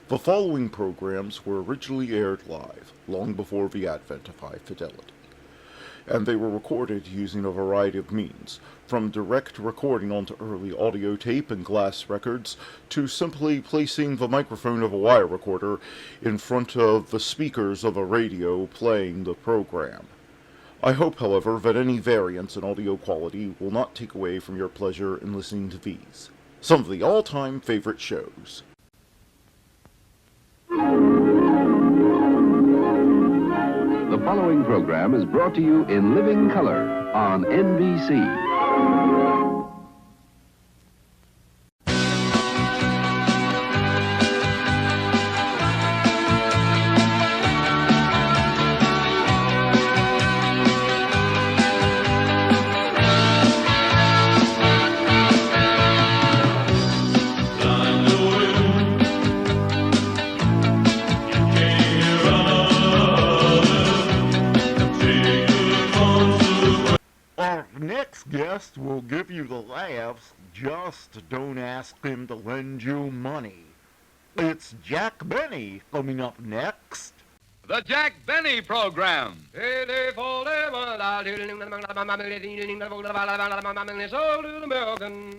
The following programs were originally aired live, long before the advent of high fidelity, and they were recorded using a variety of means, from direct recording onto early audio tape and glass records, to simply placing the microphone of a wire recorder in front of the speakers of a radio playing the program. I hope, however, that any variance in audio quality will not take away from your pleasure in listening to these, some of the all-time favorite shows. The following program is brought to you in living color on NBC. Next guest will give you the laughs, just don't ask him to lend you money. It's Jack Benny coming up next. The Jack Benny Program.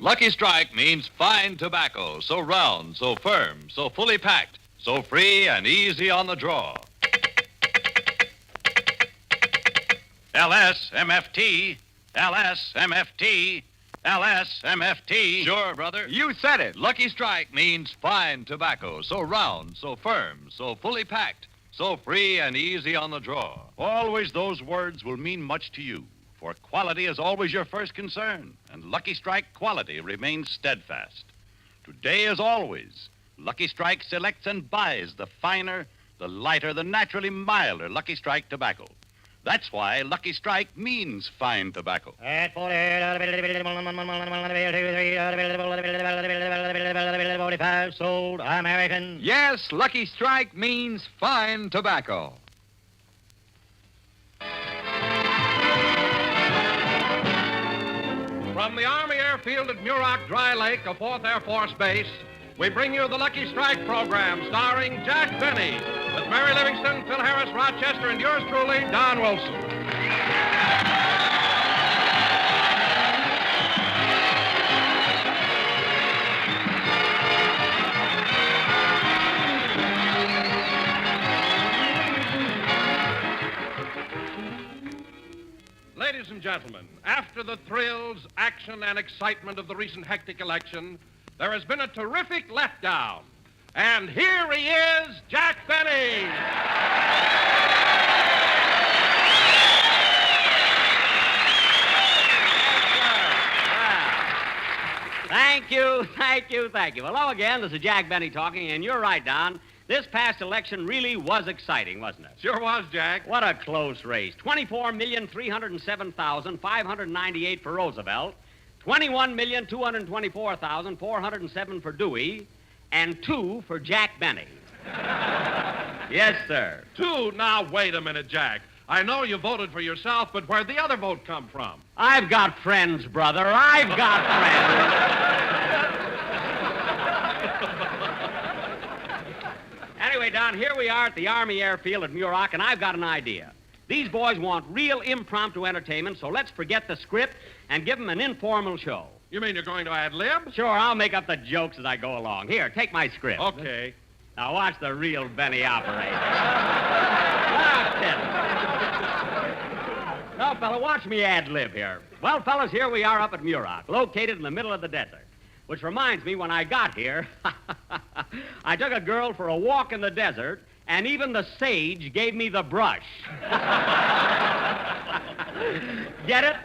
Lucky Strike means fine tobacco, so round, so firm, so fully packed, so free and easy on the draw. LSMFT. LSMFT, LSMFT. Sure, brother. You said it. Lucky Strike means fine tobacco, so round, so firm, so fully packed, so free and easy on the draw. Always those words will mean much to you, for quality is always your first concern, and Lucky Strike quality remains steadfast. Today, as always, Lucky Strike selects and buys the finer, the lighter, the naturally milder Lucky Strike tobacco. That's why Lucky Strike means fine tobacco. At 45 sold American. Yes, Lucky Strike means fine tobacco. From the Army Airfield at Muroc Dry Lake, a 4th Air Force base, we bring you the Lucky Strike program starring Jack Benny with Mary Livingston, Phil Harris, Rochester, and yours truly, Don Wilson. Ladies and gentlemen, after the thrills, action, and excitement of the recent hectic election, there has been a terrific letdown. And here he is, Jack Benny. Thank you. Hello again, this is Jack Benny talking, and you're right, Don. This past election really was exciting, wasn't it? Sure was, Jack. What a close race. 24,307,598 for Roosevelt, 21,224,407 for Dewey, and 2 for Jack Benny. Yes, sir. 2? Now, wait a minute, Jack. I know you voted for yourself, but where'd the other vote come from? I've got friends, brother. I've got friends. Anyway, Don, here we are at the Army Airfield at Muroc, and I've got an idea. These boys want real impromptu entertainment, so let's forget the script and give them an informal show. You mean you're going to ad-lib? Sure, I'll make up the jokes as I go along. Here, take my script. Okay. Now watch the real Benny operate. Now, fella, watch me ad-lib here. Well, fellas, here we are up at Muroc, located in the middle of the desert. Which reminds me, when I got here, I took a girl for a walk in the desert, and even the sage gave me the brush. Get it?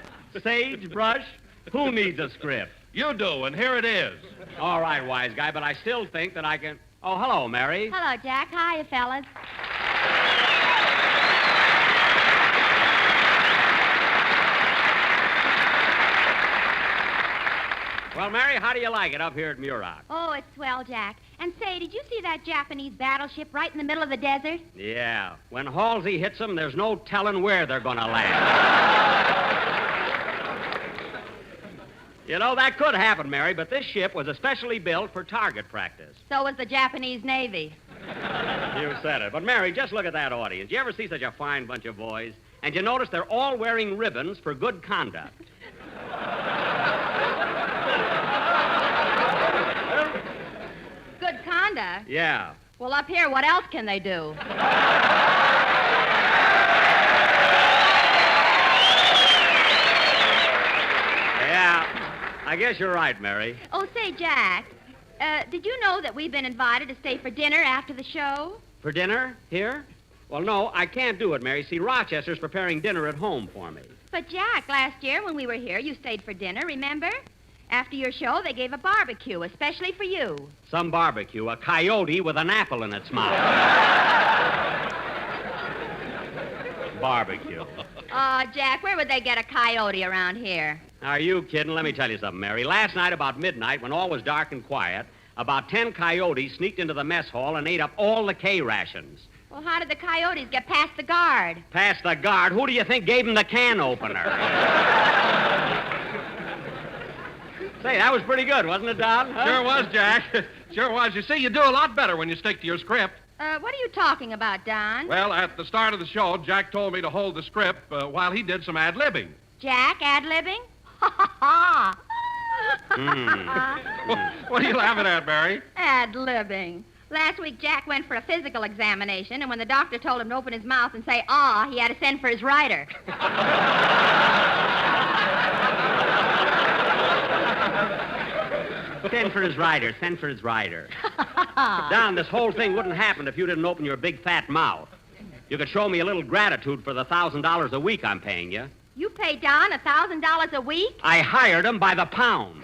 Sage, brush? Who needs a script? You do, and here it is. All right, wise guy, but I still think that I can... Oh, hello, Mary. Hello, Jack. Hiya, fellas. Well, Mary, how do you like it up here at Muroc? Oh, it's swell, Jack. And say, did you see that Japanese battleship right in the middle of the desert? Yeah. When Halsey hits them, there's no telling where they're going to land. You know, that could happen, Mary, but this ship was especially built for target practice. So was the Japanese Navy. You said it. But, Mary, just look at that audience. You ever see such a fine bunch of boys? And you notice they're all wearing ribbons for good conduct. Good conduct? Yeah. Well, up here, what else can they do? Yeah. I guess you're right, Mary. Oh, say, Jack, did you know that we've been invited to stay for dinner after the show? For dinner? Here? Well, no, I can't do it, Mary. See, Rochester's preparing dinner at home for me. But, Jack, last year when we were here, you stayed for dinner, remember? After your show, they gave a barbecue, especially for you. Some barbecue, a coyote with an apple in its mouth. Barbecue. Oh, Jack, where would they get a coyote around here? Are you kidding? Let me tell you something, Mary. Last night, about midnight, when all was dark and quiet, about 10 coyotes sneaked into the mess hall and ate up all the K rations. Well, how did the coyotes get past the guard? Past the guard? Who do you think gave them the can opener? Say, that was pretty good, wasn't it, Don? Huh? Sure was, Jack. Sure was. You see, you do a lot better when you stick to your script. What are you talking about, Don? Well, at the start of the show, Jack told me to hold the script while he did some ad-libbing. Jack ad-libbing? Ha, ha, ha. What are you laughing at, Mary? Ad-libbing. Last week, Jack went for a physical examination, and when the doctor told him to open his mouth and say, "Ah," he had to send for his writer. Send for his rider. Send for his rider. Don, this whole thing wouldn't happen if you didn't open your big fat mouth. You could show me a little gratitude for the $1,000 a week I'm paying you. You pay Don $1,000 a week? I hired him by the pound.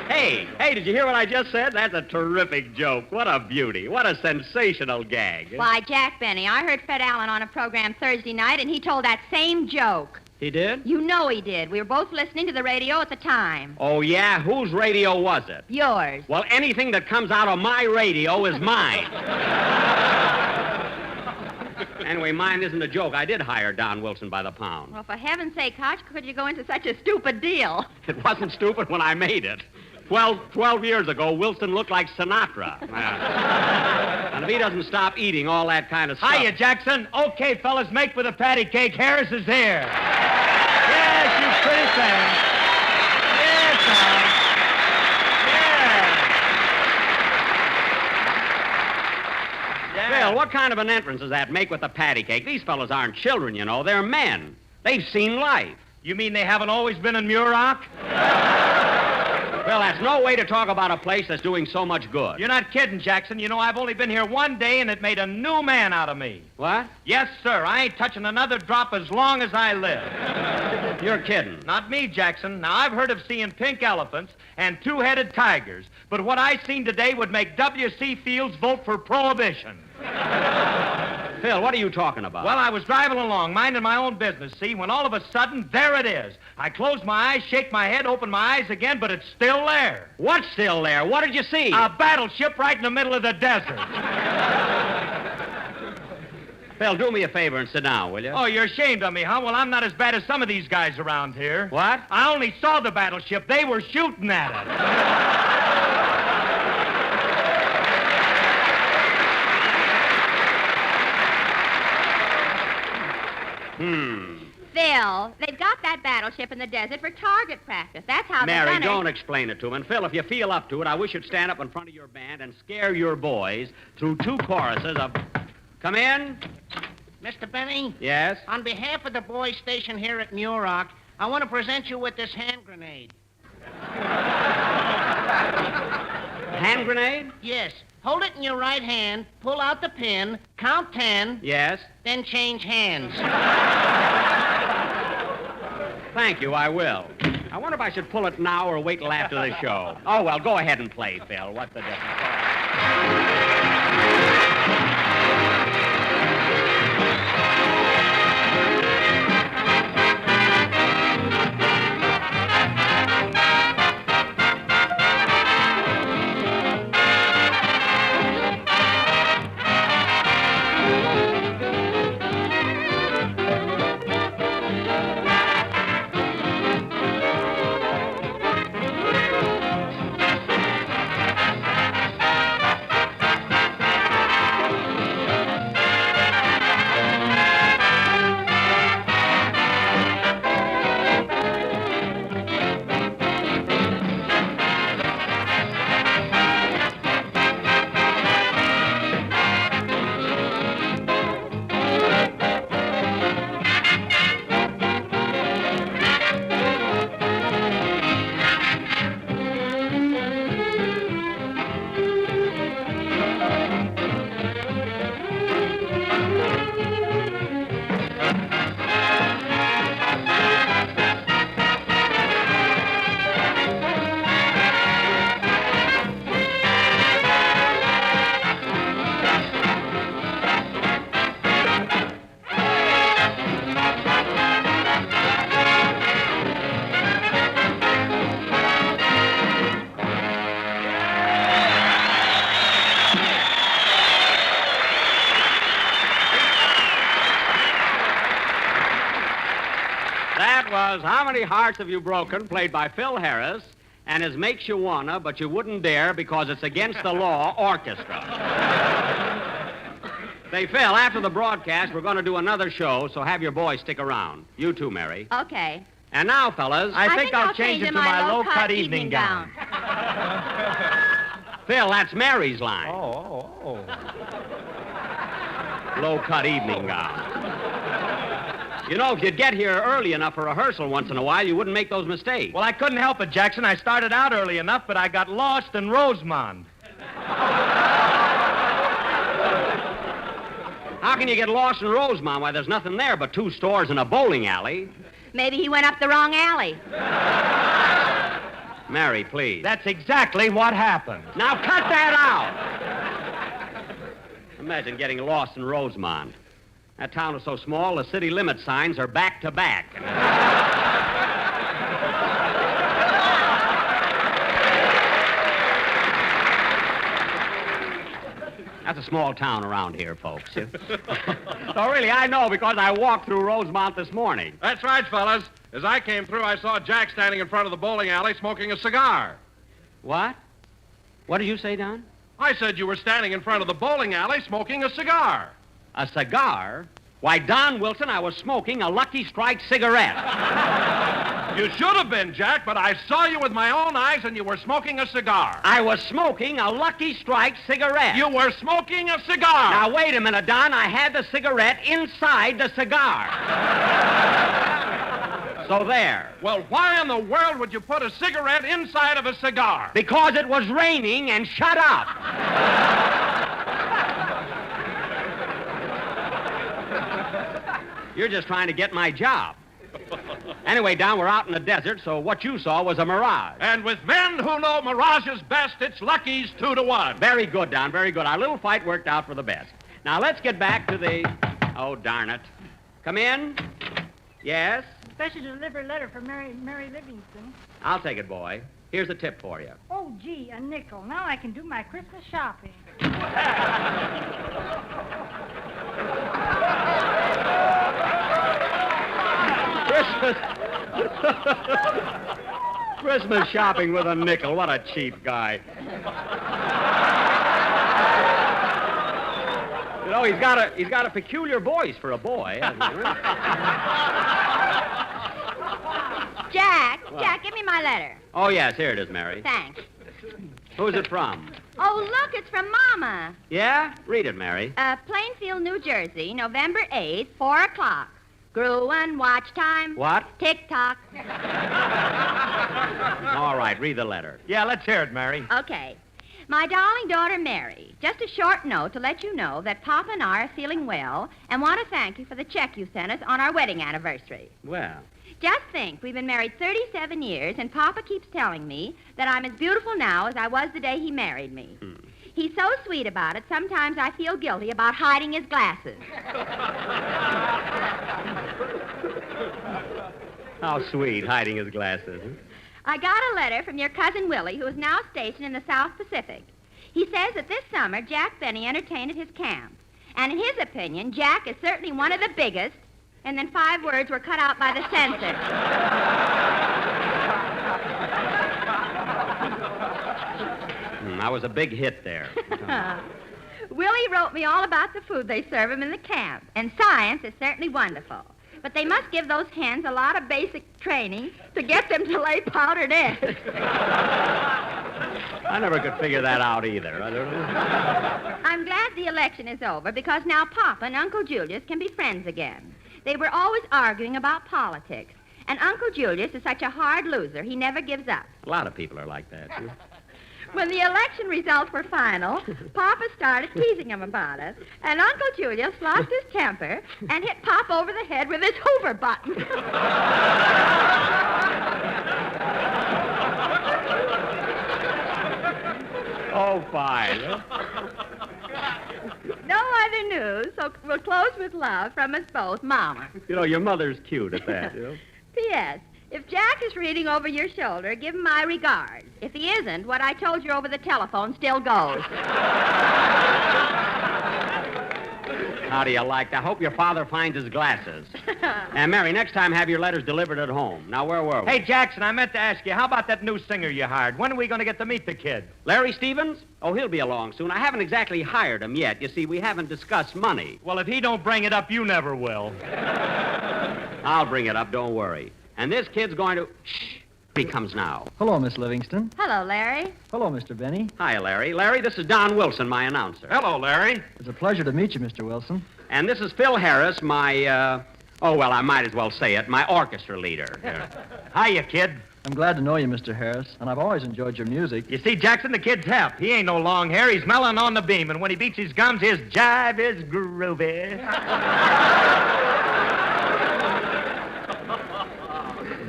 Hey, did you hear what I just said? That's a terrific joke. What a beauty. What a sensational gag. Why, Jack Benny, I heard Fred Allen on a program Thursday night, and he told that same joke. He did? You know he did. We were both listening to the radio at the time. Oh, yeah? Whose radio was it? Yours. Well, anything that comes out of my radio is mine. Anyway, mine isn't a joke. I did hire Don Wilson by the pound. Well, for heaven's sake, how could you go into such a stupid deal? It wasn't stupid when I made it. 12 years ago, Wilson looked like Sinatra. And if he doesn't stop eating all that kind of stuff... Hiya, Jackson. Okay, fellas, make for the patty cake. Harris is here. Yes, you pretty thing. Yes, son. Yeah. Bill, what kind of an entrance does that make with the patty cake? These fellas aren't children, you know. They're men. They've seen life. You mean they haven't always been in Muroc? Well, that's no way to talk about a place that's doing so much good. You're not kidding, Jackson. You know, I've only been here one day, and it made a new man out of me. What? Yes, sir. I ain't touching another drop as long as I live. You're kidding. Not me, Jackson. Now, I've heard of seeing pink elephants and two-headed tigers, but what I seen today would make W.C. Fields vote for prohibition. Phil, what are you talking about? Well, I was driving along, minding my own business, see, when all of a sudden, there it is. I close my eyes, shake my head, open my eyes again, but it's still there. What's still there? What did you see? A battleship right in the middle of the desert. Phil, do me a favor and sit down, will you? Oh, you're ashamed of me, huh? Well, I'm not as bad as some of these guys around here. What? I only saw the battleship. They were shooting at it. Phil, they've got that battleship in the desert for target practice. That's how they've Mary, done don't it. explain it to him. And, Phil, if you feel up to it, I wish you'd stand up in front of your band and scare your boys through 2 choruses of... Come in? Mr. Benny, Yes? on behalf of the boys stationed here at Muroc, I want to present you with this hand grenade. Hand grenade? Yes. Hold it in your right hand, pull out the pin, count 10, Yes? then change hands. Thank you, I will. I wonder if I should pull it now or wait till after the show. Oh, well, go ahead and play, Phil. What's the difference? fellas, how many hearts have you broken, played by Phil Harris, and his Makes You Wanna, but you wouldn't dare because it's against the law, orchestra? Say, Phil, after the broadcast, we're going to do another show, so have your boys stick around. You too, Mary. Okay. And now, fellas, I think I'll change it to my low-cut evening gown. Phil, that's Mary's line. Oh. Low-cut evening gown. You know, if you'd get here early enough for rehearsal once in a while, you wouldn't make those mistakes. Well, I couldn't help it, Jackson. I started out early enough, but I got lost in Rosemont. How can you get lost in Rosemont? Why, there's nothing there but 2 stores and a bowling alley. Maybe he went up the wrong alley. Mary, please. That's exactly what happened. Now cut that out! Imagine getting lost in Rosemont. That town is so small, the city limit signs are back to back. That's a small town around here, folks. Oh, really, I know because I walked through Rosemont this morning. That's right, fellas. As I came through, I saw Jack standing in front of the bowling alley smoking a cigar. What? What did you say, Don? I said you were standing in front of the bowling alley smoking a cigar. A cigar? Why, Don Wilson, I was smoking a Lucky Strike cigarette. You should have been, Jack, but I saw you with my own eyes and you were smoking a cigar. I was smoking a Lucky Strike cigarette. You were smoking a cigar. Now, wait a minute, Don. I had the cigarette inside the cigar. So there. Well, why in the world would you put a cigarette inside of a cigar? Because it was raining, and shut up. You're just trying to get my job. Anyway, Don, we're out in the desert, so what you saw was a mirage. And with men who know mirages best, it's Lucky's 2-1. Very good, Don, very good. Our little fight worked out for the best. Now, let's get back to the... Oh, darn it. Come in. Yes? Special delivery letter for Mary Livingston. I'll take it, boy. Here's a tip for you. Oh, gee, a nickel. Now I can do my Christmas shopping. Christmas shopping with a nickel. What a cheap guy. You know, he's got a peculiar voice for a boy, hasn't he? Jack, give me my letter. Oh, yes, here it is, Mary. Thanks. Who's it from? Oh, look, it's from Mama. Yeah? Read it, Mary. Plainfield, New Jersey, November 8th, 4 o'clock. Gruen watch time. What? Tick-tock. All right, read the letter. Yeah, let's hear it, Mary. Okay. My darling daughter, Mary, just a short note to let you know that Papa and I are feeling well and want to thank you for the check you sent us on our wedding anniversary. Well, Just think, we've been married 37 years, and Papa keeps telling me that I'm as beautiful now as I was the day he married me. He's so sweet about it, sometimes I feel guilty about hiding his glasses. how sweet, hiding his glasses. I got a letter from your cousin Willie, who is now stationed in the South Pacific. He says that this summer Jack Benny entertained at his camp. And in his opinion, Jack is certainly one of the biggest. And then 5 words were cut out by the censor. That was a big hit there. Willie wrote me all about the food they serve him in the camp. And science is certainly wonderful. But they must give those hens a lot of basic training to get them to lay powdered eggs. I never could figure that out either. I'm glad the election is over because now Papa and Uncle Julius can be friends again. They were always arguing about politics. And Uncle Julius is such a hard loser, he never gives up. A lot of people are like that. When the election results were final, Papa started teasing him about it, and Uncle Julius lost his temper and hit Pop over the head with his Hoover button. Oh, fine. No other news, so we'll close with love from us both, Mama. You know, your mother's cute at that, you know. P.S. If Jack is reading over your shoulder, give him my regards. If he isn't, what I told you over the telephone still goes. How do you like that? I hope your father finds his glasses. And, Mary, next time have your letters delivered at home. Now, where were we? Hey, Jackson, I meant to ask you, how about that new singer you hired? When are we going to get to meet the kid? Larry Stevens? Oh, he'll be along soon. I haven't exactly hired him yet. You see, we haven't discussed money. Well, if he don't bring it up, you never will. I'll bring it up, don't worry. And this kid's going to... Shh. He comes now. Hello, Miss Livingston. Hello, Larry. Hello, Mr. Benny. Hi, Larry. Larry, this is Don Wilson, my announcer. Hello, Larry. It's a pleasure to meet you, Mr. Wilson. And this is Phil Harris, my, I might as well say it, my orchestra leader. Hiya, kid. I'm glad to know you, Mr. Harris, and I've always enjoyed your music. You see, Jackson, the kid's hep. He ain't no long hair. He's melon on the beam, and when he beats his gums, his jive is groovy.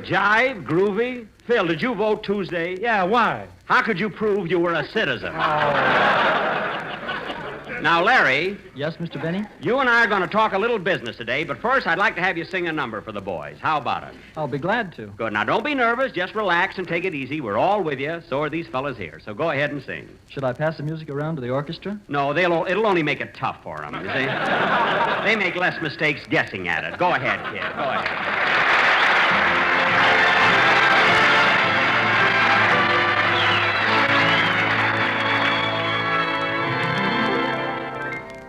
Jive, groovy. Phil, did you vote Tuesday? Yeah, why? How could you prove you were a citizen? Now, Larry. Yes, Mr. Benny? You and I are going to talk a little business today, but first I'd like to have you sing a number for the boys. How about it? I'll be glad to. Good. Now, don't be nervous. Just relax and take it easy. We're all with you. So are these fellas here. So go ahead and sing. Should I pass the music around to the orchestra? No, it'll only make it tough for them, you see. They make less mistakes guessing at it. Go ahead, kid. Go ahead.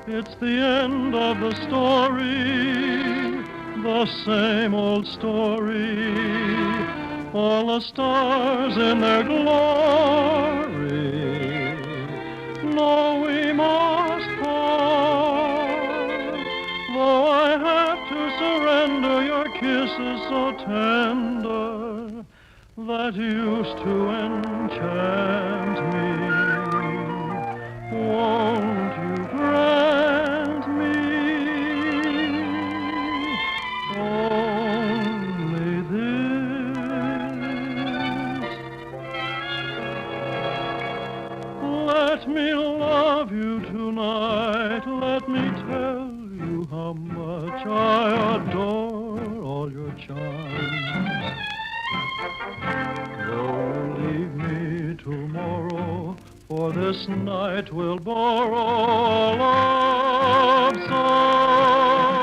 It's the end of the story, the same old story. All the stars in their glory. No, we must part. Though I have to surrender your kisses so tender that used to enchant me. Won't you grant me only this? Let me love you tonight. Let me tell you how much I adore all your charms. Though you leave me tomorrow, for this night we'll borrow a love song.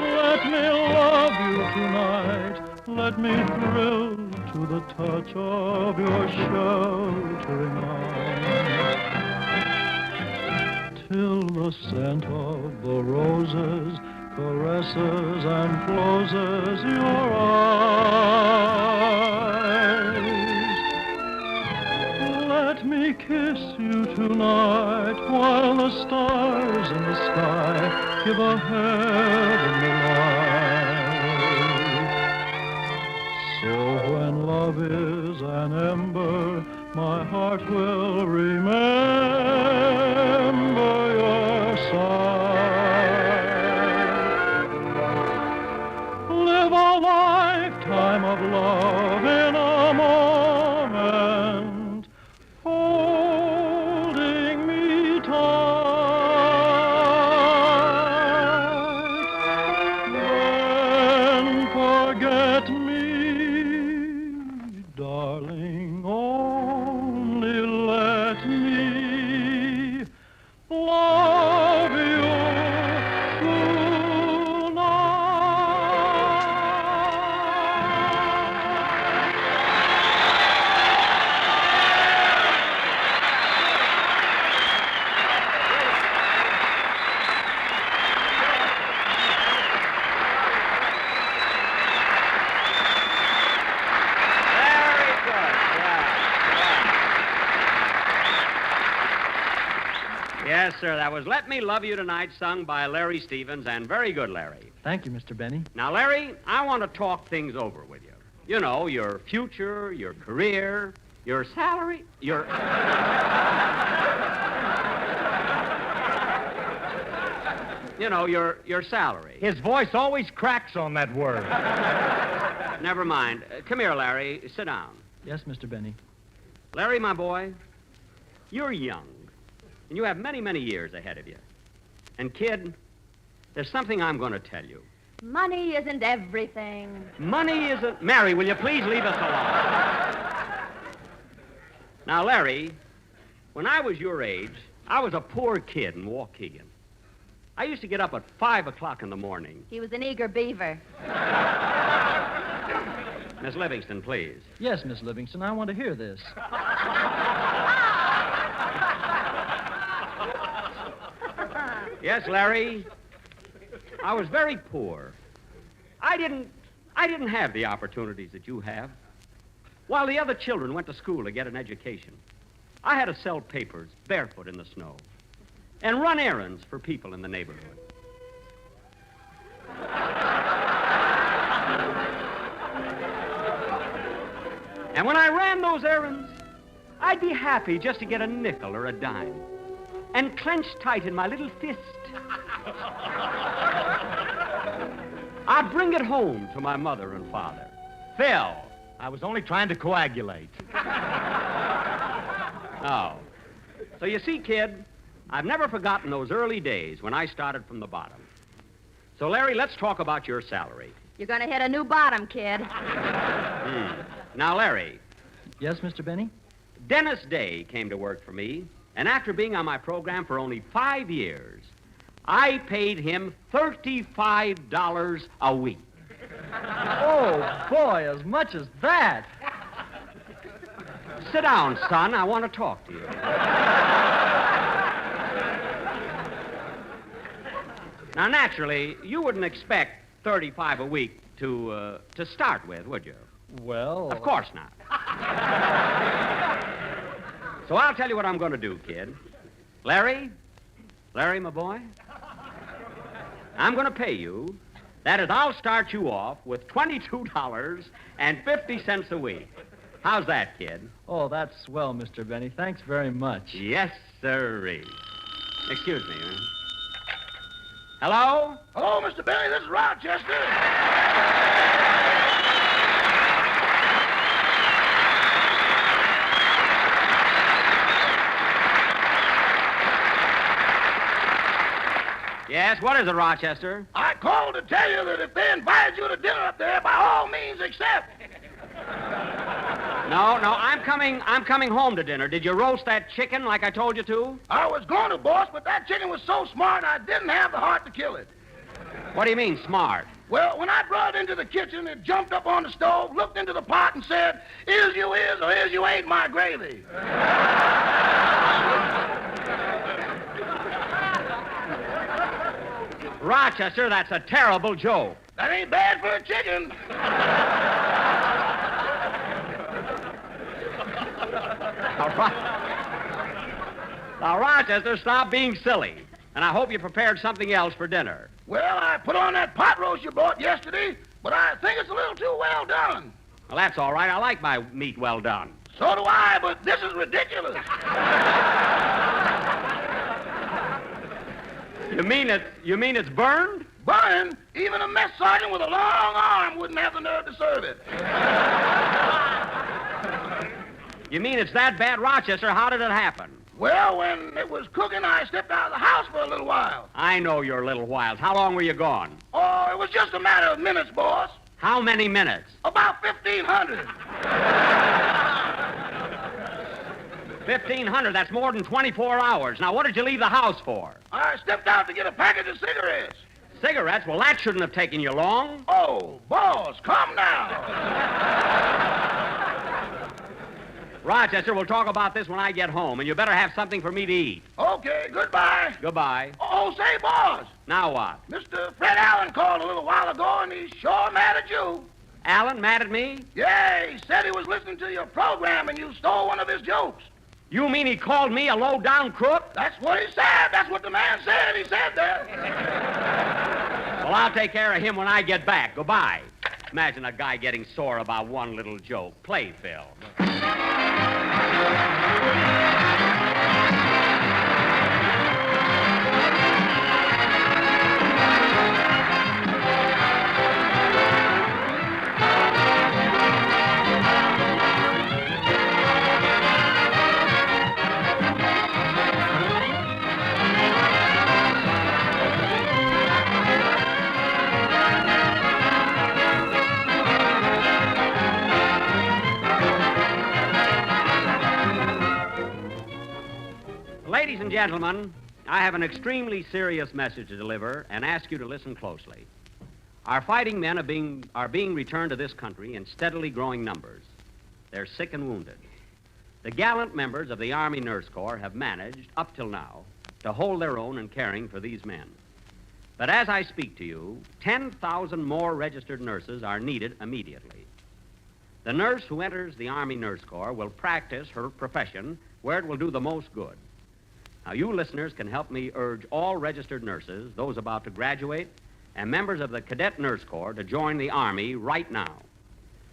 Let me love you tonight. Let me thrill to the touch of your sheltering arms. Till the scent of the roses caresses and closes your eyes. Let me kiss you tonight while the stars in the sky give a heavenly light. So when love is an ember, my heart will remember your side. Live a lifetime of love in a moment, holding me tight. Then forget me, darling, only let me love you Yes, sir. That was Let Me Love You Tonight, sung by Larry Stevens, and very good, Larry. Thank you, Mr. Benny. Now, Larry, I want to talk things over with you. You know, your future, your career, your salary, your... you know, your salary. His voice always cracks on that word. Never mind. Come here, Larry. Sit down. Yes, Mr. Benny. Larry, my boy, you're young, and you have many, many years ahead of you. And, kid, there's something I'm going to tell you. Money isn't everything. Money isn't... Mary, will you please leave us alone? Now, Larry, when I was your age, I was a poor kid in Waukegan. I used to get up at 5 o'clock in the morning. He was an eager beaver. Miss Livingston, please. Yes, Miss Livingston, I want to hear this. Yes, Larry. I was very poor. I didn't have the opportunities that you have. While the other children went to school to get an education, I had to sell papers barefoot in the snow and run errands for people in the neighborhood. And when I ran those errands, I'd be happy just to get a nickel or a dime and clench tight in my little fist. I'd bring it home to my mother and father. Phil, I was only trying to coagulate. Oh. So you see, kid, I've never forgotten those early days when I started from the bottom. So, Larry, let's talk about your salary. You're going to hit a new bottom, kid. Now, Larry. Yes, Mr. Benny? Dennis Day came to work for me, and after being on my program for only 5 years, I paid him $35 a week. Oh, boy, as much as that. Sit down, son. I want to talk to you. Now, naturally, you wouldn't expect $35 a week to start with, would you? Well... Of course not. So I'll tell you what I'm going to do, kid. Larry, my boy, I'm going to pay you. That is, I'll start you off with $22.50 a week. How's that, kid? Oh, that's swell, Mr. Benny. Thanks very much. Yes, sirree. Excuse me. Hello? Hello, Mr. Benny. This is Rochester. Yes, what is it, Rochester? I called to tell you that if they invited you to dinner up there, by all means accept. No, I'm coming home to dinner. Did you roast that chicken like I told you to? I was going to, boss, but that chicken was so smart I didn't have the heart to kill it. What do you mean, smart? Well, when I brought it into the kitchen, it jumped up on the stove, looked into the pot, and said, "Is you is or is you ain't my gravy." Rochester, that's a terrible joke. That ain't bad for a chicken. Now, Rochester, stop being silly. And I hope you prepared something else for dinner. Well, I put on that pot roast you brought yesterday, but I think it's a little too well done. Well, that's all right. I like my meat well done. So do I, but this is ridiculous. You mean it's burned? Burned? Even a mess sergeant with a long arm wouldn't have the nerve to serve it. You mean it's that bad, Rochester? How did it happen? Well, when it was cooking, I stepped out of the house for a little while. I know your little whiles. How long were you gone? Oh, it was just a matter of minutes, boss. How many minutes? About 1,500. 1,500, that's more than 24 hours. Now, what did you leave the house for? I stepped out to get a package of cigarettes. Cigarettes? Well, that shouldn't have taken you long. Oh, boss, come now. Rochester, we'll talk about this when I get home, and you better have something for me to eat. Okay, goodbye. Goodbye. Oh, say, boss. Now what? Mr. Fred Allen called a little while ago, and he's sure mad at you. Allen, mad at me? Yeah, he said he was listening to your program, and you stole one of his jokes. You mean he called me a low-down crook? That's what he said. That's what the man said. He said that. Well, I'll take care of him when I get back. Goodbye. Imagine a guy getting sore about one little joke. Play, Phil. Ladies and gentlemen, I have an extremely serious message to deliver and ask you to listen closely. Our fighting men are being returned to this country in steadily growing numbers. They're sick and wounded. The gallant members of the Army Nurse Corps have managed, up till now, to hold their own in caring for these men. But as I speak to you, 10,000 more registered nurses are needed immediately. The nurse who enters the Army Nurse Corps will practice her profession where it will do the most good. Now, you listeners can help me urge all registered nurses, those about to graduate, and members of the Cadet Nurse Corps to join the Army right now.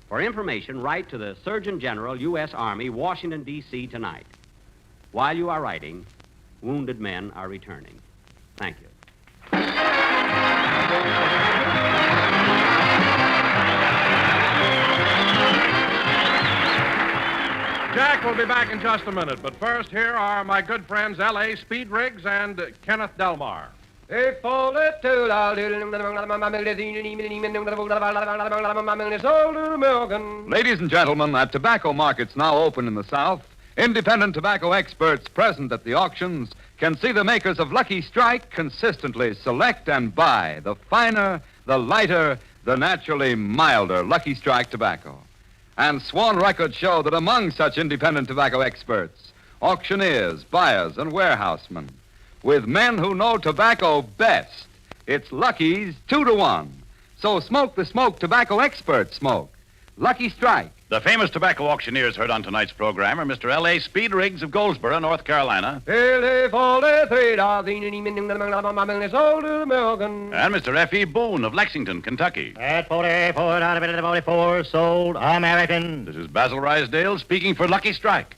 For information, write to the Surgeon General, U.S. Army, Washington, D.C. tonight. While you are writing, wounded men are returning. Thank you. Jack will be back in just a minute, but first, here are my good friends L.A. Speed Riggs and Kenneth Delmar. Ladies and gentlemen, at tobacco markets now open in the South, independent tobacco experts present at the auctions can see the makers of Lucky Strike consistently select and buy the finer, the lighter, the naturally milder Lucky Strike tobacco. And sworn records show that among such independent tobacco experts, auctioneers, buyers, and warehousemen, with men who know tobacco best, it's Lucky's 2-to-1. So smoke the smoke tobacco experts smoke. Lucky Strike. The famous tobacco auctioneers heard on tonight's program are Mr. L.A. Speed Riggs of Goldsboro, North Carolina, and Mr. F.E. Boone of Lexington, Kentucky. At 44 sold American. This is Basil Rysdale speaking for Lucky Strike.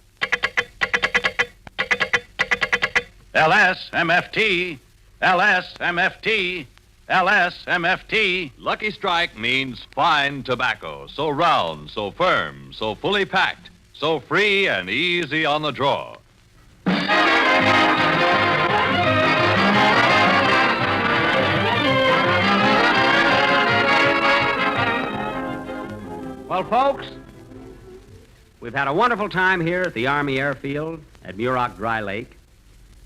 LSMFT, LSMFT, LSMFT. Lucky Strike means fine tobacco. So round, so firm, so fully packed, so free and easy on the draw. Well, folks, we've had a wonderful time here at the Army Airfield at Muroc Dry Lake.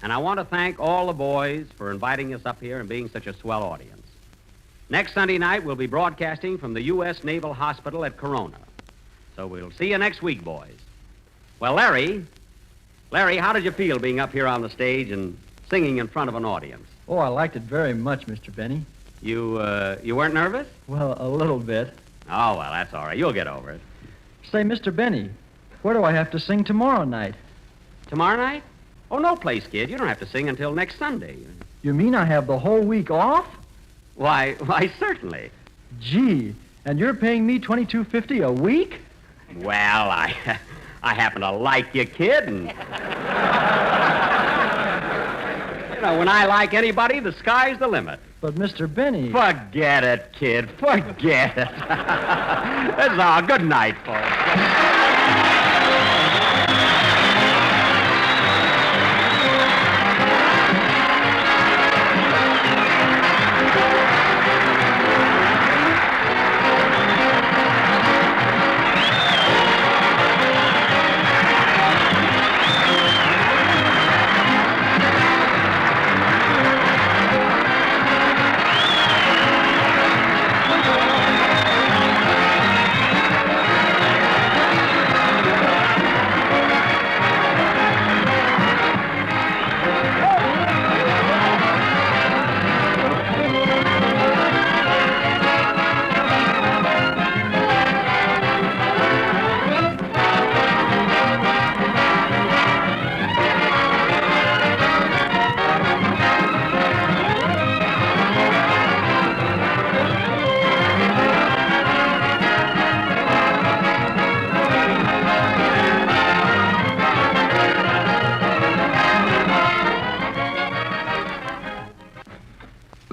And I want to thank all the boys for inviting us up here and being such a swell audience. Next Sunday night, we'll be broadcasting from the U.S. Naval Hospital at Corona. So we'll see you next week, boys. Well, Larry, how did you feel being up here on the stage and singing in front of an audience? Oh, I liked it very much, Mr. Benny. You weren't nervous? Well, a little bit. Oh, well, that's all right. You'll get over it. Say, Mr. Benny, where do I have to sing tomorrow night? Tomorrow night? Oh, no place, kid. You don't have to sing until next Sunday. You mean I have the whole week off? Why, certainly. Gee, and you're paying me $22.50 a week? Well, I happen to like you, kid, and... You know, when I like anybody, the sky's the limit. But, Mr. Benny... Forget it, kid. Forget it. That's all. Good night, folks.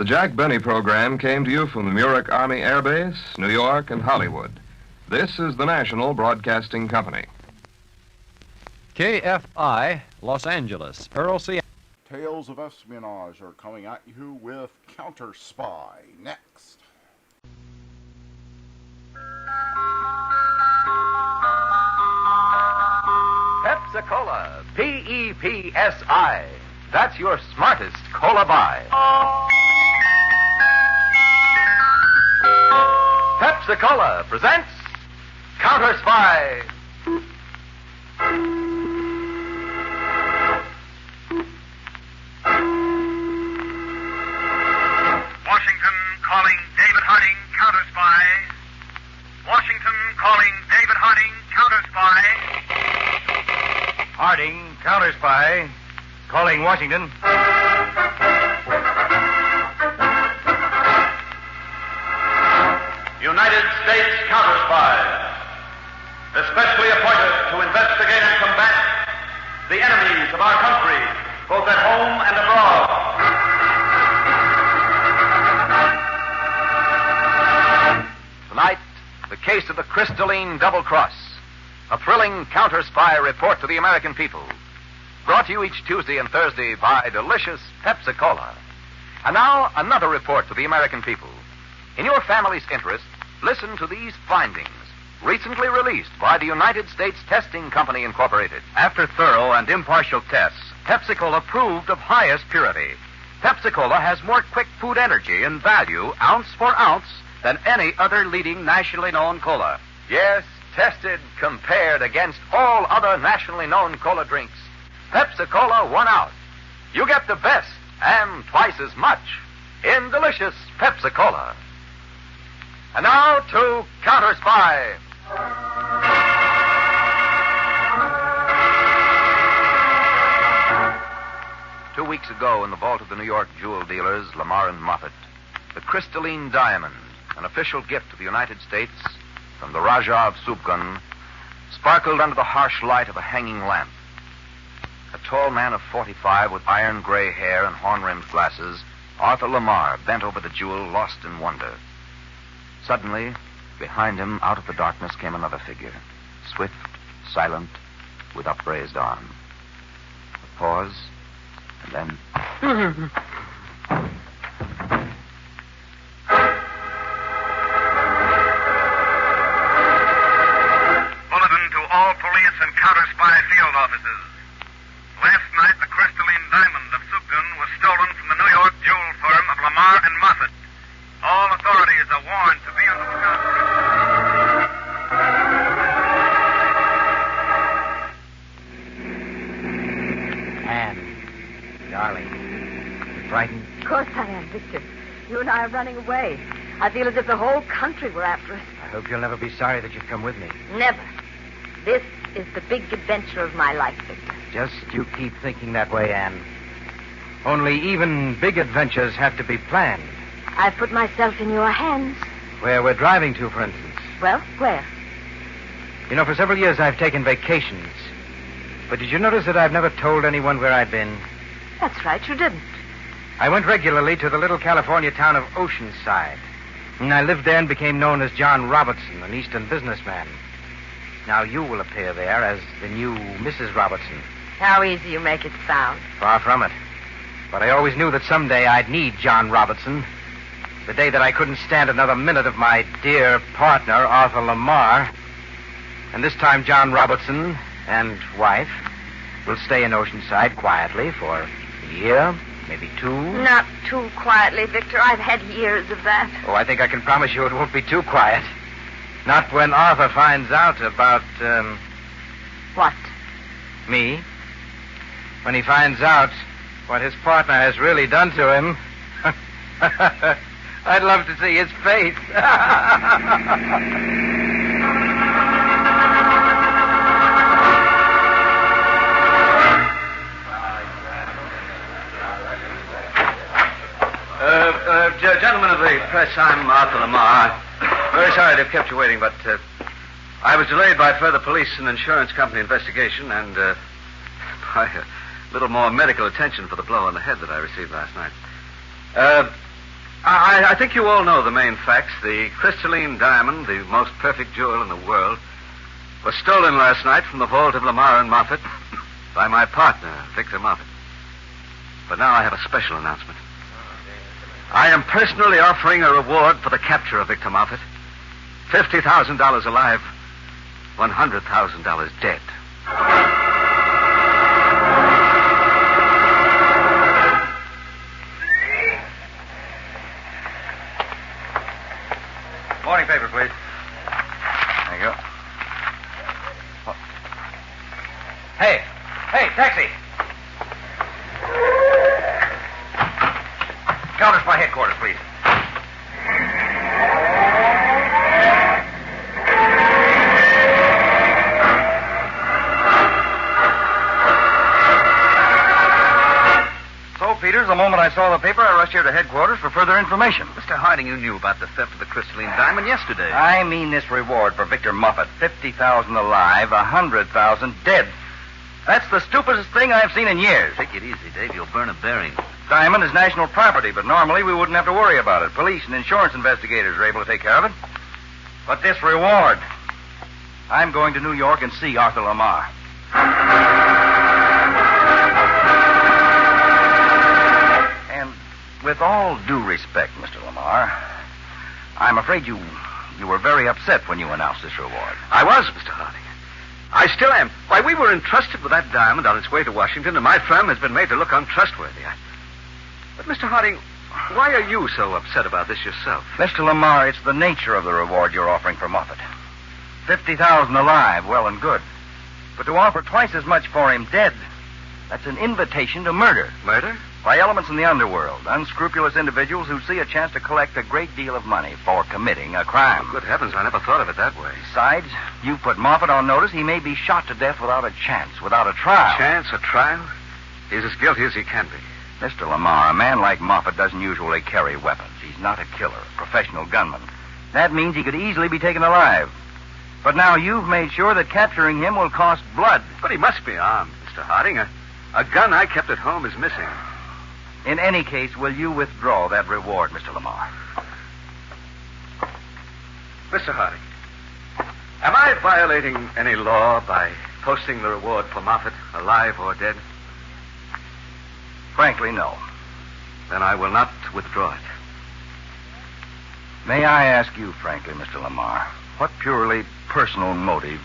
The Jack Benny program came to you from the Muroc Army Air Base, New York, and Hollywood. This is the National Broadcasting Company. KFI, Los Angeles, Earl C. Tales of espionage are coming at you with CounterSpy next. Pepsi-Cola, P-E-P-S-I. That's your smartest cola buy. Pepsi-Cola presents CounterSpy. Washington calling David Harding, CounterSpy. Washington calling David Harding, CounterSpy. Harding, CounterSpy. Calling Washington. United States CounterSpy. Especially appointed to investigate and combat the enemies of our country, both at home and abroad. Tonight, the case of the crystalline double cross. A thrilling counter-spy report to the American people. Brought to you each Tuesday and Thursday by delicious Pepsi-Cola. And now, another report to the American people. In your family's interest, listen to these findings, recently released by the United States Testing Company, Incorporated. After thorough and impartial tests, Pepsi-Cola proved of highest purity. Pepsi-Cola has more quick food energy and value, ounce for ounce, than any other leading nationally known cola. Yes, tested, compared against all other nationally known cola drinks. Pepsi-Cola won out. You get the best and twice as much in delicious Pepsi-Cola. And now to CounterSpy. 2 weeks ago, in the vault of the New York jewel dealers, Lamar and Moffett, the crystalline diamond, an official gift to the United States from the Rajah of Subgun, sparkled under the harsh light of a hanging lamp. A tall man of 45 with iron gray hair and horn-rimmed glasses, Arthur Lamar, bent over the jewel, lost in wonder. Suddenly, behind him, out of the darkness, came another figure, swift, silent, with upraised arm. A pause, and then... Bulletin to all police and counter-spy field offices. Last night, the crystalline diamond of Subgun was stolen from the New York jewel firm of Lamar and Moffett. All authorities are warned to be on the lookout for it. Anne, darling, you frightened? Of course I am, Victor. You and I are running away. I feel as if the whole country were after us. I hope you'll never be sorry that you've come with me. Never. This is the big adventure of my life, Victor. Just you keep thinking that way, Anne. Only even big adventures have to be planned. I've put myself in your hands. Where we're driving to, for instance. Well, where? You know, for several years I've taken vacations. But did you notice that I've never told anyone where I'd been? That's right, you didn't. I went regularly to the little California town of Oceanside. And I lived there and became known as John Robertson, an Eastern businessman. Now you will appear there as the new Mrs. Robertson. How easy you make it sound. Far from it. But I always knew that someday I'd need John Robertson. The day that I couldn't stand another minute of my dear partner, Arthur Lamar. And this time John Robertson and wife will stay in Oceanside quietly for a year, maybe 2. Not too quietly, Victor. I've had years of that. Oh, I think I can promise you it won't be too quiet. Not when Arthur finds out about, What? me. When he finds out what his partner has really done to him. I'd love to see his face. Gentlemen of the press, I'm Arthur Lamar. Very sorry to have kept you waiting, but I was delayed by further police and insurance company investigation and by a little more medical attention for the blow on the head that I received last night. I think you all know the main facts. The crystalline diamond, the most perfect jewel in the world, was stolen last night from the vault of Lamar and Moffett by my partner, Victor Moffett. But now I have a special announcement. I am personally offering a reward for the capture of Victor Moffett. $50,000 alive, $100,000 dead. Hey, taxi. CounterSpy headquarters, please. So, Peters, the moment I saw the paper, I rushed here to headquarters for further information. Mr. Harding, you knew about the theft of the crystalline diamond yesterday. I mean this reward for Victor Moffat. 50,000 alive, 100,000 dead. That's the stupidest thing I've seen in years. Take it easy, Dave. You'll burn a bearing. Diamond is national property, but normally we wouldn't have to worry about it. Police and insurance investigators are able to take care of it. But this reward, I'm going to New York and see Arthur Lamar. And with all due respect, Mr. Lamar, I'm afraid you were very upset when you announced this reward. I was, Mr. Harding. I still am. Why, we were entrusted with that diamond on its way to Washington, and my firm has been made to look untrustworthy. But, Mr. Harding, why are you so upset about this yourself? Mr. Lamar, it's the nature of the reward you're offering for Moffat. 50,000 alive, well and good. But to offer twice as much for him dead, that's an invitation to murder. Murder? By elements in the underworld, unscrupulous individuals who see a chance to collect a great deal of money for committing a crime. Oh, good heavens, I never thought of it that way. Besides, you put Moffat on notice, he may be shot to death without a chance, without a trial. A trial? He's as guilty as he can be. Mr. Lamar, a man like Moffat doesn't usually carry weapons. He's not a killer, a professional gunman. That means he could easily be taken alive. But now you've made sure that capturing him will cost blood. But he must be armed, Mr. Harding. A gun I kept at home is missing. In any case, will you withdraw that reward, Mr. Lamar? Mr. Harding, am I violating any law by posting the reward for Moffat, alive or dead? Frankly, no. Then I will not withdraw it. May I ask you, frankly, Mr. Lamar, what purely personal motive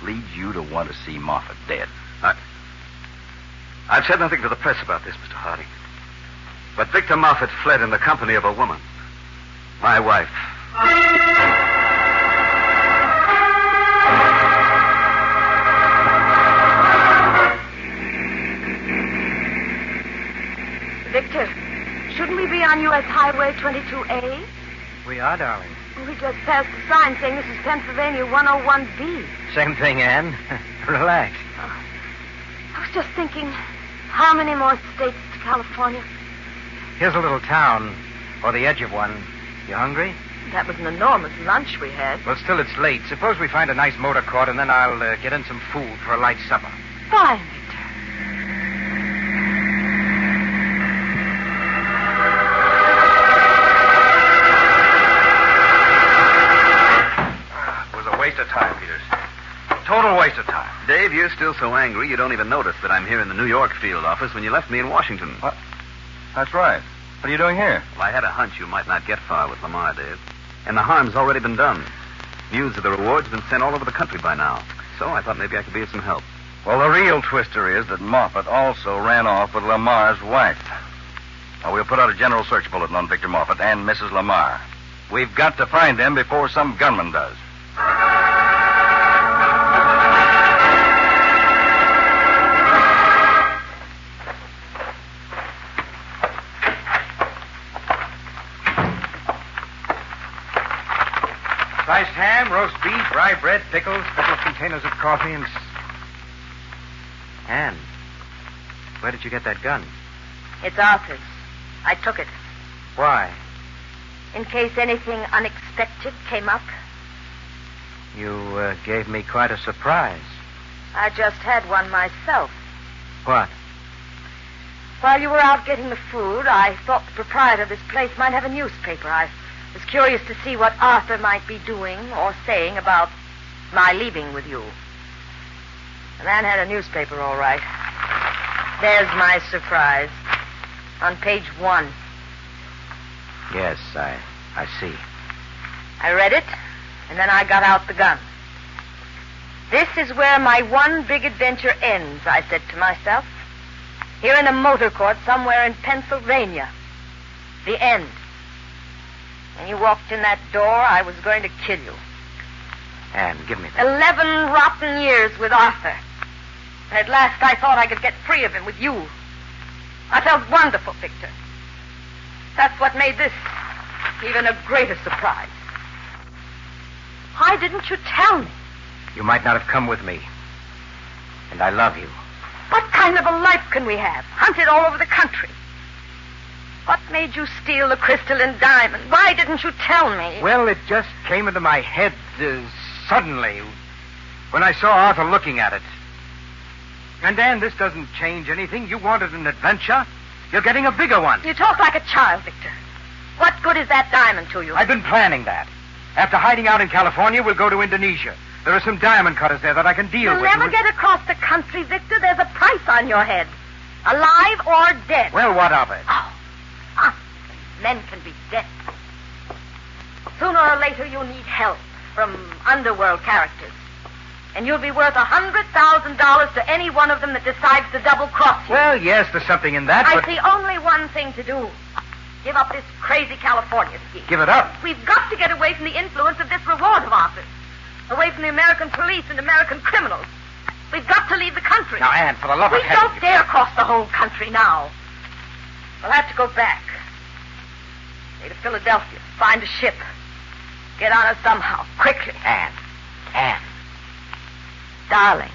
leads you to want to see Moffat dead? I've said nothing to the press about this, Mr. Harding. But Victor Moffat fled in the company of a woman, my wife. Victor, shouldn't we be on U.S. Highway 22A? We are, darling. We just passed the sign saying this is Pennsylvania 101B. Same thing, Ann. Relax. I was just thinking, how many more states to California? Here's a little town, or the edge of one. You hungry? That was an enormous lunch we had. Well, still, it's late. Suppose we find a nice motor court, and then I'll get in some food for a light supper. Fine, It was a waste of time, Peters. Total waste of time. Dave, you're still so angry you don't even notice that I'm here in the New York field office when you left me in Washington. What? That's right. What are you doing here? Well, I had a hunch you might not get far with Lamar, Dave. And the harm's already been done. News of the reward's been sent all over the country by now. So I thought maybe I could be of some help. Well, the real twister is that Moffat also ran off with Lamar's wife. Now, we'll put out a general search bulletin on Victor Moffat and Mrs. Lamar. We've got to find them before some gunman does. Sliced ham, roast beef, rye bread, pickles, couple of containers of coffee, and... Ann, where did you get that gun? It's Arthur's. I took it. Why? In case anything unexpected came up. You gave me quite a surprise. I just had one myself. What? While you were out getting the food, I thought the proprietor of this place might have a newspaper. I was curious to see what Arthur might be doing or saying about my leaving with you. The man had a newspaper, all right. There's my surprise. On page 1. Yes, I see. I read it, and then I got out the gun. This is where my one big adventure ends, I said to myself. Here in a motor court somewhere in Pennsylvania. The end. When you walked in that door, I was going to kill you. Ann, give me that. 11 rotten years with Arthur. At last I thought I could get free of him with you. I felt wonderful, Victor. That's what made this even a greater surprise. Why didn't you tell me? You might not have come with me. And I love you. What kind of a life can we have? Hunted all over the country. What made you steal the crystalline diamond? Why didn't you tell me? Well, it just came into my head suddenly when I saw Arthur looking at it. And, Ann, this doesn't change anything. You wanted an adventure. You're getting a bigger one. You talk like a child, Victor. What good is that diamond to you? I've been planning that. After hiding out in California, we'll go to Indonesia. There are some diamond cutters there that I can deal You'll with. You'll never get across the country, Victor. There's a price on your head. Alive or dead. Well, what of it? Men can be dead. Sooner or later, you'll need help from underworld characters. And you'll be worth $100,000 to any one of them that decides to double-cross you. Well, yes, there's something in that, I but... see only one thing to do. Give up this crazy California scheme. Give it up? We've got to get away from the influence of this reward of office. Away from the American police and American criminals. We've got to leave the country. Now, Ann, for the love of We heaven... don't dare cross the whole country now. We'll have to go back. Stay to Philadelphia. Find a ship. Get on it somehow. Quickly. Ann. Darling,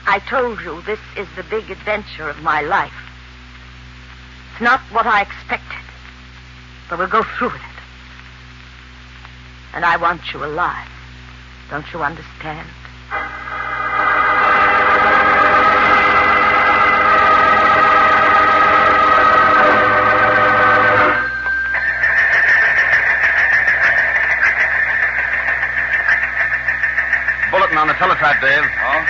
I told you this is the big adventure of my life. It's not what I expected, but we'll go through with it. And I want you alive. Don't you understand? Bulletin on the teletype, Dave. Oh?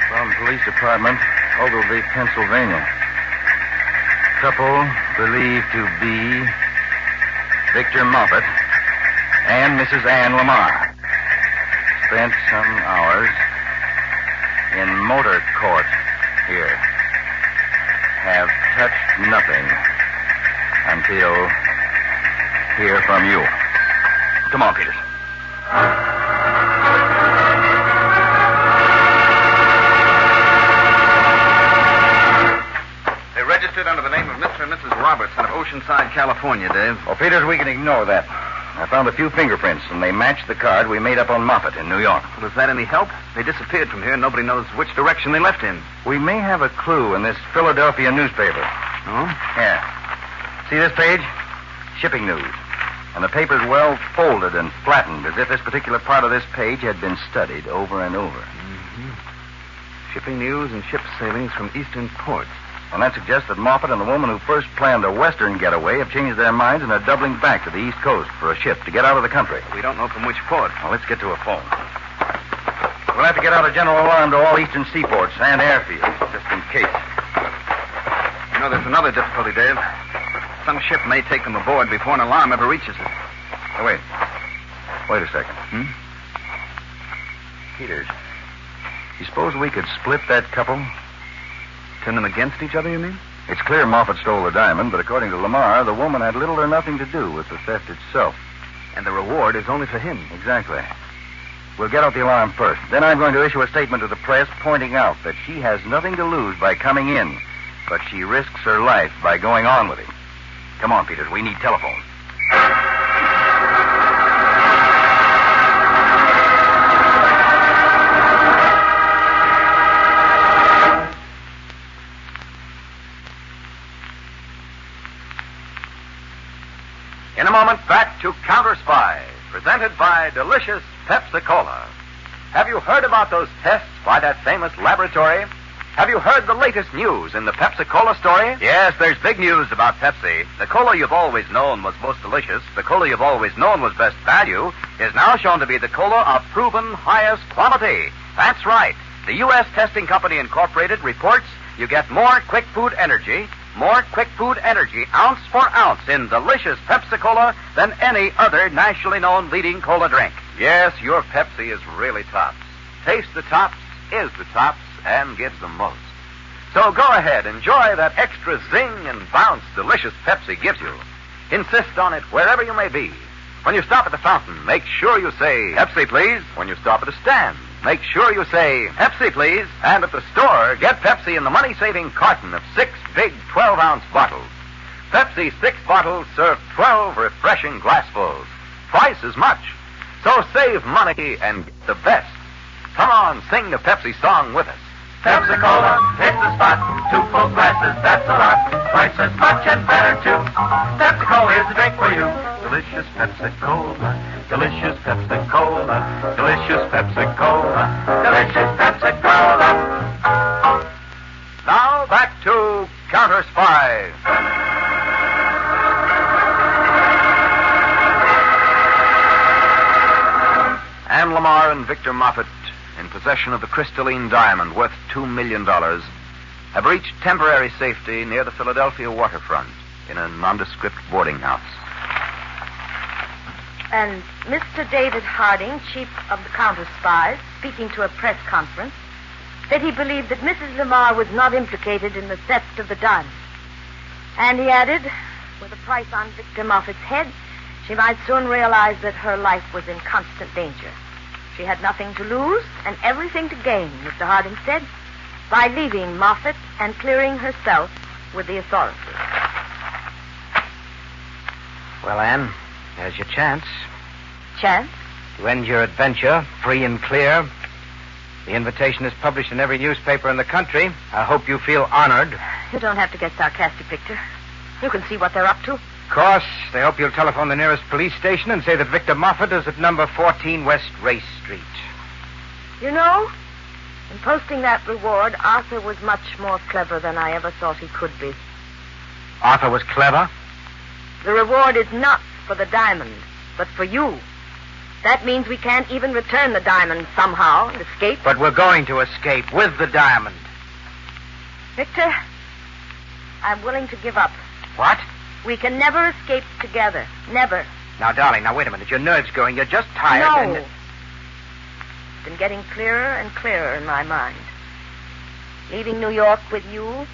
From police department, Ogilvy, Pennsylvania. Couple believed to be Victor Moffett and Mrs. Ann Lamar. Spent some hours in motor court here. Have touched nothing until hear from you. Come on, Peters. Registered under the name of Mr. and Mrs. Robertson of Oceanside, California, Dave. Well, Peters, we can ignore that. I found a few fingerprints, and they matched the card we made up on Moffett in New York. Was that any help? They disappeared from here, and nobody knows which direction they left in. We may have a clue in this Philadelphia newspaper. Oh? Here. See this page? Shipping news. And the paper's well folded and flattened, as if this particular part of this page had been studied over and over. Mm-hmm. Shipping news and ship sailings from eastern ports. And that suggests that Moffett and the woman who first planned the western getaway have changed their minds and are doubling back to the East Coast for a ship to get out of the country. We don't know from which port. Well, let's get to a phone. We'll have to get out a general alarm to all eastern seaports and airfields, just in case. You know, there's another difficulty, Dave. Some ship may take them aboard before an alarm ever reaches it. Now, wait. Wait a second. Peters, you suppose we could split that couple? Turn them against each other, you mean? It's clear Moffett stole the diamond, but according to Lamar, the woman had little or nothing to do with the theft itself. And the reward is only for him. Exactly. We'll get out the alarm first. Then I'm going to issue a statement to the press pointing out that she has nothing to lose by coming in, but she risks her life by going on with him. Come on, Peters. We need telephone. In a moment, back to CounterSpy, presented by delicious Pepsi-Cola. Have you heard about those tests by that famous laboratory? Have you heard the latest news in the Pepsi-Cola story? Yes, there's big news about Pepsi. The cola you've always known was most delicious, the cola you've always known was best value, is now shown to be the cola of proven highest quality. That's right. The U.S. Testing Company Incorporated reports you get more quick food energy ounce for ounce in delicious Pepsi-Cola than any other nationally known leading cola drink. Yes, your Pepsi is really tops. Taste the tops, is the tops, and gives the most. So go ahead, enjoy that extra zing and bounce delicious Pepsi gives you. Insist on it wherever you may be. When you stop at the fountain, make sure you say, Pepsi, please. When you stop at a stand, make sure you say, Pepsi, please. And at the store, get Pepsi in the money-saving carton of 6 big 12-ounce bottles. Pepsi 6 bottles serve 12 refreshing glassfuls. Twice as much. So save money and get the best. Come on, sing the Pepsi song with us. Pepsi-Cola, hit the spot. 2 full glasses, that's a lot. Twice as much and better, too. Pepsi-Cola is the drink for you. Delicious Pepsi-Cola. Delicious Pepsi-Cola. Delicious Pepsi-Cola. Delicious Pepsi-Cola. Now, back to CounterSpy. Anne Lamar and Victor Moffat, in possession of the crystalline diamond worth $2 million, have reached temporary safety near the Philadelphia waterfront in a nondescript boarding house. And Mr. David Harding, chief of the CounterSpies, speaking to a press conference, said he believed that Mrs. Lamar was not implicated in the theft of the diamond. And he added, with a price on Victor Moffat's head, she might soon realize that her life was in constant danger. She had nothing to lose and everything to gain, Mr. Harding said, by leaving Moffat and clearing herself with the authorities. Well, Anne, there's your chance. Chance? To end your adventure, free and clear. The invitation is published in every newspaper in the country. I hope you feel honored. You don't have to get sarcastic, Victor. You can see what they're up to. Of course, they hope you'll telephone the nearest police station and say that Victor Moffat is at number 14 West Race Street. You know, in posting that reward, Arthur was much more clever than I ever thought he could be. Arthur was clever? The reward is not for the diamond, but for you. That means we can't even return the diamond somehow and escape. But we're going to escape with the diamond. Victor, I'm willing to give up. What? We can never escape together. Never. Now, darling, now wait a minute. Your nerve's going. You're just tired. No. It's been getting clearer and clearer in my mind. Leaving New York with you,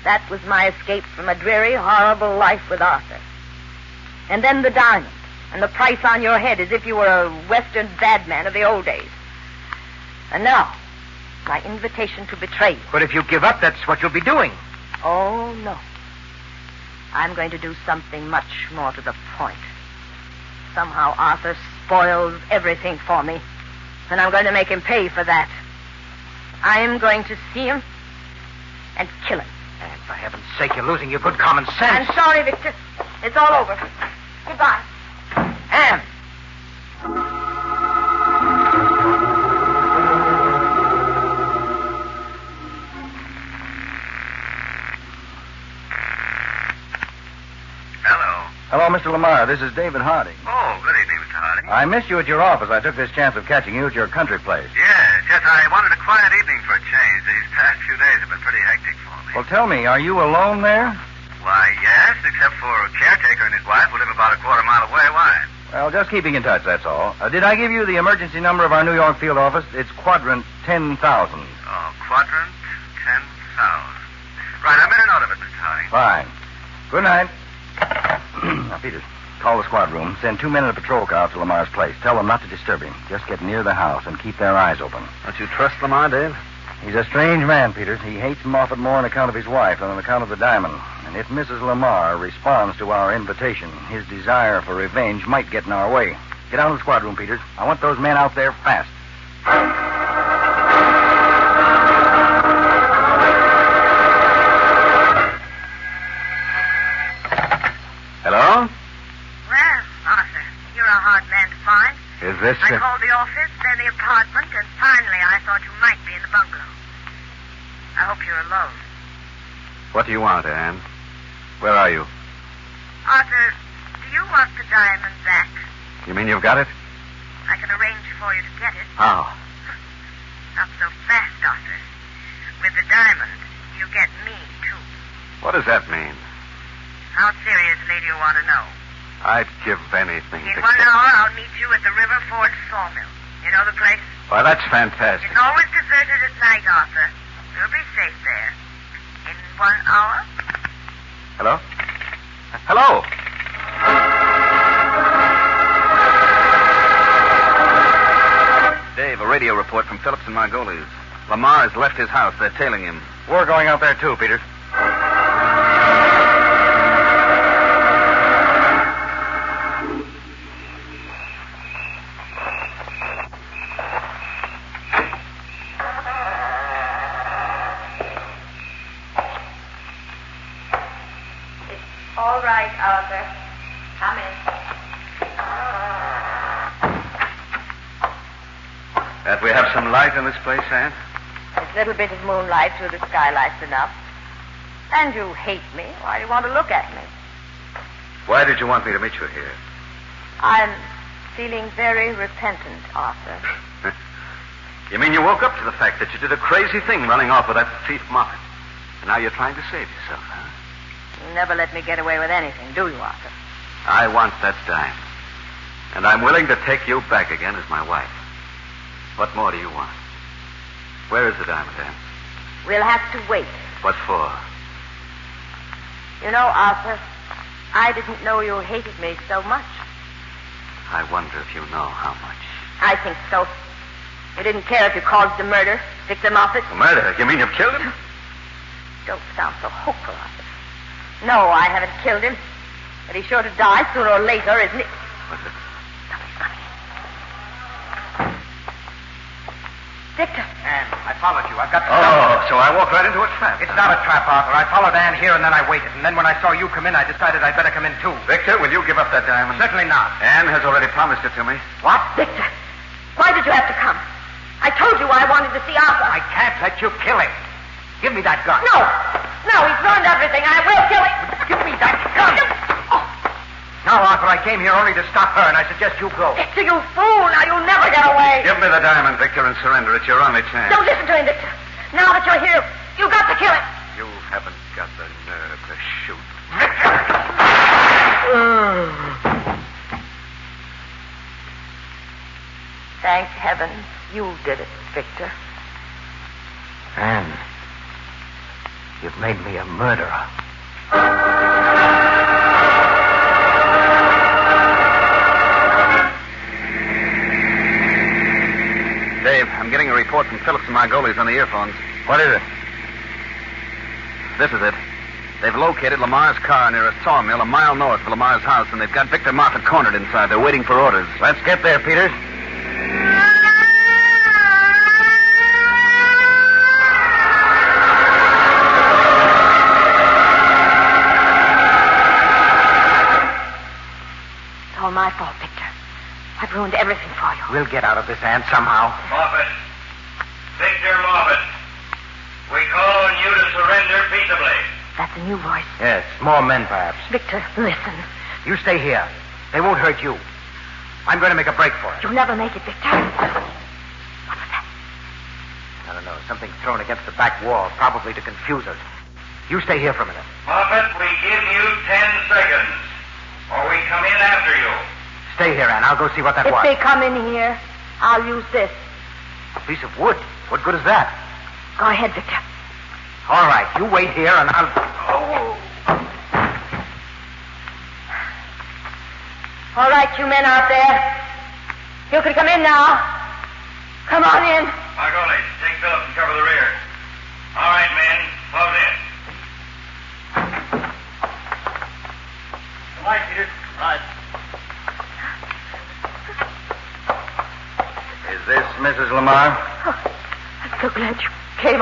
that was my escape from a dreary, horrible life with Arthur. And then the diamond, and the price on your head as if you were a Western bad man of the old days. And now, my invitation to betray you. But if you give up, that's what you'll be doing. Oh, no. I'm going to do something much more to the point. Somehow Arthur spoils everything for me, and I'm going to make him pay for that. I am going to see him and kill him. And for heaven's sake, you're losing your good common sense. I'm sorry, Victor. It's all over. Goodbye. Anne! Hello, Mr. Lamar. This is David Harding. Oh, good evening, Mr. Harding. I missed you at your office. I took this chance of catching you at your country place. Yes, I wanted a quiet evening for a change. These past few days have been pretty hectic for me. Well, tell me, are you alone there? Why, yes, except for a caretaker and his wife who live about a quarter-mile away. Why? Well, just keeping in touch, that's all. Did I give you the emergency number of our New York field office? It's quadrant 10,000. Oh, quadrant 10,000. Right, I made a note of it, Mr. Harding. Fine. Good night. Now, Peters, call the squad room. Send 2 men in a patrol car out to Lamar's place. Tell them not to disturb him. Just get near the house and keep their eyes open. Don't you trust Lamar, Dave? He's a strange man, Peters. He hates Moffat more on account of his wife than on account of the diamond. And if Mrs. Lamar responds to our invitation, his desire for revenge might get in our way. Get down to the squad room, Peters. I want those men out there fast. Hello? Well, Arthur, you're a hard man to find. Is this... I called the office, then the apartment, and finally I thought you might be in the bungalow. I hope you're alone. What do you want, Anne? Where are you? Arthur, do you want the diamond back? You mean you've got it? I can arrange for you to get it. How? Not so fast, Arthur. With the diamond, you get me, too. What does that mean? How seriously do you want to know? I'd give anything In to 1 get... hour, I'll meet you at the River Ford Sawmill. You know the place? Why, that's fantastic. It's always deserted at night, Arthur. You'll be safe there. In 1 hour? Hello? Hello? Dave, a radio report from Phillips and Margolies. Lamar has left his house. They're tailing him. We're going out there, too, Peter. All right, Arthur. Come in. That we have some light in this place, Anne? This little bit of moonlight through the skylight's enough. And you hate me. Why do you want to look at me? Why did you want me to meet you here? I'm feeling very repentant, Arthur. You mean you woke up to the fact that you did a crazy thing running off with that thief Moffat? And now you're trying to save yourself, huh? You never let me get away with anything, do you, Arthur? I want that dime. And I'm willing to take you back again as my wife. What more do you want? Where is the diamond, Anne? We'll have to wait. What for? You know, Arthur, I didn't know you hated me so much. I wonder if you know how much. I think so. You didn't care if you caused the murder, Victor Moffat. Murder? You mean you've killed him? Don't sound so hopeful, Arthur. No, I haven't killed him. But he's sure to die sooner or later, isn't he? What's it? Victor. Anne, I followed you. I've got to So I walked right into a trap. It's not a trap, Arthur. I followed Anne here and then I waited. And then when I saw you come in, I decided I'd better come in too. Victor, will you give up that diamond? Certainly not. Anne has already promised it to me. What? Victor, why did you have to come? I told you I wanted to see Arthur. I can't let you kill him. Give me that gun. No, he's ruined everything. I will kill him. Give me that gun. Now, Arthur, I came here only to stop her, and I suggest you go. Victor, you fool. Now you'll never get away. Give me the diamond, Victor, and surrender. It's your only chance. Don't listen to him, Victor. Now that you're here, you've got to kill him. You haven't got the nerve to shoot. Thank heaven you did it, Victor. Anne, you've made me a murderer. Dave, I'm getting a report from Phillips and Margolies on the earphones. What is it? This is it. They've located Lamar's car near a sawmill a mile north of Lamar's house, and they've got Victor Moffat cornered inside. They're waiting for orders. Let's get there, Peters. It's all my fault, Victor. I've ruined everything for you. We'll get out of this, Anne, somehow. Moffat. Victor Moffat. We call on you to surrender peaceably. That's a new voice. Yes, more men, perhaps. Victor, listen. You stay here. They won't hurt you. I'm going to make a break for it. You'll never make it, Victor. What was that? I don't know. Something thrown against the back wall, probably to confuse us. You stay here for a minute. Moffat, we give you 10 seconds, or we come in after you. Stay here, Anne. I'll go see what that If was. they come in here, I'll use this. A piece of wood. What good is that? Go ahead, Victor. All right. You wait here, and I'll... All right, you men out there. You can come in now. Come on in. Margolies, take Phillips and cover the rear. All right, men, close in. All right, Peter. Right. Is this Mrs. Lamar? Oh, I'm so glad you came.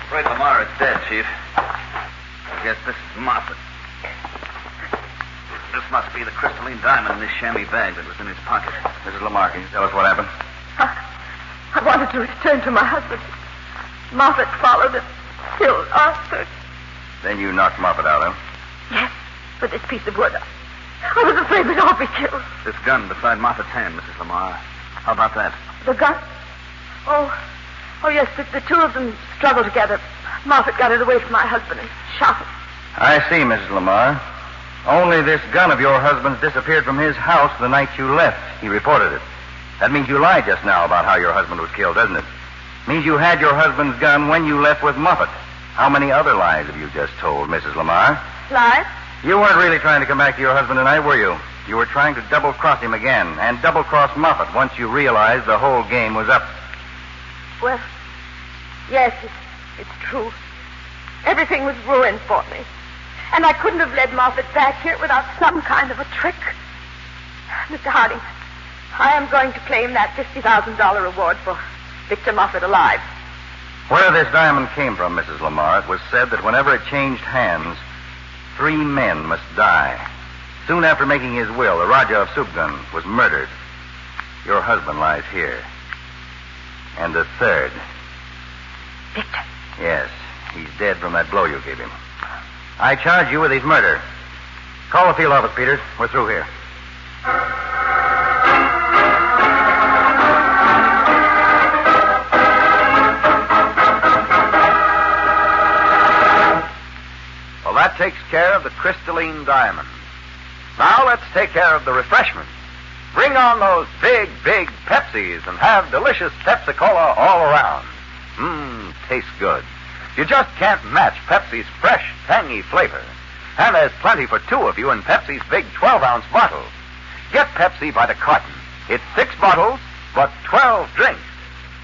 Afraid Lamar is dead, Chief. I guess this is Moffat. This must be the crystalline diamond in this chamois bag that was in his pocket. Mrs. Lamar, can you tell us what happened? I wanted to return to my husband. Moffat followed and killed Arthur. Then you knocked Moffat out, huh? Yes, with this piece of wood. I was afraid we'd all be killed. This gun beside Moffat's hand, Mrs. Lamar. How about that? The gun? Oh, yes, the two of them struggled together. Moffat got it away from my husband and shot him. I see, Mrs. Lamar. Only this gun of your husband's disappeared from his house the night you left. He reported it. That means you lied just now about how your husband was killed, doesn't it? Means you had your husband's gun when you left with Moffat. How many other lies have you just told, Mrs. Lamar? Lies? You weren't really trying to come back to your husband tonight, were you? You were trying to double-cross him again, and double-cross Moffat once you realized the whole game was up. Well, yes, it's true. Everything was ruined for me. And I couldn't have led Moffat back here without some kind of a trick. Mr. Harding, I am going to claim that $50,000 reward for Victor Moffat alive. Where this diamond came from, Mrs. Lamar, it was said that whenever it changed hands, 3 men must die. Soon after making his will, the Raja of Subgun was murdered. Your husband lies here. And the third. Victor? Yes, he's dead from that blow you gave him. I charge you with his murder. Call the field office, Peters. We're through here. Well, that takes care of the crystalline diamond. Now let's take care of the refreshments. Bring on those big Pepsis and have delicious Pepsi-Cola all around. Tastes good. You just can't match Pepsi's fresh, tangy flavor. And there's plenty for 2 of you in Pepsi's big 12-ounce bottle. Get Pepsi by the carton. It's 6 bottles, but 12 drinks.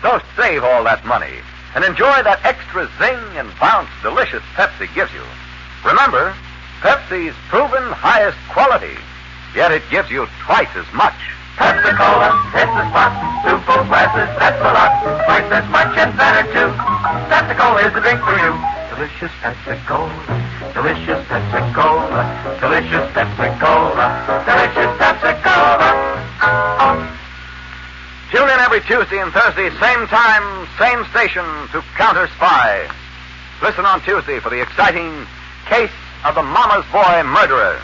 So save all that money and enjoy that extra zing and bounce delicious Pepsi gives you. Remember, Pepsi's proven highest quality, yet it gives you twice as much. Pepsi-Cola, hits the spot. 2 full glasses, that's a lot. Twice as much and better, too. Pepsi-Cola is the drink for you. Delicious Pepsi-Cola. Delicious Pepsi-Cola. Delicious Pepsi-Cola. Delicious Pepsi-Cola. Tune in every Tuesday and Thursday, same time, same station, to CounterSpy. Listen on Tuesday for the exciting case of the Mama's Boy murderer.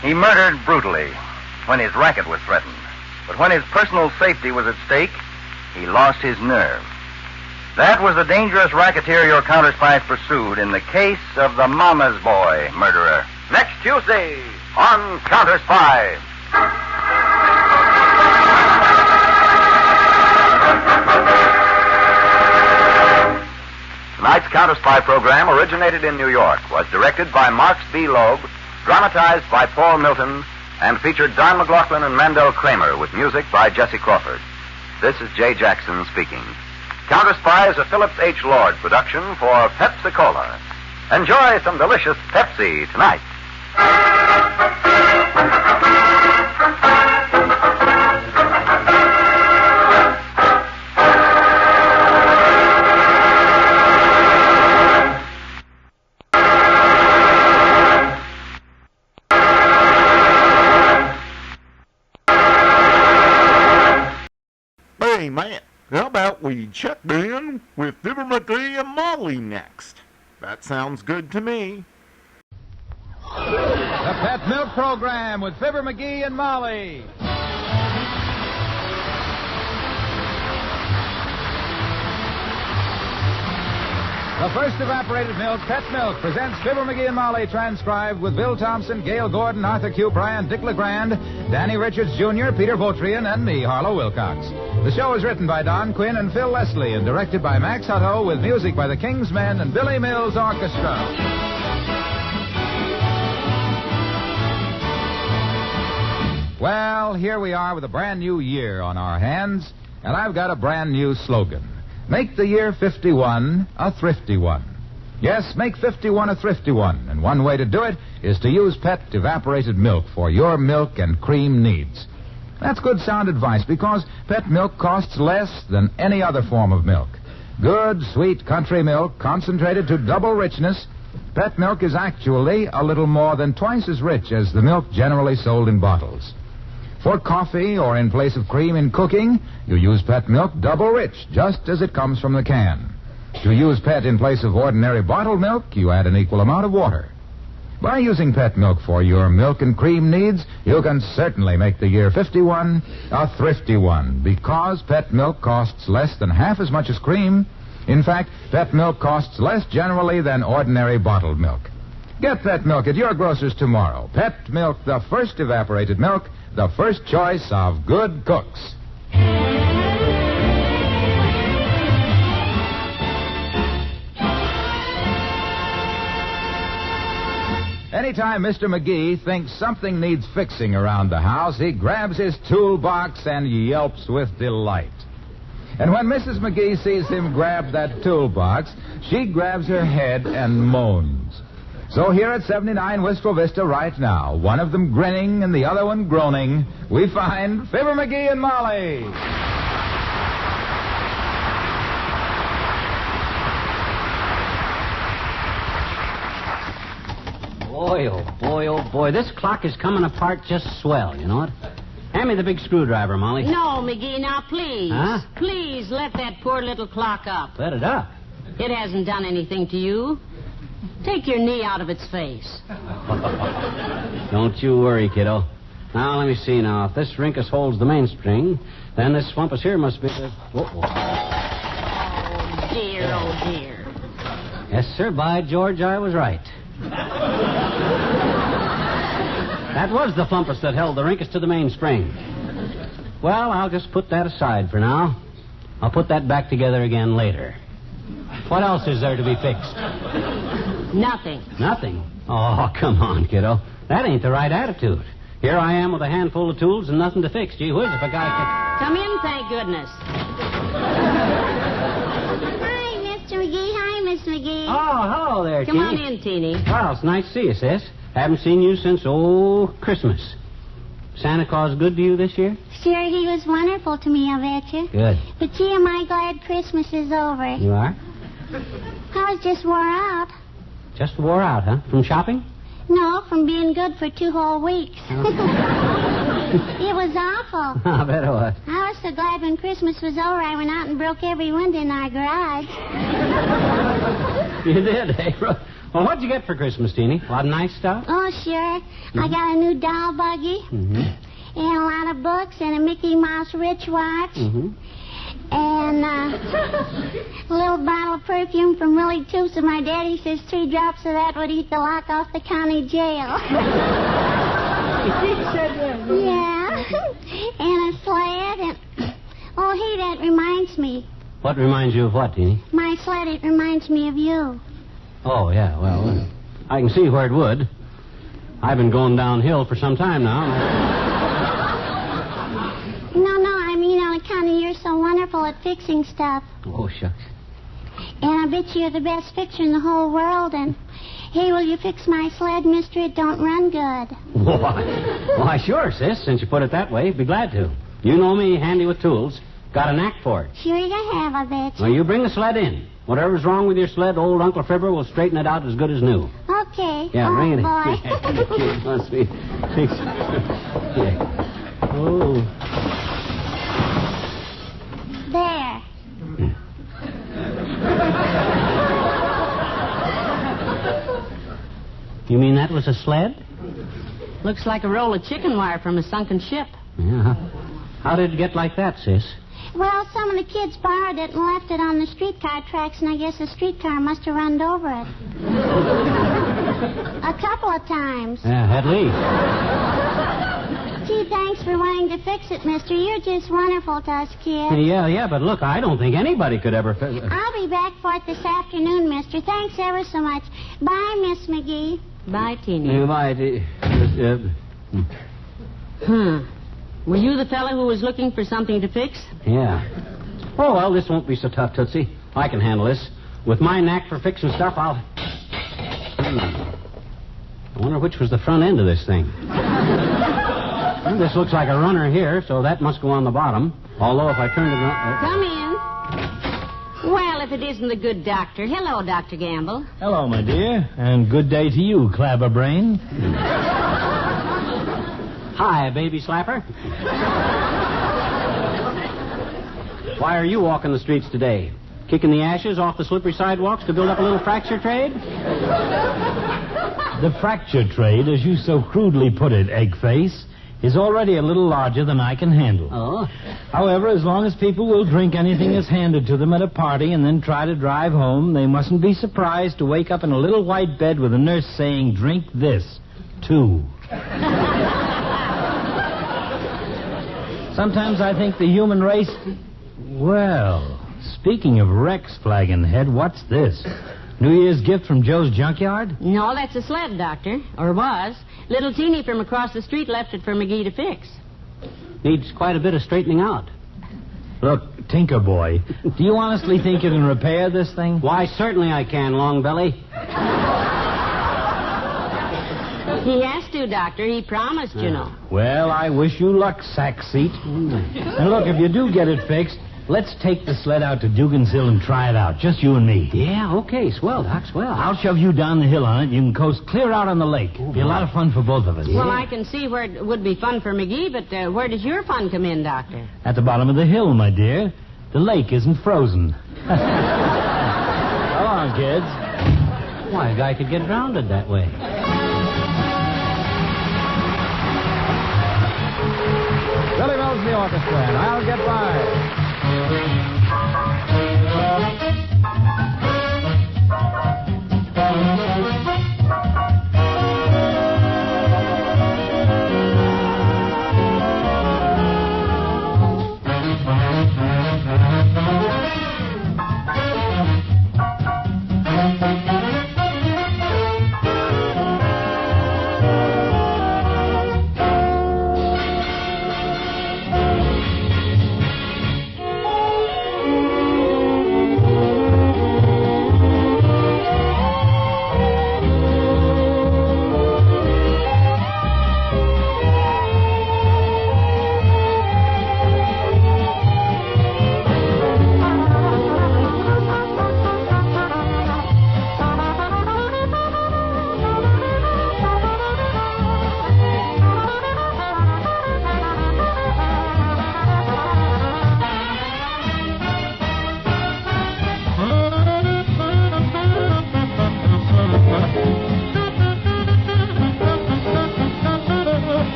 He murdered brutally when his racket was threatened. But when his personal safety was at stake, he lost his nerve. That was the dangerous racketeer your counterspies pursued in the case of the Mama's Boy murderer. Next Tuesday on CounterSpy. Tonight's CounterSpy program originated in New York, was directed by Marks B. Loeb, dramatized by Paul Milton, and featured Don McLaughlin and Mandel Kramer with music by Jesse Crawford. This is Jay Jackson speaking. CounterSpy is a Phillips H. Lord production for Pepsi-Cola. Enjoy some delicious Pepsi tonight. Hey, man, how about we check in with Fibber, Magee, and Molly next? That sounds good to me. The Pet Milk Program with Fibber, Magee, and Molly. The first evaporated milk, Pet Milk, presents Fibber, Magee, and Molly, transcribed with Bill Thompson, Gail Gordon, Arthur Q. Bryan, Dick LeGrand, Danny Richards Jr., Peter Votrian, and me, Harlow Wilcox. The show is written by Don Quinn and Phil Leslie and directed by Max Hutto with music by the King's Men and Billy Mills Orchestra. Well, here we are with a brand new year on our hands, and I've got a brand new slogan. Make the year 51 a thrifty one. Yes, make 51 a thrifty one, and one way to do it is to use Pet evaporated milk for your milk and cream needs. That's good sound advice because Pet milk costs less than any other form of milk. Good, sweet country milk concentrated to double richness. Pet milk is actually a little more than twice as rich as the milk generally sold in bottles. For coffee or in place of cream in cooking, you use Pet milk double rich, just as it comes from the can. To use Pet in place of ordinary bottled milk, you add an equal amount of water. By using Pet milk for your milk and cream needs, you can certainly make the year 51 a thrifty one, because Pet milk costs less than half as much as cream. In fact, Pet milk costs less generally than ordinary bottled milk. Get Pet milk at your grocer's tomorrow. Pet milk, the first evaporated milk, the first choice of good cooks. anytime Mr. Magee thinks something needs fixing around the house, he grabs his toolbox and yelps with delight. And when Mrs. Magee sees him grab that toolbox, she grabs her head and moans. So here at 79 Wistful Vista right now, one of them grinning and the other one groaning, we find Fibber, Magee, and Molly. Boy, oh boy, oh boy. This clock is coming apart just swell, you know what? Hand me the big screwdriver, Molly. No, McGee, now please. Huh? Please let that poor little clock up. Let it up. It hasn't done anything to you. Take your knee out of its face. Don't you worry, kiddo. Now, let me see now. If this rinkus holds the mainspring, then this swampus here must be the... Whoa. Oh, dear, oh, dear. Yes, sir. By George, I was right. That was the fumpus that held the rinkus to the mainspring. Well, I'll just put that aside for now. I'll put that back together again later. What else is there to be fixed? Nothing. Nothing? Oh, come on, kiddo. That ain't the right attitude. Here I am with a handful of tools and nothing to fix. Gee whiz, if a guy can... Come in, thank goodness. Hi, Mr. McGee. Hi, Miss McGee. Oh, hello there, Come on Teeny. in, Teeny. Well, it's nice to see you, sis. Haven't seen you since, Christmas. Santa Claus good to you this year? Sure, he was wonderful to me, I bet you. Good. But gee, am I glad Christmas is over. You are? I was just wore out. Just wore out, huh? From shopping? No, from being good for 2 whole weeks. It was awful. I bet it was. I was so glad when Christmas was over I went out and broke every window in our garage. You did, eh? Well, what'd you get for Christmas, Teeny? A lot of nice stuff? Oh, sure. I got a new doll buggy Mm-hmm. and a lot of books and a Mickey Mouse Rich watch. Mm-hmm. And a little bottle of perfume from Willie Toops, and my daddy says 3 drops of that would eat the lock off the county jail. He said that? Yeah. And a sled, and... Oh, hey, that reminds me. What reminds you of what, Teeny? My sled, it reminds me of you. Oh, yeah, well, I can see where it would. I've been going downhill for some time now. No, I mean on account of you're so wonderful at fixing stuff. Oh, shucks. And I bet you're the best fixer in the whole world, and... Hey, will you fix my sled, mister? It don't run good. Why, sure, sis, since you put it that way. Be glad to. You know me, handy with tools. Got a knack for it. Sure you have, I bet you. Well, you bring the sled in. Whatever's wrong with your sled, old Uncle Fibber will straighten it out as good as new. Okay. Yeah, bring it in. Boy. Kid must be... Yeah. Oh. There. You mean that was a sled? Looks like a roll of chicken wire from a sunken ship. Yeah. How did it get like that, sis? Well, some of the kids borrowed it and left it on the streetcar tracks, and I guess the streetcar must have run over it. A couple of times. Yeah, at least. Gee, thanks for wanting to fix it, mister. You're just wonderful to us kids. Yeah, but look, I don't think anybody could ever... I'll be back for it this afternoon, mister. Thanks ever so much. Bye, Miss McGee. Bye, Teeny. Bye, Were you the fellow who was looking for something to fix? Yeah. Oh, well, this won't be so tough, Tootsie. I can handle this. With my knack for fixing stuff, I'll... I wonder which was the front end of this thing. Well, this looks like a runner here, so that must go on the bottom. Although if I turn it around... Come in. Well, if it isn't the good doctor. Hello, Dr. Gamble. Hello, my dear, and good day to you, Clabberbrain. Hi, baby slapper. Why are you walking the streets today? Kicking the ashes off the slippery sidewalks to build up a little fracture trade? The fracture trade, as you so crudely put it, Eggface, is already a little larger than I can handle. Oh? However, as long as people will drink anything that's handed to them at a party and then try to drive home, they mustn't be surprised to wake up in a little white bed with a nurse saying, "Drink this, too." Sometimes I think the human race... Well, speaking of Rex, Flagonhead, what's this? New Year's gift from Joe's junkyard? No, that's a sled, Doctor. Or was. Little Teeny from across the street left it for Magee to fix. Needs quite a bit of straightening out. Look, Tinker Boy, do you honestly think you can repair this thing? Why, certainly I can, Longbelly. He has to, Doctor. He promised, you know. Well, I wish you luck, sack seat. And look, if you do get it fixed, let's take the sled out to Dugan's Hill and try it out. Just you and me. Yeah, okay. Swell, Doc, swell. I'll shove you down the hill on it. You can coast clear out on the lake. Be a lot of fun for both of us. Well, I can see where it would be fun for Magee, but where does your fun come in, Doctor? At the bottom of the hill, my dear. The lake isn't frozen. Come on, kids. Why, a guy could get drowned that way. Billy Mills, the orchestra, and I'll get by.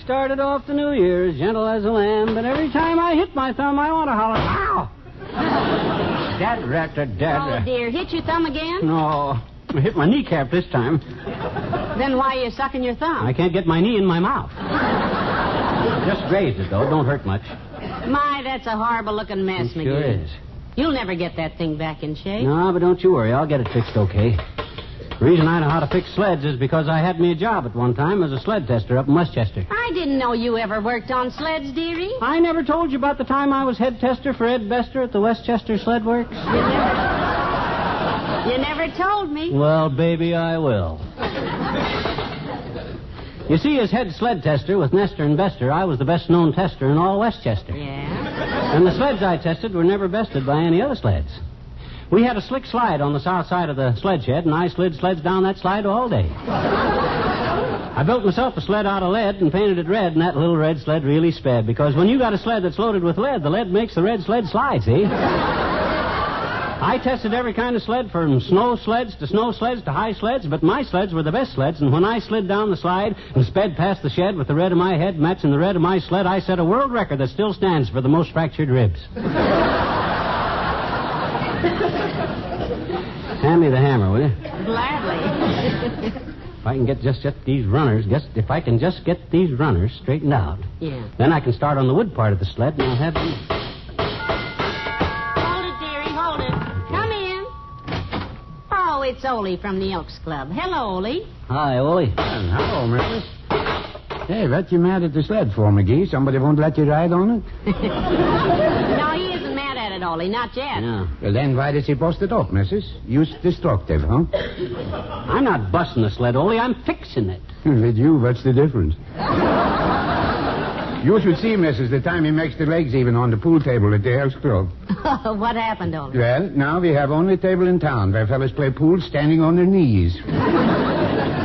Started off the New Year's gentle as a lamb, but every time I hit my thumb, I want to holler, ow! Oh, dear. Hit your thumb again? No, I hit my kneecap this time. Then why are you sucking your thumb? I can't get my knee in my mouth. Just grazed it, though. Don't hurt much. My, that's a horrible-looking mess, It sure Magee. is. You'll never get that thing back in shape. No, but don't you worry. I'll get it fixed okay. The reason I know how to fix sleds is because I had me a job at one time as a sled tester up in Westchester. I didn't know you ever worked on sleds, dearie. I never told you about the time I was head tester for Ed Bester at the Westchester Sled Works. You never told me. Well, baby, I will. You see, as head sled tester with Nestor and Bester, I was the best-known tester in all Westchester. Yeah? And the sleds I tested were never bested by any other sleds. We had a slick slide on the south side of the sled shed, and I slid sleds down that slide all day. I built myself a sled out of lead and painted it red, and that little red sled really sped, because when you got a sled that's loaded with lead, the lead makes the red sled slide, see? I tested every kind of sled, from snow sleds to high sleds, but my sleds were the best sleds, and when I slid down the slide and sped past the shed with the red of my head matching the red of my sled, I set a world record that still stands for the most fractured ribs. Hand me the hammer, will you? Gladly. If I can get just these runners, if I can just get these runners straightened out, Yeah. then I can start on the wood part of the sled, and I'll have them. Hold it, dearie, hold it. Come in. Oh, it's Ole from the Elks Club. Hello, Ole. Hi, Ole. Hello, Mrs. Hey, what you mad at the sled for, Magee? Somebody won't let you ride on it? No, he isn't mad at it, Ole. Not yet. No. Well, then why does he bust it up, Mrs.? Use destructive, huh? I'm not busting the sled, Ole. I'm fixing it. With you, what's the difference? You should see, Mrs., the time he makes the legs even on the pool table at the Elks Club. What happened, Ole? Well, now we have only table in town where fellas play pool standing on their knees.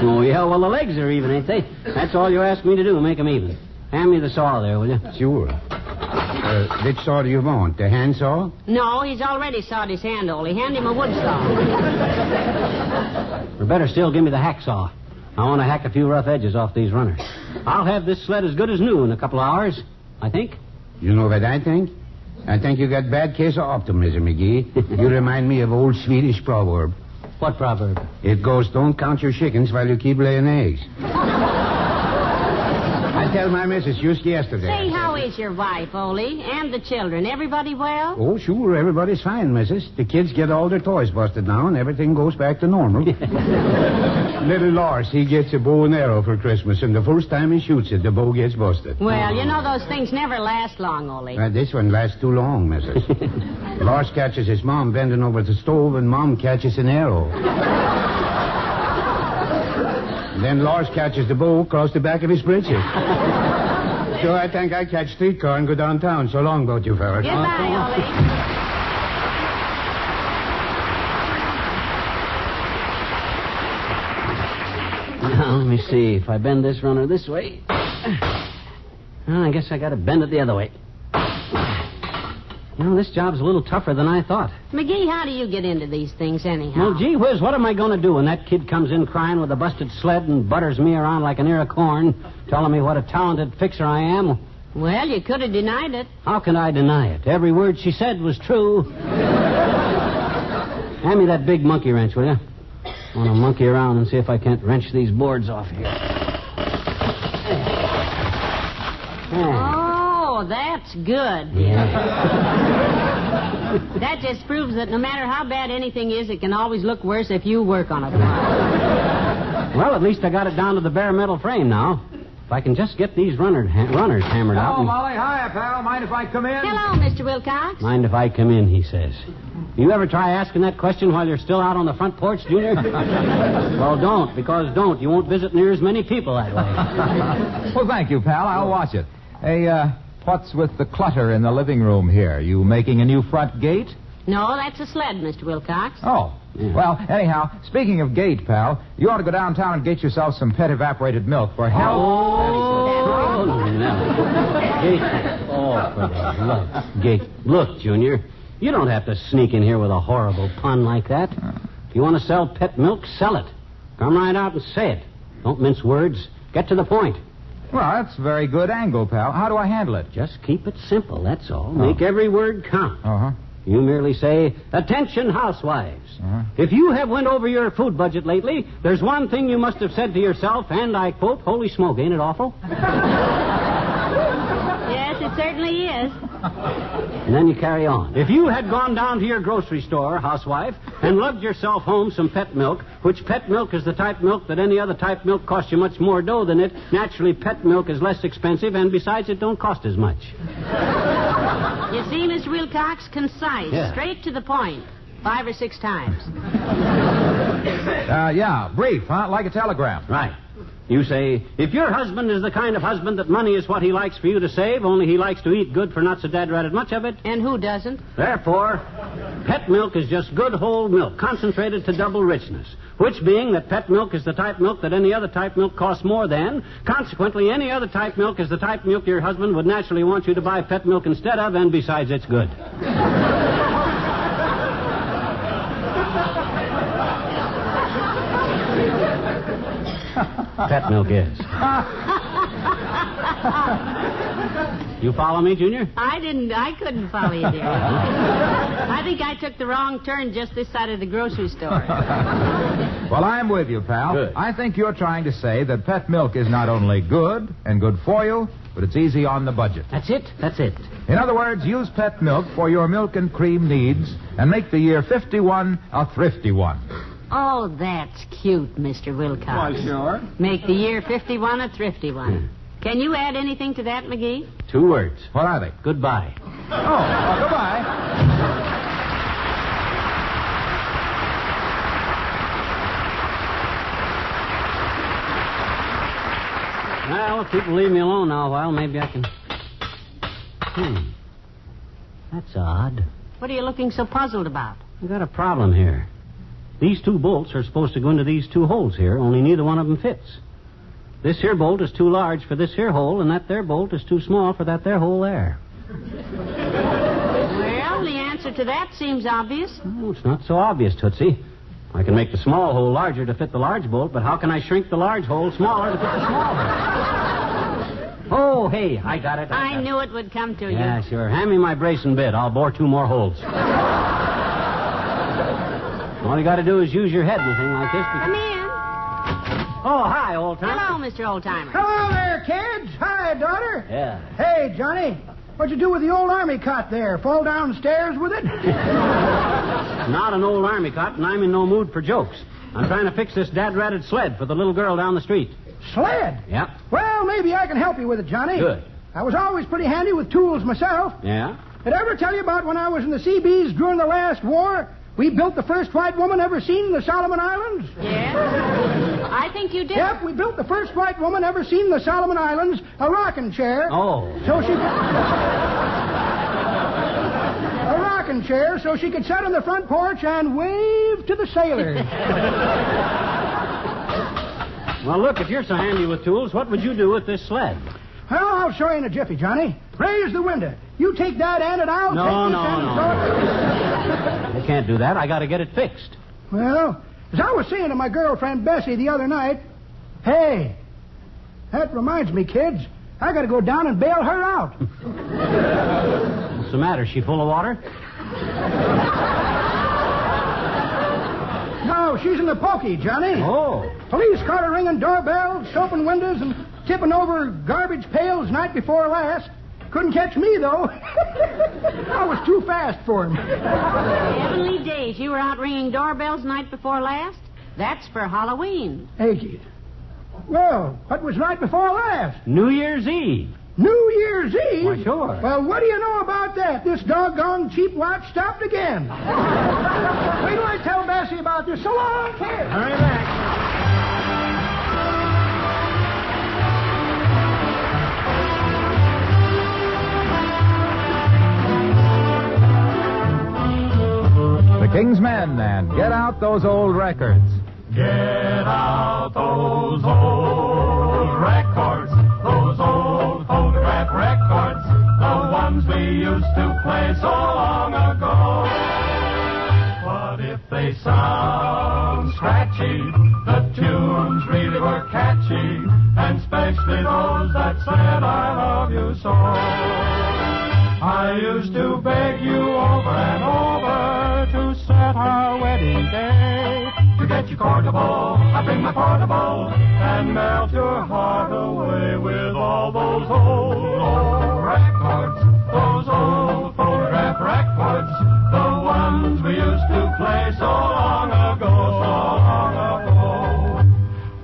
Oh, yeah, well, the legs are even, ain't they? That's all you asked me to do, make them even. Hand me the saw there, will you? Sure. Which saw do you want? The hand saw? No, he's already sawed his hand, Ole. Hand him a wood saw. Or better still, give me the hacksaw. I want to hack a few rough edges off these runners. I'll have this sled as good as new in a couple of hours, I think. You know what I think? I think you got bad case of optimism, McGee. You remind me of old Swedish proverb. What proverb? It goes, don't count your chickens while you keep laying eggs. I tell my missus just yesterday. Say, how is your wife, Ole? And the children? Everybody well? Oh, sure, everybody's fine, missus. The kids get all their toys busted now, and everything goes back to normal. Little Lars, he gets a bow and arrow for Christmas, and the first time he shoots it, the bow gets busted. Well, you know those things never last long, Ole. This one lasts too long, missus. Lars catches his mom bending over the stove, and Mom catches an arrow. Then Lars catches the bow across the back of his breeches. So I think I catch streetcar and go downtown. So long, both you fellas. Goodbye, Ole. Now, let me see. If I bend this runner this way... Well, I guess I got to bend it the other way. You know, this job's a little tougher than I thought. McGee, how do you get into these things anyhow? Well, gee whiz, what am I going to do when that kid comes in crying with a busted sled and butters me around like an ear of corn, telling me what a talented fixer I am? Well, you could have denied it. How can I deny it? Every word she said was true. Hand me that big monkey wrench, will you? I want to monkey around and see if I can't wrench these boards off here. Oh, that's good. Yeah. That just proves that no matter how bad anything is, it can always look worse if you work on it. Well, at least I got it down to the bare metal frame now. If I can just get these runners hammered out. Hello, Molly. Hiya, pal. Mind if I come in? Hello, Mr. Wilcox. Mind if I come in, he says. You ever try asking that question while you're still out on the front porch, Junior? Well, don't, because you won't visit near as many people that way. Well, thank you, pal. I'll watch it. Hey, what's with the clutter in the living room here? You making a new front gate? No, that's a sled, Mr. Wilcox. Oh. Yeah. Well, anyhow, speaking of gate, pal, you ought to go downtown and get yourself some pet evaporated milk for health. Oh, no. Gate. Oh, for the love. Gate. Look, Junior, you don't have to sneak in here with a horrible pun like that. If you want to sell pet milk, sell it. Come right out and say it. Don't mince words. Get to the point. Well, that's a very good angle, pal. How do I handle it? Just keep it simple, that's all. Make every word count. Uh-huh. You merely say, "Attention, housewives. If you have went over your food budget lately, there's one thing you must have said to yourself, and I quote, 'Holy smoke, ain't it awful?'" Yes, it certainly is. And then you carry on. If you had gone down to your grocery store, housewife, and lugged yourself home some pet milk, which pet milk is the type milk that any other type milk costs you much more dough than it, naturally pet milk is less expensive, and besides, it don't cost as much. You see, Mr. Wilcox, concise, straight to the point, 5 or 6 times. Yeah, brief, huh? Like a telegram. Right. You say, if your husband is the kind of husband that money is what he likes for you to save, only he likes to eat good for not so dad-ratted much of it. And who doesn't? Therefore, pet milk is just good whole milk, concentrated to double richness. Which being that pet milk is the type milk that any other type milk costs more than, consequently, any other type milk is the type milk your husband would naturally want you to buy pet milk instead of, and besides, it's good. Pet milk is. You follow me, Junior? I couldn't follow you, dear. I think I took the wrong turn just this side of the grocery store. Well, I'm with you, pal. Good. I think you're trying to say that pet milk is not only good and good for you, but it's easy on the budget. That's it. In other words, use pet milk for your milk and cream needs and make the year 51 a thrifty one. Oh, that's cute, Mr. Wilcox. Why, sure. Make the year 51 a thrifty one. Can you add anything to that, McGee? 2 words. What are they? Goodbye. Goodbye. Well, if people leave me alone now a while, maybe I can That's odd. What are you looking so puzzled about? We got a problem here. These two bolts are supposed to go into these two holes here, only neither one of them fits. This here bolt is too large for this here hole, and that there bolt is too small for that there hole there. Well, the answer to that seems obvious. Oh, it's not so obvious, Tootsie. I can make the small hole larger to fit the large bolt, but how can I shrink the large hole smaller to fit the small hole? Oh, hey, I got it. I knew it would come to you. Yeah, sure. Hand me my brace and bit. I'll bore 2 more holes. All you got to do is use your head in a thing like this. Come in. Oh, hi, old-timer. Hello, Mr. Old-Timer. Hello there, kids. Hi, daughter. Yeah. Hey, Johnny. What'd you do with the old army cot there? Fall downstairs with it? Not an old army cot, and I'm in no mood for jokes. I'm trying to fix this dad-ratted sled for the little girl down the street. Sled? Yep. Well, maybe I can help you with it, Johnny. Good. I was always pretty handy with tools myself. Yeah? Did I ever tell you about when I was in the Seabees during the last war? We built the first white woman ever seen in the Solomon Islands. Yes? I think you did. Yep, we built the first white woman ever seen in the Solomon Islands, a rocking chair. Oh. So she... a rocking chair so she could sit on the front porch and wave to the sailors. Well, look, if you're so handy with tools, what would you do with this sled? Well, I'll show you in a jiffy, Johnny. Raise the window. You take that end and I'll take this end. No. You can't do that. I got to get it fixed. Well, as I was saying to my girlfriend Bessie the other night, hey, that reminds me, kids, I got to go down and bail her out. What's the matter? Is she full of water? No, she's in the pokey, Johnny. Oh. Police caught her ringing doorbells, soaping windows, and tipping over garbage pails night before last. Couldn't catch me, though. I was too fast for him. Heavenly days, you were out ringing doorbells night before last? That's for Halloween. Hey, well, what was night before last? New Year's Eve. New Year's Eve? Why, sure. Well, what do you know about that? This doggone cheap watch stopped again. Wait till I tell Bessie about this. So long, kid. Hurry back. The King's Men and Get Out Those Old Records. Get out those old records, those old photograph records, the ones we used to play so long ago. But if they sound scratchy, the tunes really were catchy, and especially those that said I love you so. I used to beg you over and over to set our wedding day. To get you comfortable, I bring my portable and melt your heart away with all those old records, those old photograph records, the ones we used to play so long ago, so long ago.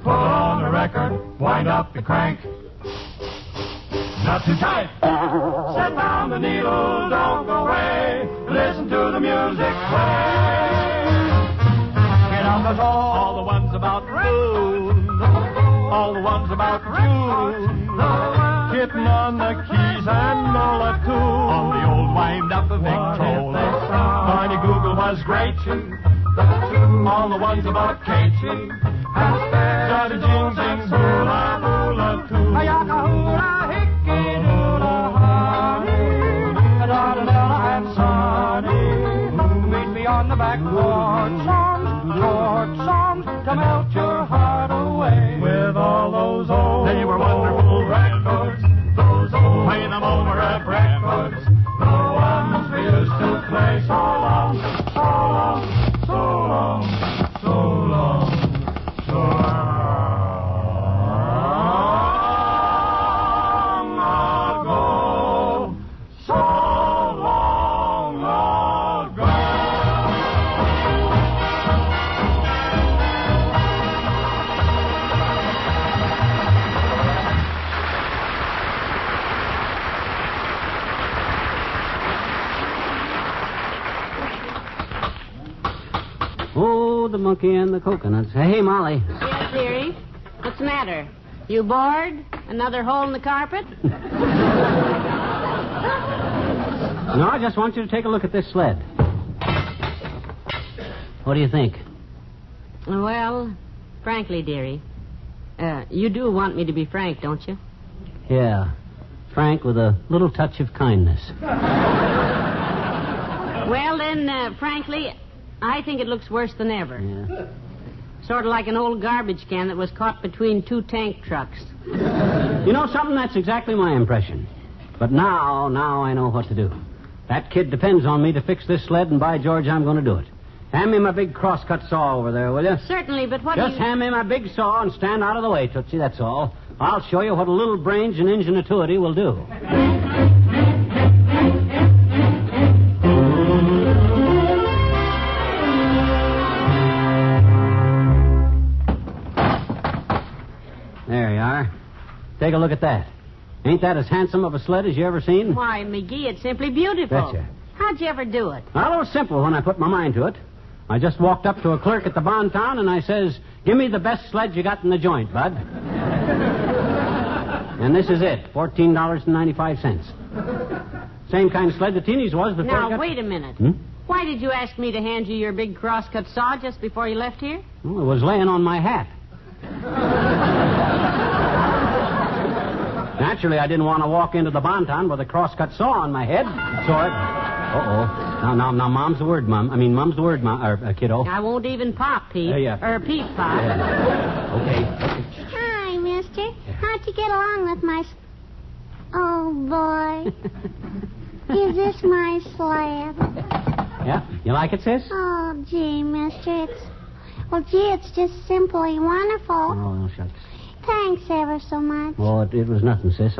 Put on the record, wind up the crank. Not too tight. Set down the needle, don't go away. Listen to the music play. Get out those all the ones about food, all the ones about June. Kitten on the keys and Nola too. On the old wind up of Victrola. Barney Google was great. All the ones about Katie. Johnny Jean sings hula hula too. Ayaka hula hickey hula honey. Dardanella and Sonny. Meet me on the back porch. Songs to melt your heart away. With all those old, they were wonderful records. Those old, play them over at records. The ones we used to play so long, so long, so long, so long, so long ago. So long ago. Oh, the monkey and the coconuts. Hey, Molly. Yes, dearie? What's the matter? You bored? Another hole in the carpet? No, I just want you to take a look at this sled. What do you think? Well, frankly, dearie, you do want me to be frank, don't you? Yeah. Frank with a little touch of kindness. Well, then, frankly, I think it looks worse than ever. Yeah. Sort of like an old garbage can that was caught between two tank trucks. You know something? That's exactly my impression. But now I know what to do. That kid depends on me to fix this sled, and by George, I'm going to do it. Hand me my big crosscut saw over there, will you? Certainly, but what Just do you... hand me my big saw and stand out of the way, Tootsie, that's all. I'll show you what a little brains and ingenuity will do. There you are. Take a look at that. Ain't that as handsome of a sled as you ever seen? Why, McGee, it's simply beautiful. Betcha. How'd you ever do it? Well, it was simple when I put my mind to it. I just walked up to a clerk at the bond town and I says, "Give me the best sled you got in the joint, bud." And this is it, $14.95. Same kind of sled the Teenies was before Now, I got... wait a minute. Hmm? Why did you ask me to hand you your big crosscut saw just before you left here? Well, it was laying on my hat. Naturally, I didn't want to walk into the bonton with a crosscut saw on my head. So I... Uh-oh. Now, Mom's the word, Mom. Mom's the word, kiddo. I won't even pop, Pete. Yeah. Or Pete pop. Yeah. Okay. Hi, mister. How'd you get along with my... Oh, boy. Is this my sled? Yeah? You like it, sis? Oh, gee, mister, it's just simply wonderful. Oh, shucks. Thanks ever so much. Oh, it was nothing, sis.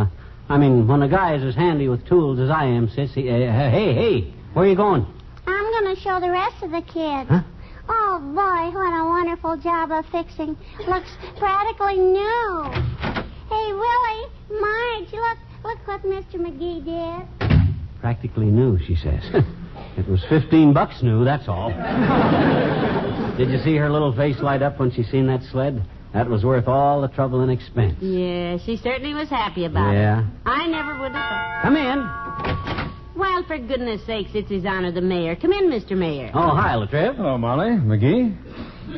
When a guy is as handy with tools as I am, sis, hey, where are you going? I'm going to show the rest of the kids. Huh? Oh, boy, what a wonderful job of fixing. Looks practically new. Hey, Willie, Marge, look what Mr. McGee did. Practically new, she says. It was $15 new, that's all. Did you see her little face light up when she seen that sled? That was worth all the trouble and expense. Yeah, she certainly was happy about Yeah. it. I never would have... Come in. Well, for goodness sakes, it's His Honor the Mayor. Come in, Mr. Mayor. Oh, hi, Latriv. Hello, Molly. McGee.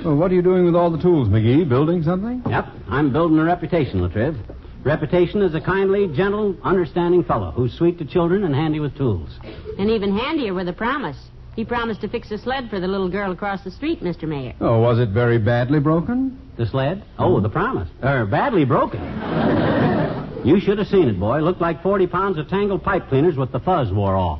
Well, what are you doing with all the tools, McGee? Building something? Yep, I'm building a reputation, Latriv. Reputation as a kindly, gentle, understanding fellow who's sweet to children and handy with tools. And even handier with a promise. He promised to fix a sled for the little girl across the street, Mr. Mayor. Oh, was it very badly broken? The sled? Oh, the promise. Badly broken. You should have seen it, boy. Looked like 40 pounds of Tangled pipe cleaners with the fuzz wore off.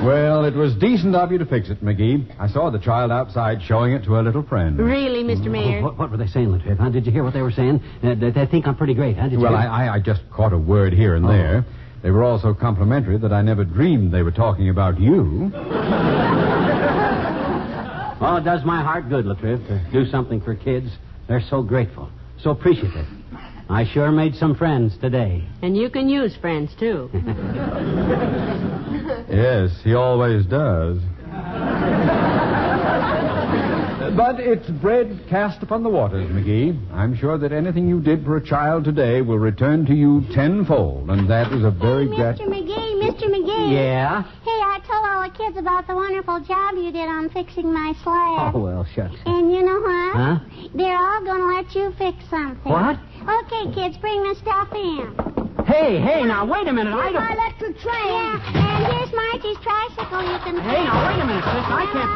Well, it was decent of you to fix it, McGee. I saw the child outside showing it to her little friend. Really, Mr. Mayor? What were they saying, Latriv? Huh? Did you hear what they were saying? They think I'm pretty great, huh? Did you Well, hear? I just caught a word here and there. They were all so complimentary that I never dreamed they were talking about you. Well, it does my heart good, Latriv, to do something for kids. They're so grateful, so appreciative. I sure made some friends today. And you can use friends, too. Yes, he always does. But it's bread cast upon the waters, McGee. I'm sure that anything you did for a child today will return to you tenfold, and that is a very Mr. McGee. Yeah? Hey, I told all the kids about the wonderful job you did on fixing my sled. Oh, well, shucks. And you know what? Huh? They're all going to let you fix something. What? Okay, kids, bring the stuff in. Hey, now, wait a minute. I Here's don't... my electric train. Yeah, and here's Margie's tricycle. You can... Hey, now, wait a minute, sis. I can't...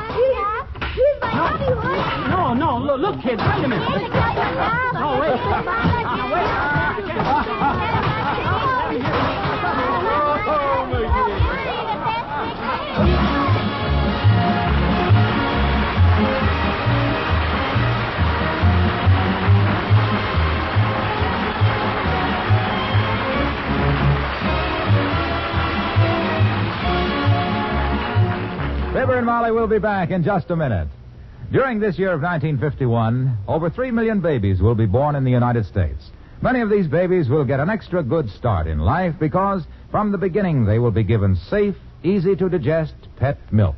Here's my hobby horse. No, look, kids, wait a minute. Here's a couple of dollars. Oh, wait. Fibber and Molly will be back in just a minute. During this year of 1951, over 3 million babies will be born in the United States. Many of these babies will get an extra good start in life because from the beginning they will be given safe, easy-to-digest pet milk.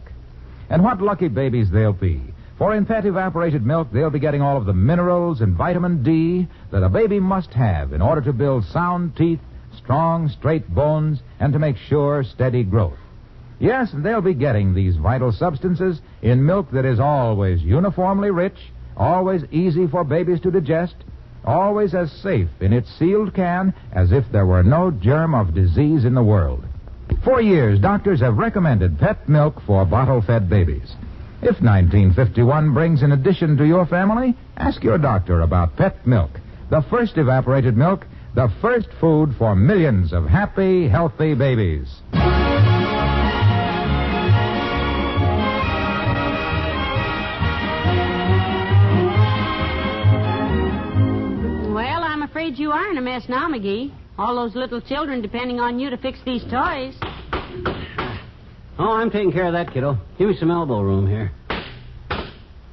And what lucky babies they'll be. For in pet evaporated milk, they'll be getting all of the minerals and vitamin D that a baby must have in order to build sound teeth, strong, straight bones and to make sure, steady growth. Yes, and they'll be getting these vital substances in milk that is always uniformly rich, always easy for babies to digest, always as safe in its sealed can as if there were no germ of disease in the world. For years, doctors have recommended pet milk for bottle-fed babies. If 1951 brings an addition to your family, ask your doctor about pet milk, the first evaporated milk, the first food for millions of happy, healthy babies. Well, I'm afraid you are in a mess now, Magee. All those little children depending on you to fix these toys. Oh, I'm taking care of that, kiddo. Give me some elbow room here.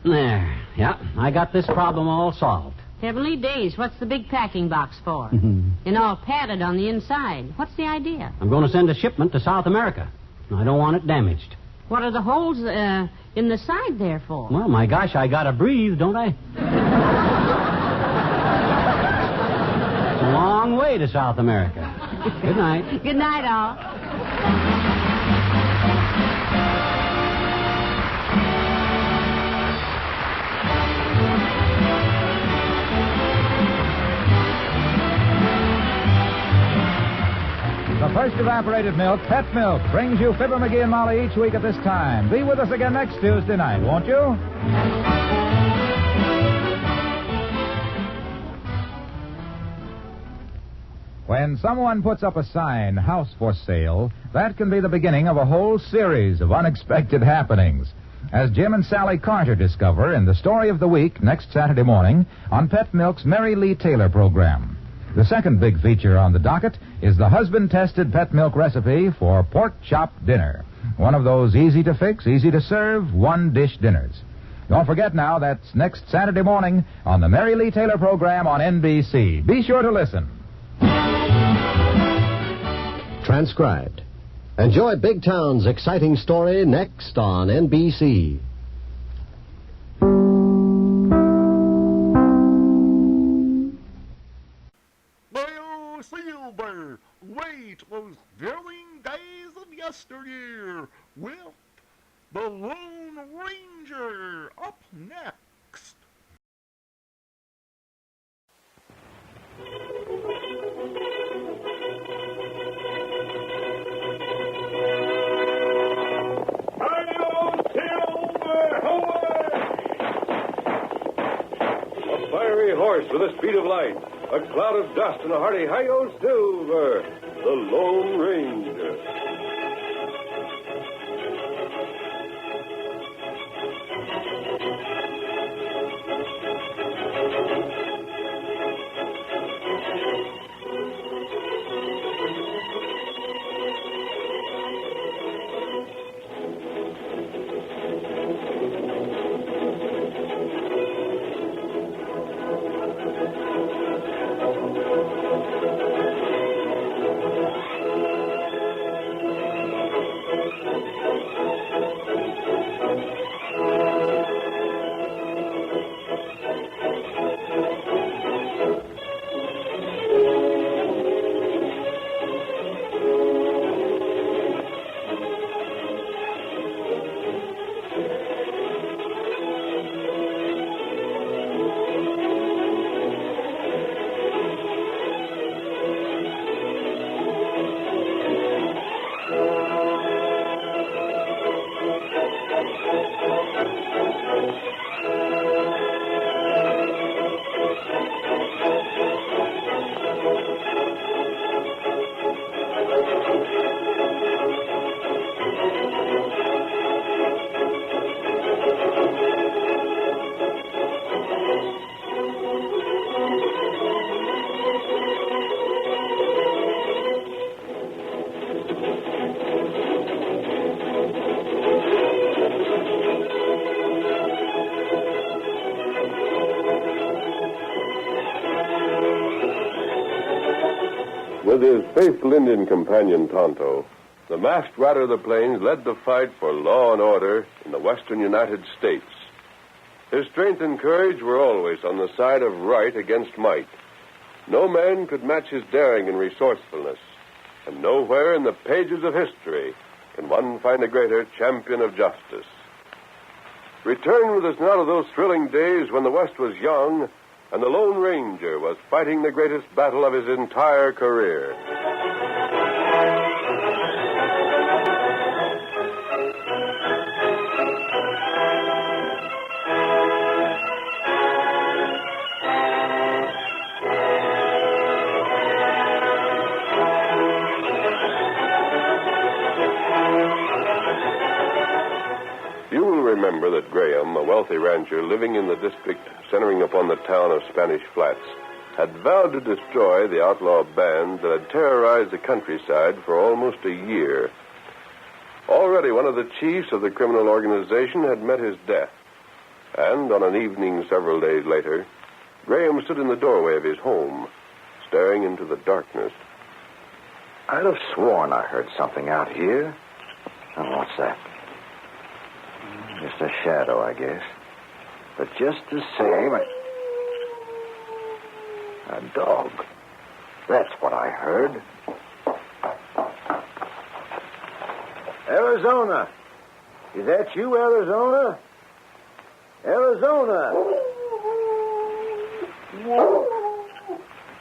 There. Yeah, I got this problem all solved. Heavenly days, what's the big packing box for? And all padded on the inside. What's the idea? I'm going to send a shipment to South America. I don't want it damaged. What are the holes in the side there for? Well, my gosh, I gotta breathe, don't I? It's a long way to South America. Good night. Good night, all. The first evaporated milk, pet milk, brings you Fibber, Magee, and Molly each week at this time. Be with us again next Tuesday night, won't you? When someone puts up a sign, house for sale, that can be the beginning of a whole series of unexpected happenings. As Jim and Sally Carter discover in the Story of the Week next Saturday morning on Pet Milk's Mary Lee Taylor program. The second big feature on the docket is the husband-tested Pet Milk recipe for pork chop dinner. One of those easy-to-fix, easy-to-serve, one-dish dinners. Don't forget now, that's next Saturday morning on the Mary Lee Taylor program on NBC. Be sure to listen. Transcribed. Enjoy Big Town's exciting story next on NBC. Silver, wait those thrilling days of yesteryear with the Lone Ranger up next. A fiery horse with the speed of light. A cloud of dust and a hearty hi-yo silver, the Lone Ranger. With his faithful Indian companion, Tonto, the masked rider of the plains led the fight for law and order in the western United States. His strength and courage were always on the side of right against might. No man could match his daring and resourcefulness. And nowhere in the pages of history can one find a greater champion of justice. Return with us now to those thrilling days when the West was young and the Lone Ranger was fighting the greatest battle of his entire career. You will remember that Graham, a wealthy rancher living in the district centering upon the town of Spanish Flats, had vowed to destroy the outlaw band that had terrorized the countryside for almost a year. Already one of the chiefs of the criminal organization had met his death. And on an evening several days later, Graham stood in the doorway of his home, staring into the darkness. I'd have sworn I heard something out here. Oh, what's that? Just a shadow, I guess. But just the same, a dog. That's what I heard. Arizona. Is that you, Arizona? Arizona.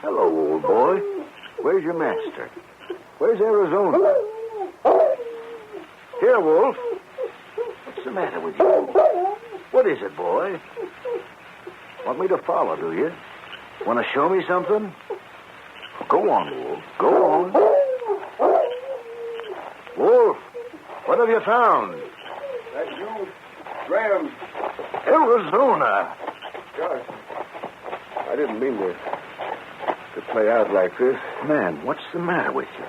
Hello, old boy. Where's your master? Where's Arizona? Here, Wolf. What's the matter with you? What is it, boy? Want me to follow, do you? Want to show me something? Go on, Wolf. Go on. Wolf, what have you found? That's you, Graham. Arizona. Gosh, I didn't mean to play out like this. Man, what's the matter with you?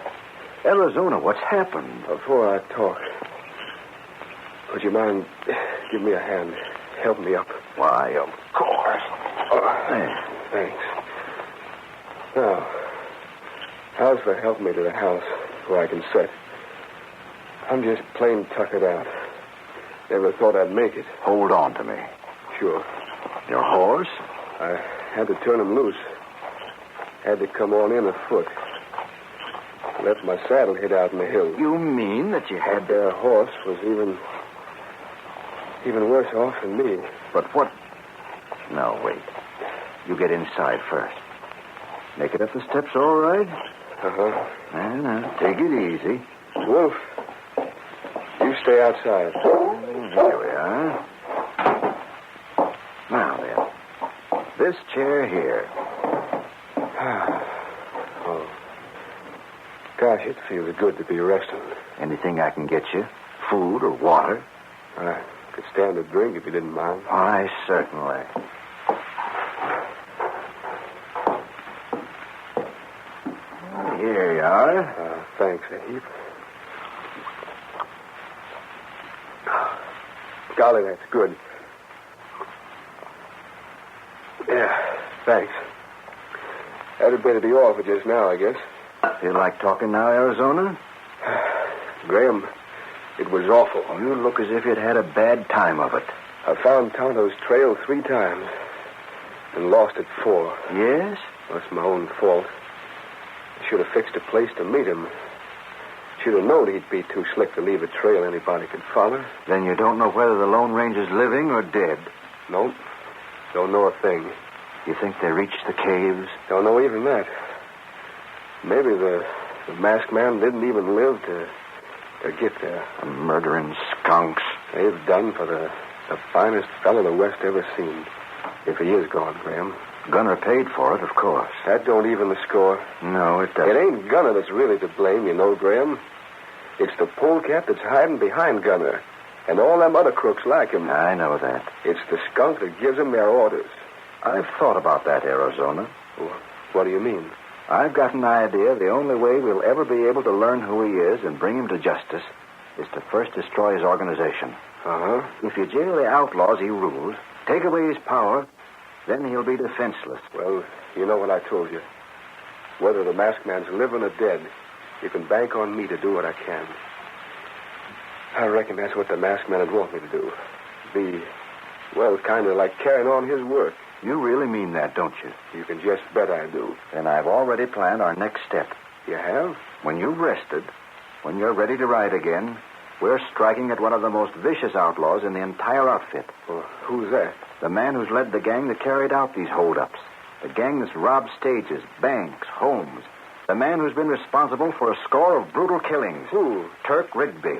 Arizona, what's happened? Before I talk, would you mind give me a hand? Help me up. Why, of course. Thanks. Now, how's for help me to the house where I can sit? I'm just plain tuckered out. Never thought I'd make it. Hold on to me. Sure. Your horse? I had to turn him loose. Had to come on in afoot. Left my saddle hid out in the hills. You mean that you had... Their horse was even worse off than me. But what... No, wait. You get inside first. Make it up the steps all right? Uh-huh. Now, take it easy. Wolf, you stay outside. Here we are. Now, then. This chair here. Oh. Gosh, it feels good to be resting. Anything I can get you? Food or water? I could stand a drink if you didn't mind. Why, certainly. Here you are. Thanks a heap. Golly, that's good. Yeah, thanks. That'd better be all for just now, I guess. Feel like talking now, Arizona? Graham, it was awful. You look as if you'd had a bad time of it. I found Tonto's trail 3 times and lost it 4. Yes? That's my own fault. I should have fixed a place to meet him. Should have known he'd be too slick to leave a trail anybody could follow. Then you don't know whether the Lone Ranger's living or dead? Nope. Don't know a thing. You think they reached the caves? Don't know even that. Maybe the masked man didn't even live to get there. The murdering skunks. They've done for the finest fellow the West ever seen. If he is gone, Graham. Gunner paid for it, of course. That don't even the score. No, it doesn't. It ain't Gunner that's really to blame, you know, Graham. It's the polecat that's hiding behind Gunner. And all them other crooks like him. I know that. It's the skunk that gives them their orders. I've thought about that, Arizona. What do you mean? I've got an idea the only way we'll ever be able to learn who he is and bring him to justice is to first destroy his organization. Uh-huh. If you jail the outlaws he rules, take away his power, then he'll be defenseless. Well, you know what I told you. Whether the masked man's living or dead, you can bank on me to do what I can. I reckon that's what the masked man would want me to do. Be, well, kind of like carrying on his work. You really mean that, don't you? You can just bet I do. Then I've already planned our next step. You have? When you've rested, when you're ready to ride again, we're striking at one of the most vicious outlaws in the entire outfit. Well, who's that? The man who's led the gang that carried out these holdups. The gang that's robbed stages, banks, homes. The man who's been responsible for a score of brutal killings. Who? Turk Rigby.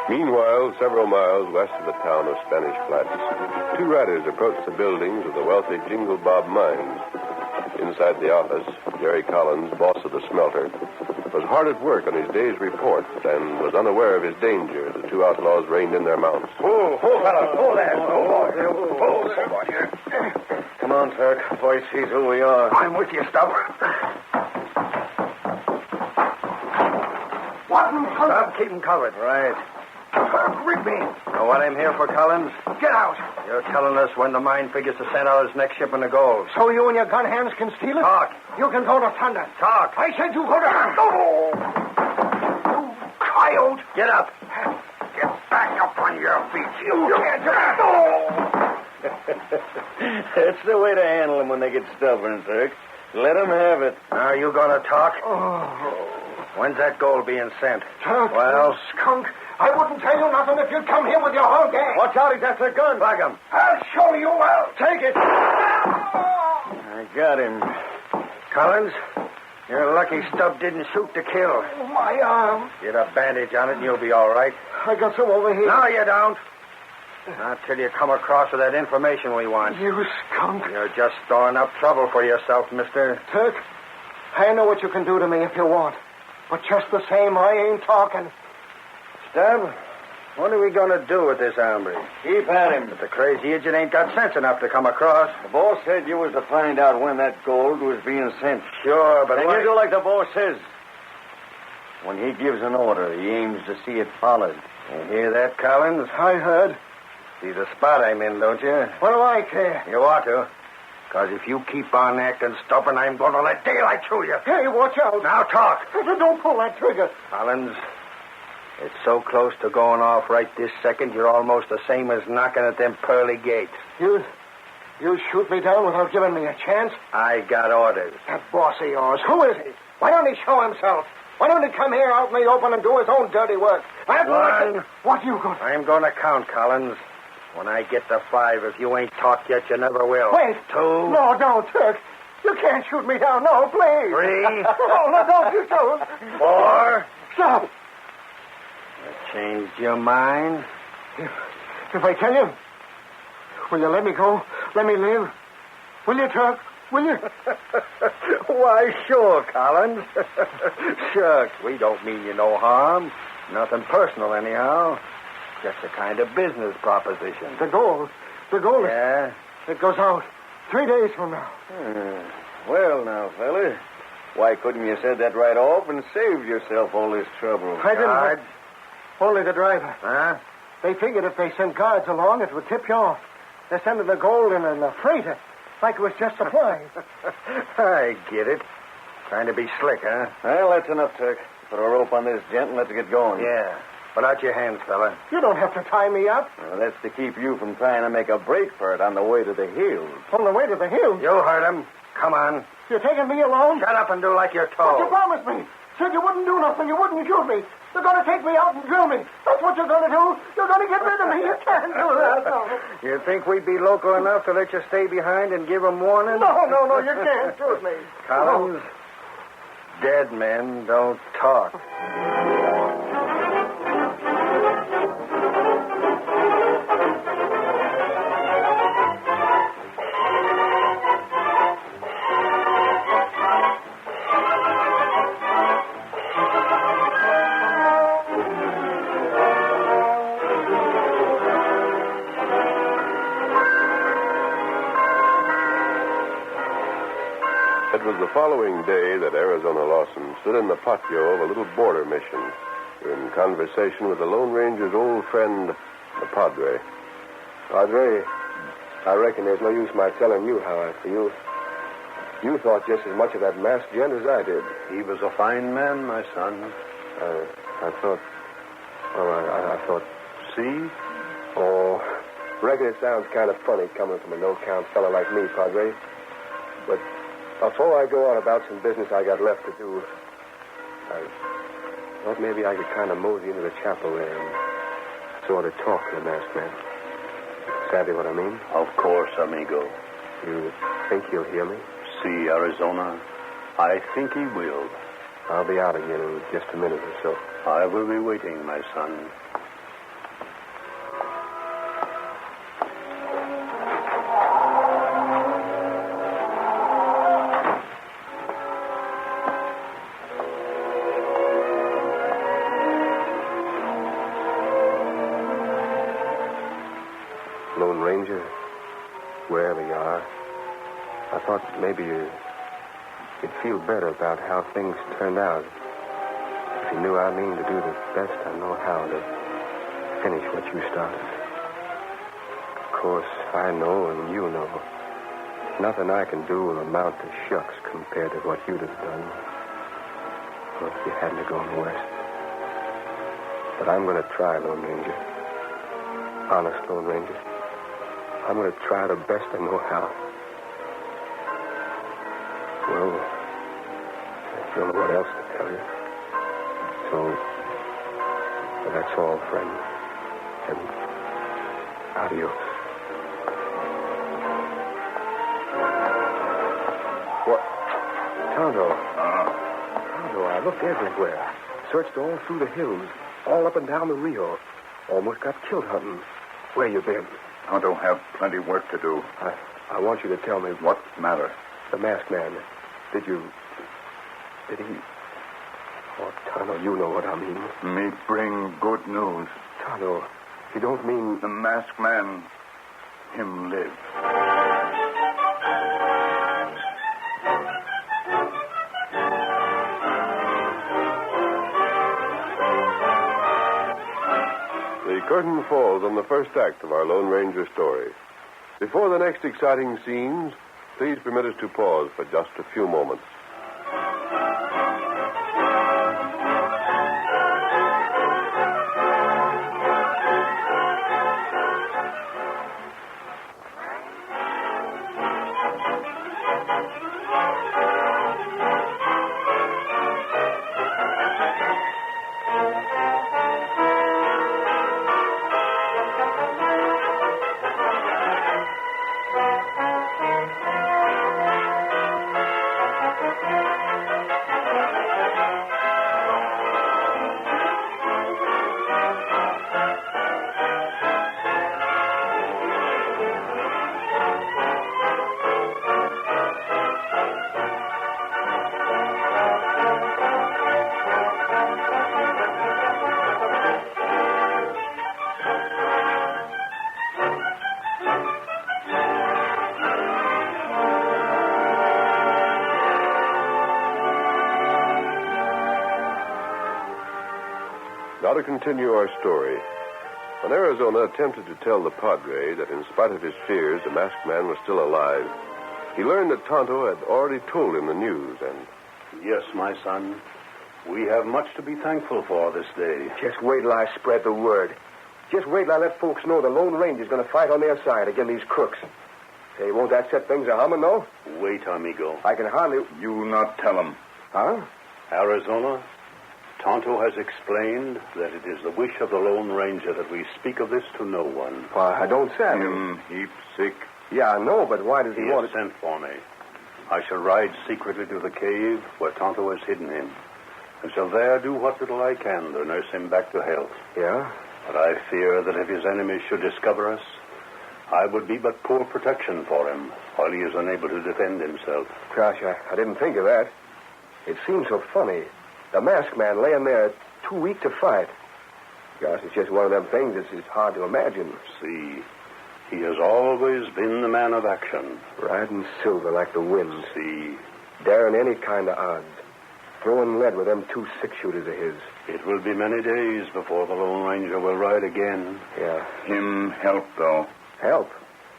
Meanwhile, several miles west of the town of Spanish Flats, two riders approached the buildings of the wealthy Jingle Bob Mines. Inside the office, Jerry Collins, boss of the smelter, was hard at work on his day's report and was unaware of his danger as the two outlaws reined in their mounts. Oh, fella. Oh, there. Oh, Come on, Turk. Boy sees who we are. I'm with you, Stubber. What in Stop, keep him covered. Right. Rigby. Know what I'm here for, Collins? Get out. You're telling us when the mine figures to send out his next shipment of gold. So you and your gun hands can steal it? Talk. You can go to thunder. Talk. I said you go to thunder. Oh! You coyote. Get up. Get back up on your feet. You can't do it. Oh! That's the way to handle them when they get stubborn, Turk. Let them have it. Now you going to talk? Oh. When's that gold being sent? Turk, Well? skunk. I wouldn't tell you nothing if you'd come here with your whole gang. Watch out, he's after a gun. Plug him. I'll show you well. Take it. I got him. Collins, you're lucky Stubb didn't shoot to kill. My arm. Get a bandage on it and you'll be all right. I got some over here. No, you don't. Not till you come across with that information we want. You skunk. You're just storing up trouble for yourself, mister. Turk, I know what you can do to me if you want. But just the same, I ain't talking. Stubb, what are we going to do with this hombre? Keep at him. But the crazy idiot ain't got sense enough to come across. The boss said you was to find out when that gold was being sent. Sure, but then you do like the boss says. When he gives an order, he aims to see it followed. You hear that, Collins? I heard. See the spot I'm in, don't you? What do I care? You ought to. Because if you keep on acting stubborn, I'm going to let daylight through you. Hey, watch out. Now talk. Don't pull that trigger. Collins, it's so close to going off right this second, you're almost the same as knocking at them pearly gates. You shoot me down without giving me a chance? I got orders. That boss of yours, who is he? Why don't he show himself? Why don't he come here out in the open and do his own dirty work? What you going to... I'm going to count, Collins. When I get to 5, if you ain't talked yet, you never will. Wait. 2. No, don't, Turk. You can't shoot me down. No, please. 3. No, don't you shoot. 4. Stop. You changed your mind? If I tell you, will you let me go? Let me live? Will you, Turk? Will you? Why, sure, Collins. Shucks, we don't mean you no harm. Nothing personal, anyhow. Just a kind of business proposition. The gold. Yeah? It goes out 3 days from now. Well, now, fella, why couldn't you said that right off and saved yourself all this trouble? I didn't. Guards? Only the driver. Huh? They figured if they sent guards along, it would tip you off. They're sending the gold in a freighter, like it was just supply. I get it. Trying to be slick, huh? Well, that's enough, Turk. Put a rope on this gent and let's get going. Yeah. Put out your hands, fella. You don't have to tie me up. Well, that's to keep you from trying to make a break for it on the way to the hills. On the way to the hills? You heard him. Come on. You're taking me along? Shut up and do like you're told. But you promised me. Said you wouldn't do nothing. You wouldn't shoot me. You're going to take me out and drill me. That's what you're going to do. You're going to get rid of me. You can't do that. No. You think we'd be local enough to let you stay behind and give them warning? No. You can't shoot me. Collins, dead men don't talk. was the following day that Arizona Lawson stood in the patio of a little border mission in conversation with the Lone Ranger's old friend, the Padre. Padre, I reckon there's no use my telling you how I feel. You thought just as much of that masked gent as I did. He was a fine man, my son. I thought... Well, I thought... See? Oh, reckon it sounds kind of funny coming from a no-count fella like me, Padre. But before I go on about some business I got left to do, I thought maybe I could kind of mosey into the chapel there and sort of talk to the masked man. Savvy what I mean? Of course, amigo. You think he'll hear me? See, Arizona, I think he will. I'll be out again in just a minute or so. I will be waiting, my son. Lone Ranger, wherever you are, I thought maybe you'd feel better about how things turned out. If you knew I mean to do the best I know how to finish what you started. Of course, I know and you know. Nothing I can do will amount to shucks compared to what you'd have done. Or if you hadn't gone west. But I'm going to try, Lone Ranger. Honest, Lone Ranger. I'm going to try the best I know how. Well, I don't know what else to tell you. So, well, that's all, friend. And adios. What? Tonto. Tonto, I looked everywhere. Searched all through the hills, all up and down the Rio. Almost got killed hunting. Where you been? Tonto have plenty work to do. I want you to tell me... What matter? The masked man. Did he... Oh, Tonto, you know what I mean. Me bring good news. Tonto, you don't mean... The masked man, him live. The curtain falls on the first act of our Lone Ranger story. Before the next exciting scenes, please permit us to pause for just a few moments. Now to continue our story. When Arizona attempted to tell the Padre that in spite of his fears, the masked man was still alive, he learned that Tonto had already told him the news, and... Yes, my son. We have much to be thankful for this day. Just wait till I spread the word. Just wait till I let folks know the Lone Ranger's going to fight on their side against these crooks. Say, won't that set things a-humming, though? Wait, amigo. I can hardly... You not tell him. Huh? Arizona, Tonto has explained that it is the wish of the Lone Ranger that we speak of this to no one. Why, I don't say Him heap sick. Yeah, I know, but why does he want has sent for me. I shall ride secretly to the cave where Tonto has hidden him, and shall there do what little I can to nurse him back to health. Yeah? But I fear that if his enemies should discover us, I would be but poor protection for him while he is unable to defend himself. Gosh, I didn't think of that. It seems so funny. The masked man laying there too weak to fight. Gosh, it's just one of them things that's hard to imagine. See, he has always been the man of action. Riding silver like the wind. See, daring any kind of odds. Throwing lead with them 2 6-shooters of his. It will be many days before the Lone Ranger will ride again. Yeah. Him help, though. Help?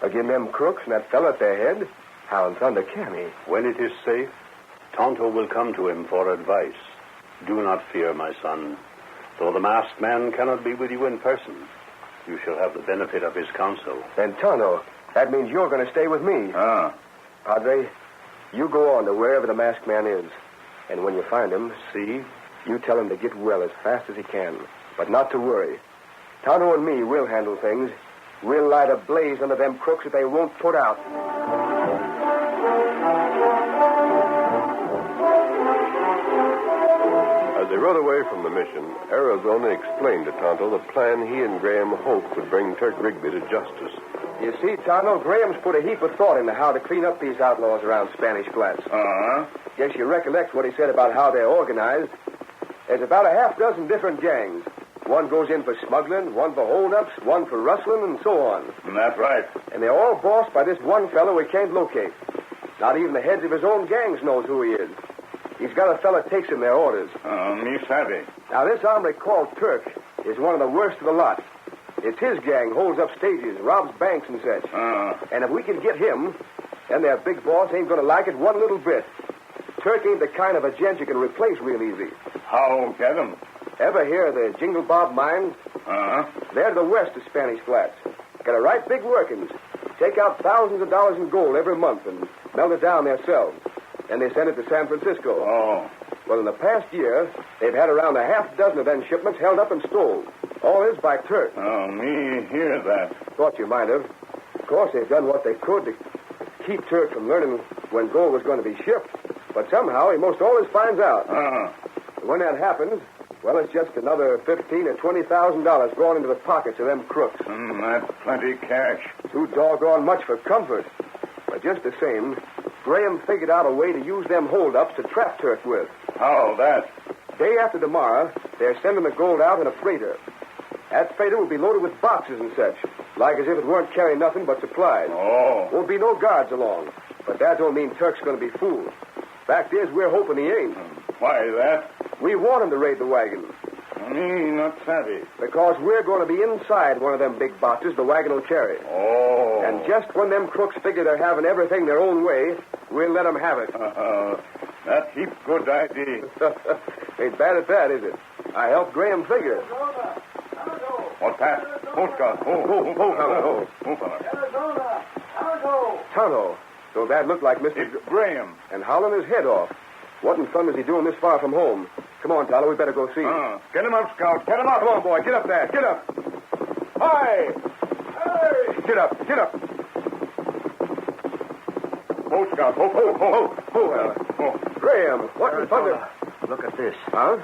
Again them crooks and that fella at their head? How in thunder can he? When it is safe, Tonto will come to him for advice. Do not fear, my son. Though the masked man cannot be with you in person, you shall have the benefit of his counsel. Then, Tonto, that means you're going to stay with me. Ah. Padre, you go on to wherever the masked man is. And when you find him, you tell him to get well as fast as he can. But not to worry. Tonto and me will handle things. We'll light a blaze under them crooks that they won't put out. As they rode away from the mission, Arizona explained to Tonto the plan he and Graham hoped would bring Turk Rigby to justice. You see, Tonto, Graham's put a heap of thought into how to clean up these outlaws around Spanish Flats. Uh-huh. Guess you recollect what he said about how they're organized. There's about a half dozen different gangs. One goes in for smuggling, one for holdups, one for rustling, and so on. That's right. And they're all bossed by this one fellow we can't locate. Not even the heads of his own gangs knows who he is. He's got a fella takes him their orders. Me savvy. Now, this hombre called Turk is one of the worst of the lot. It's his gang holds up stages, robs banks and such. And if we can get him, then their big boss ain't going to like it one little bit. Turk ain't the kind of a gent you can replace real easy. How get him? Ever hear of the Jingle Bob mines? They're to the west of Spanish Flats. Got a right big workings. Take out thousands of dollars in gold every month and melt it down themselves. And they send it to San Francisco. Well, in the past year, they've had around a half dozen of them shipments held up and stole. All this by Turk. Me hear that. Thought you might have. Of course, they've done what they could to keep Turk from learning when gold was going to be shipped. But somehow he most always finds out. And when that happens, well, it's just another $15,000 or $20,000 going into the pockets of them crooks. That's plenty cash. Too doggone much for comfort. But just the same, Graham figured out a way to use them holdups to trap Turk with. How that? Day after tomorrow, they're sending the gold out in a freighter. That freighter will be loaded with boxes and such, like as if it weren't carrying nothing but supplies. Won't be no guards along. But that don't mean Turk's going to be fooled. Fact is, we're hoping he ain't. Why that? We want him to raid the wagon. Me not savvy. Because we're going to be inside one of them big boxes the wagon will carry. And just when them crooks figure they're having everything their own way, we'll let them have it. That heap good idea. Ain't bad at that, is it? I helped Graham figure. What's that? Postcard. Tonto. So that looked like Mr. It's Graham. And howling his head off. What in thunder is he doing this far from home? Come on, Tonto, we better go see. Get him up, Scout. Get him up. Come on, boy. Get up there. Get up. Hi. Hey. Get up. Get up. Scout. Graham, what in thunder? Look at this. Huh?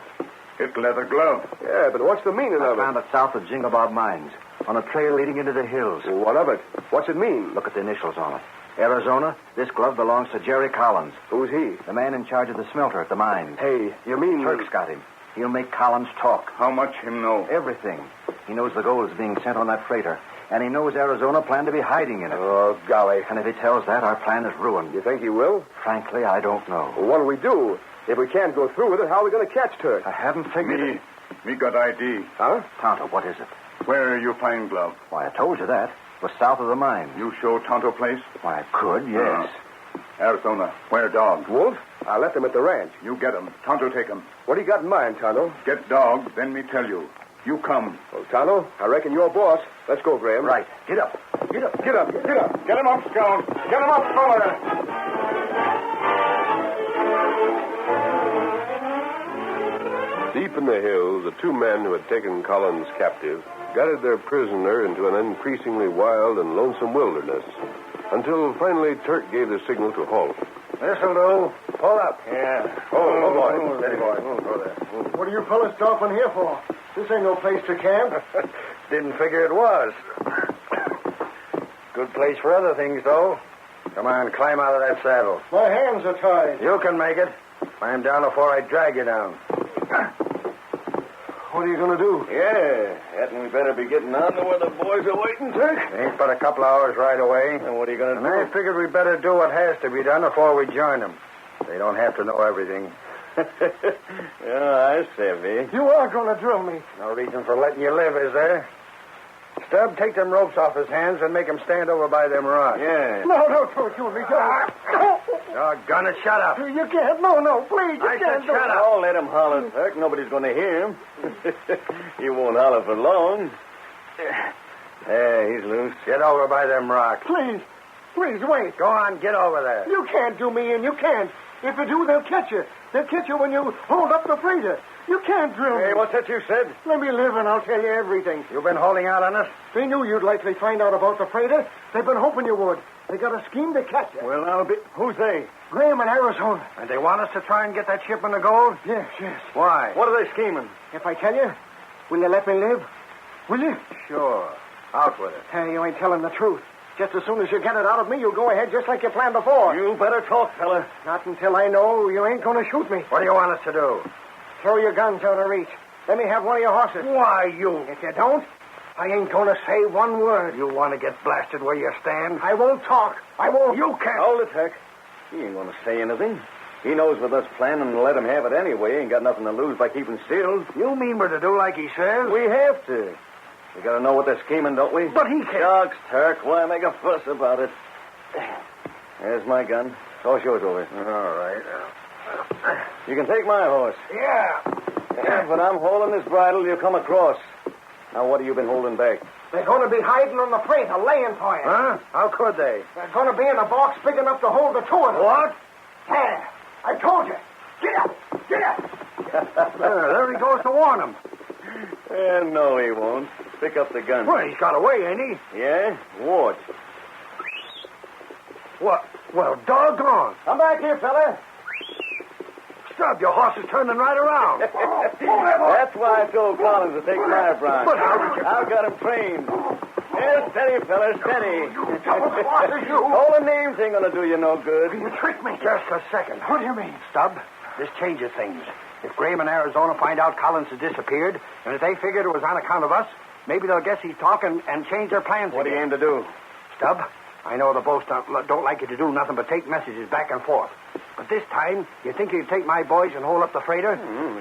It's leather glove. Yeah, but what's the meaning of it? I found it south of Jingle Bob Mines, on a trail leading into the hills. Well, what of it? What's it mean? Look at the initials on it. Arizona, this glove belongs to Jerry Collins. Who's he? The man in charge of the smelter at the mines. Hey, you mean... Turk's got him. He'll make Collins talk. How much him know? Everything. He knows the gold is being sent on that freighter. And he knows Arizona planned to be hiding in it. Oh, golly. And if he tells that, our plan is ruined. You think he will? Frankly, I don't know. Well, what'll we do? If we can't go through with it, how are we going to catch Turk? I haven't figured it. Me got ID. Huh? Tonto, what is it? Where you find glove? Why, I told you that. It was south of the mine. You show Tonto place? Why, I could, yes. Arizona, where dog? Wolf? I left him at the ranch. You get him. Tonto take him. What do you got in mind, Tonto? Get dog, then me tell you. You come. Well, Tonto, I reckon you're boss. Let's go, Graham. Right. Get up. Get up. Get up. Get up. Get him up, Scout. Get him up, fella. Deep in the hills, the two men who had taken Collins captive guided their prisoner into an increasingly wild and lonesome wilderness, until finally Turk gave the signal to halt. This'll do. Pull up. Yeah. Oh, boy. Steady, boy. Go there. What are you fellas stopping here for? This ain't no place to camp. Didn't figure it was. Good place for other things, though. Come on, climb out of that saddle. My hands are tied. You can make it. Climb down before I drag you down. What are you going to do? Yeah, hadn't we better be getting on to where the boys are waiting, Turk? Ain't but a couple hours right away. And what are you going to do? I figured we better do what has to be done before we join them. They don't have to know everything. I savvy. You are going to drill me. No reason for letting you live, is there? Stubb, take them ropes off his hands and make him stand over by them rocks. Yeah. No, don't shoot me, don't. Doggone it, shut up. You can't. No, please. You I can't said do shut it. up. Oh, let him holler, Turk. Nobody's going to hear him. He won't holler for long. He's loose. Get over by them rocks. Please, wait. Go on, get over there. You can't do me in. You can't. If you do, they'll catch you. They'll catch you when you hold up the freighter. You can't drill me. Hey, what's that you said? Let me live and I'll tell you everything. You've been holding out on us? They knew you'd likely find out about the freighter. They've been hoping you would. They got a scheme to catch you. Well, I'll be... Who's they? Graham in Arizona. And they want us to try and get that shipment of gold? Yes. Why? What are they scheming? If I tell you, will you let me live? Will you? Sure. Out with it. Hey, you ain't telling the truth. Just as soon as you get it out of me, you'll go ahead just like you planned before. You better talk, fella. Not until I know you ain't going to shoot me. What do you want us to do? Throw your guns out of reach. Let me have one of your horses. Why, you... If you don't, I ain't going to say one word. You want to get blasted where you stand? I won't talk. I won't. You can't. Hold it, Heck. He ain't going to say anything. He knows with us planning to let him have it anyway. Ain't got nothing to lose by keeping still. You mean we're to do like he says? We have to. We got to know what they're scheming, don't we? But he can't. Shucks, Turk. Why make a fuss about it? There's my gun. Toss yours over. All right. You can take my horse. Yeah, but I'm holding this bridle you come across. Now, what have you been holding back? They're going to be hiding on the freighter, laying for you. Huh? How could they? They're going to be in a box big enough to hold the two of them. What? Yeah, I told you. Get up. There he goes to warn them. No, he won't. Pick up the gun. Well, he's got away, ain't he? Yeah? Watch. What? Well, doggone. Come back here, fella. Stubb, your horse is turning right around. That's why I told Collins to take my bronc. But how did you... I've got him trained. Yeah, steady, fella, steady. You double-crosser, you. Calling names ain't gonna do you no good. You tricked me. Just a second. What do you mean? Stubb, this changes things. If Graham in Arizona find out Collins has disappeared, and if they figured it was on account of us, maybe they'll guess he's talking and change their plans What do you again. aim to do? Stubb, I know the boats don't like you to do nothing but take messages back and forth. But this time, you think you'd take my boys and hold up the freighter?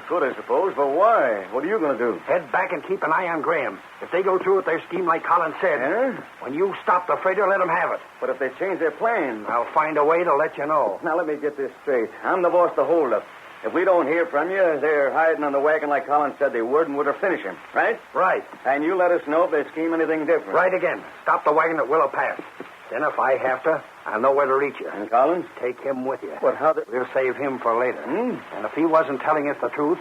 Could, I suppose, but why? What are you going to do? Head back and keep an eye on Graham. If they go through with their scheme like Collins said, when you stop the freighter, let them have it. But if they change their plans... I'll find a way to let you know. Now, let me get this straight. I'm the boss to hold up. If we don't hear from you, they're hiding on the wagon like Collins said they would and would have finished him, right? Right. And you let us know if they scheme anything different. Right again. Stop the wagon at Willow Pass. Then if I have to, I'll know where to reach you. And Collins? Take him with you. But how We'll save him for later. And if he wasn't telling us the truth,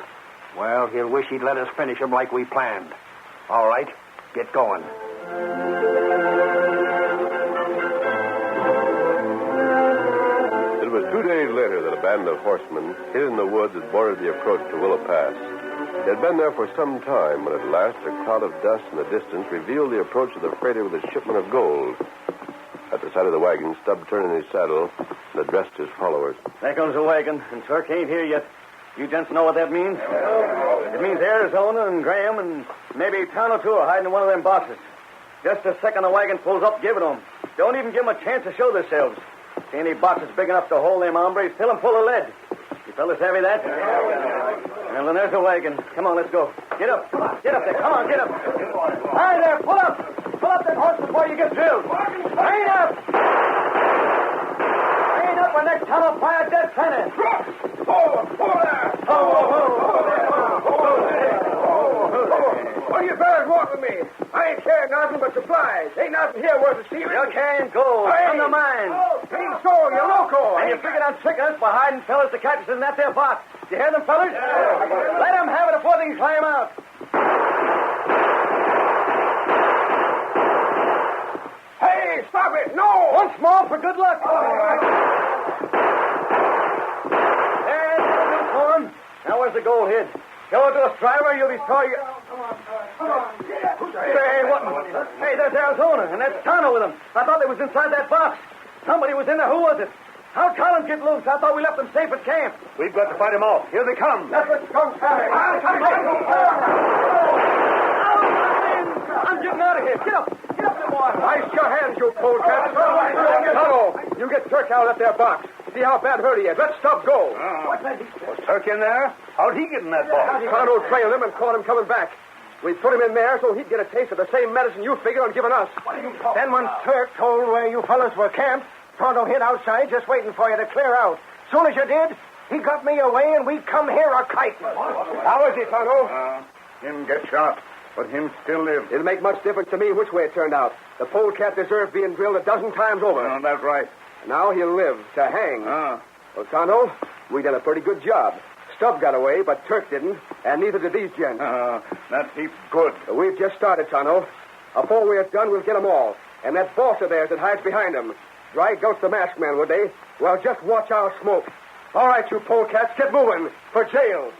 well, he'll wish he'd let us finish him like we planned. All right, get going. It was 2 days later that a band of horsemen hid in the woods that bordered the approach to Willow Pass. They had been there for some time when at last a cloud of dust in the distance revealed the approach of the freighter with a shipment of gold. At the side of the wagon, Stubb turned in his saddle and addressed his followers. There comes the wagon, and Turk ain't here yet. You gents know what that means? It means Arizona and Graham and maybe a town or two are hiding in one of them boxes. Just the second the wagon pulls up, give it to them. Don't even give them a chance to show themselves. See any boxes big enough to hold them hombres, fill them full of lead. You fellas have that? Well, then there's the wagon. Come on, let's go. Get up. Get up there. Come on, get up. Hi there, pull up. Pull up that horse before you get drilled. Rein up. Rein up, or next time I'll fire dead center. Well, you fellas walk with me. I ain't carrying nothing but supplies. Ain't nothing here worth a stealing. You're carrying gold. From the mine. Ain't so, you're loco. And you figured on tricking us by hiding fellas to catch us in that there box. You hear them, fellas? Let them have it before they can climb out. Hey, stop it. No. Once more for good luck. There's the uniform. Now where's the gold hid? Show it to us, driver. You'll be sorry. Hey, what? Hey, there's Arizona, and that's Tano with him. I thought they was inside that box. Somebody was in there. Who was it? How'd Collins get loose? I thought we left them safe at camp. We've got to fight them off. Here they come. That's what Skunk's saying. I'm getting out of here. Get up. Get up there, boy. Ice your hands, you cold cat. Tano, you get Turk out of that there box. See how bad hurt he is. Let Stubb go. Was Turk in there? How'd he get in that box? Tonto trailed him and caught him coming back. We put him in there so he'd get a taste of the same medicine you figure on giving us. Then when Turk told where you fellas were camped, Tonto hid outside just waiting for you to clear out. Soon as you did, he got me away and we come here a-kiting. How is he, Tonto? Him get shot, but him still live. It'll make much difference to me which way it turned out. The polecat deserved being drilled a dozen times over. That's right. Now he'll live to hang. Well, Tonto, we done a pretty good job. Stubb got away, but Turk didn't, and neither did these gents. That's heap good. We've just started, Tonto. Before we're done, we'll get 'em all. And that boss of theirs that hides behind them. Dry gulch the masked man, would they? Well, just watch our smoke. All right, you polecats, get moving. For jail.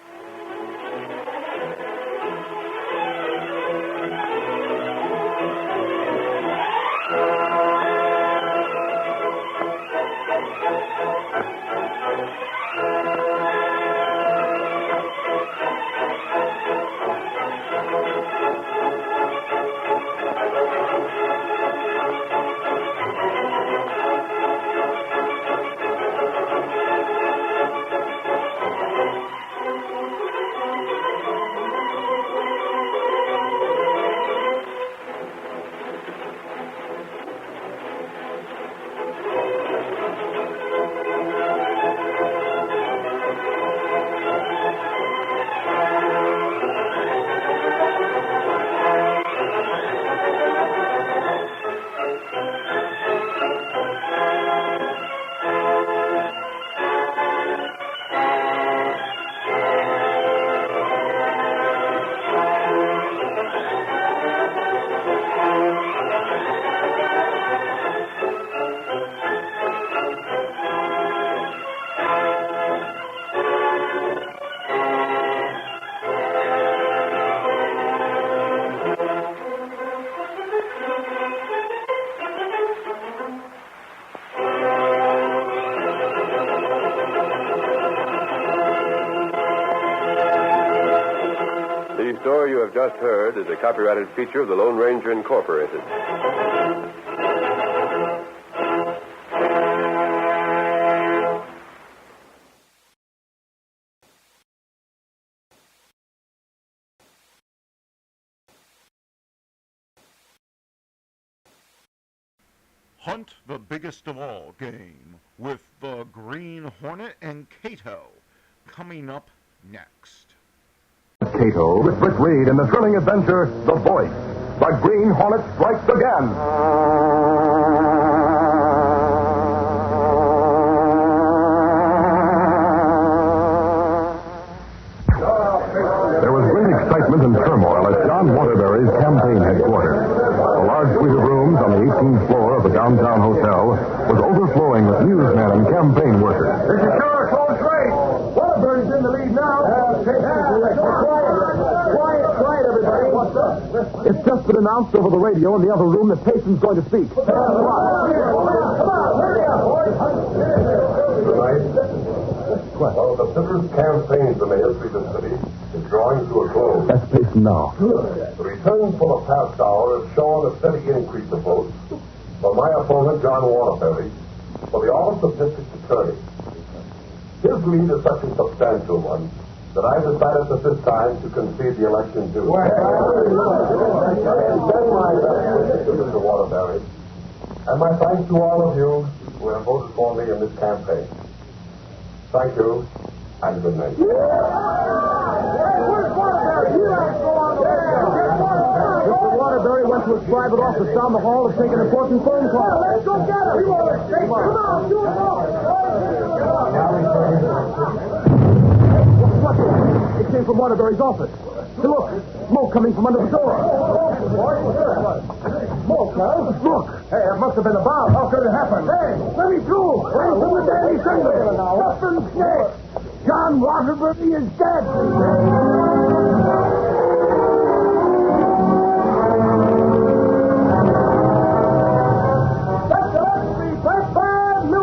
The story you have just heard is a copyrighted feature of the Lone Ranger Incorporated. Hunt the biggest of all game with the Green Hornet and Cato coming up next. Cato with Britt Reed in the thrilling adventure, The Voice. The Green Hornet strikes again. There was great excitement and turmoil at John Waterbury's campaign headquarters. A large suite of rooms on the 18th floor of the downtown hotel was overflowing with newsmen and campaign workers. This is sure a close race. Waterbury's in the lead now. Quiet, everybody. What's up? It's just been announced over the radio in the other room that Payson's going to speak. Come on, hurry up, boys. Tonight, one of the bitterest campaigns in the history of the city is drawing to a close. That's Payson now. The returns for the past hour have shown a steady increase of votes for my opponent, John Waterbury, for the office of district attorney. His lead is such a substantial one that I decided at this time to concede the election to him. Extend my thanks to Mr. Waterbury, and my thanks to all of you who have voted for me in this campaign. Thank you, and good night. Mr. Waterbury went to his private office down the hall to take an important phone call. Let's go get him. Come on, do it all. It came from Waterbury's office. Hey, look, smoke coming from under the door. Smoke, huh? Look. Hey, it must have been a bomb. How could it happen? Hey, let me through. Right from the dandy finger. Nothing's next. John Waterbury is dead.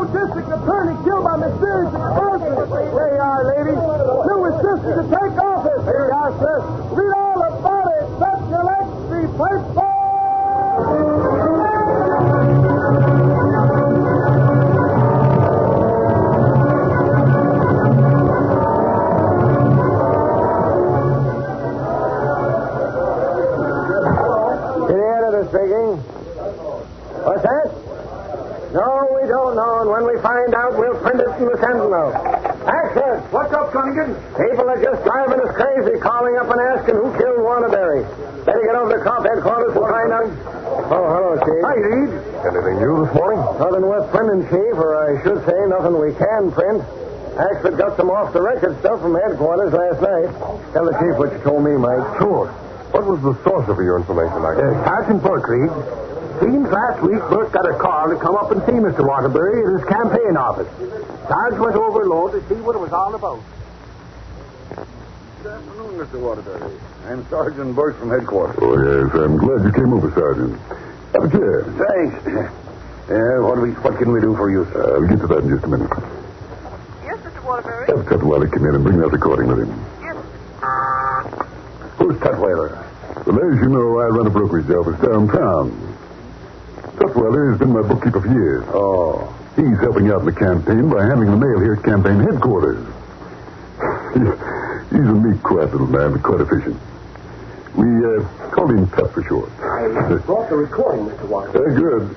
District attorney killed by mysterious explosion. Here you are, lady. New assistant to take office. Here you are, sir. Read all about it. Set your legs, be faithful. No, we don't know, and when we find out, we'll print it in the Sentinel. Access! What's up, Cunningham? People are just driving us crazy, calling up and asking who killed Waterbury. Better get over to cop headquarters and find out. Oh, hello, Chief. Hi, Reed. Anything new this morning? Nothing worth printing, Chief, or I should say nothing we can print. Axford got some off-the-record stuff from headquarters last night. Tell the Chief what you told me, Mike. Sure. What was the source of your information, Axford? Sergeant Burke, Reed. Seems last week Burke got a call to come up and see Mr. Waterbury at his campaign office. Sarge went over alone to see what it was all about. Good afternoon, Mr. Waterbury. I'm Sergeant Burke from headquarters. Oh, yes. I'm glad you came over, Sergeant. Have a chair. Thanks. What can we do for you, sir? I'll get to that in just a minute. Yes, Mr. Waterbury? Have Tutwiler come in and bring that recording with him. Yes. Who's Tutwiler? Well, as you know, I run a brokerage office downtown. Tutwiler has been my bookkeeper for years. Oh. He's helping out in the campaign by handling the mail here at campaign headquarters. He's a meek, quiet little man, but quite efficient. We call him Tut for short. I brought the recording, Mr. Waterbury. Very good.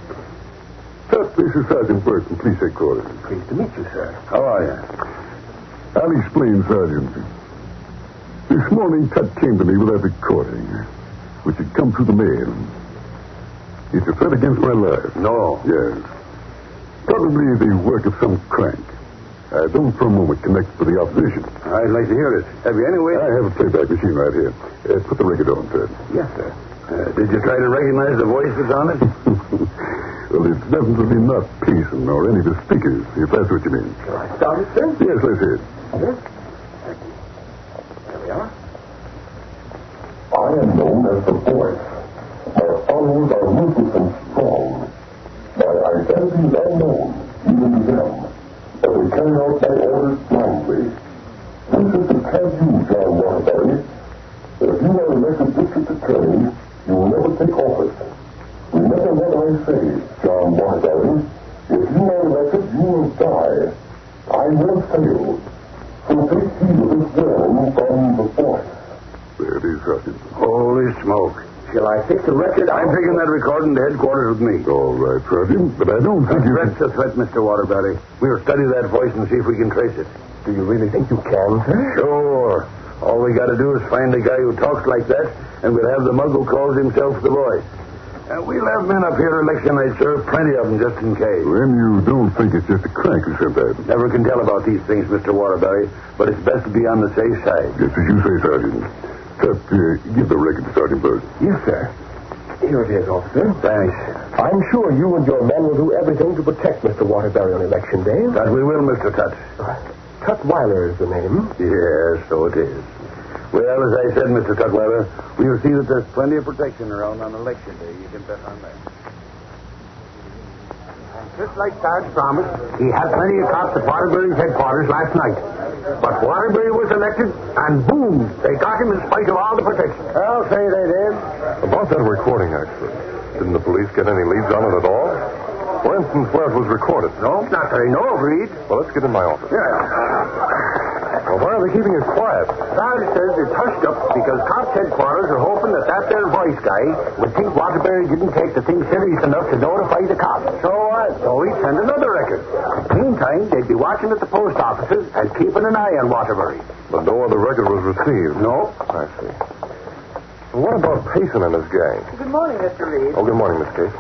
Tut, this is Sergeant Burke from police headquarters. Pleased to meet you, sir. How are you? I'll explain, Sergeant. This morning, Tut came to me with that recording, which had come through the mail. It's a threat against my life. No. Yes. Probably the work of some crank. I don't for a moment connect with the opposition. I'd like to hear it. Have you any way? I have a playback machine right here. Put the record on, Ted. Yes, sir. Did you try to recognize the voice that's on it? Well, it's definitely not Pearson or any of the speakers, if that's what you mean. Shall I start it, sir? Yes, let's hear it. Yes. There we are. I am known as the voice. My followers are ruthless and strong. My identity is unknown, even to them. But they carry out my orders blindly. This is to tell you, John Waterbury, that if you are elected district attorney, you will never take office. Remember what I say, John Waterbury. If you are elected, you will die. I will fail. So take heed of this warning from the voice. There it is, Sergeant. Holy smoke. Shall I take the record? I'm taking that recording to headquarters with me. All right, Sergeant, but I don't think you... Threat's a threat, Mr. Waterbury. We'll study that voice and see if we can trace it. Do you really think you can, sir? Sure. All we got to do is find a guy who talks like that, and we'll have the mug who calls himself the voice. And we'll have men up here election night, sir. Plenty of them, just in case. When you don't think it's just a crank who sent that. Never can tell about these things, Mr. Waterbury, but it's best to be on the safe side. Just as you say, Sergeant. Tut, give the record to Sergeant Burke. Yes, sir. Here it is, officer. Thanks. I'm sure you and your men will do everything to protect Mr. Waterbury on election day. That we will, Mr. Tut. Tutwiler is the name. Yes, so it is. Well, as I said, Mr. Tutwiler, we'll see that there's plenty of protection around on election day. You can bet on that. Just like Sarge promised, he had plenty of cops at Waterbury's headquarters last night. But Waterbury was elected, and boom, they got him in spite of all the protection. I'll say they did. About that recording, actually. Didn't the police get any leads on it at all? For instance, where it was recorded? No, not that I know of, Reed. Well, let's get in my office. Yeah. Well, why are they keeping it quiet? Sarge says it's hushed up because cops headquarters are hoping that there voice guy would think Waterbury didn't take the thing serious enough to notify the cops. So what? So he'd send another record. Meantime, they'd be watching at the post offices and keeping an eye on Waterbury. But no other record was received. No. I see. Well, what about Payson and his gang? Good morning, Mr. Reed. Oh, good morning, Miss Case.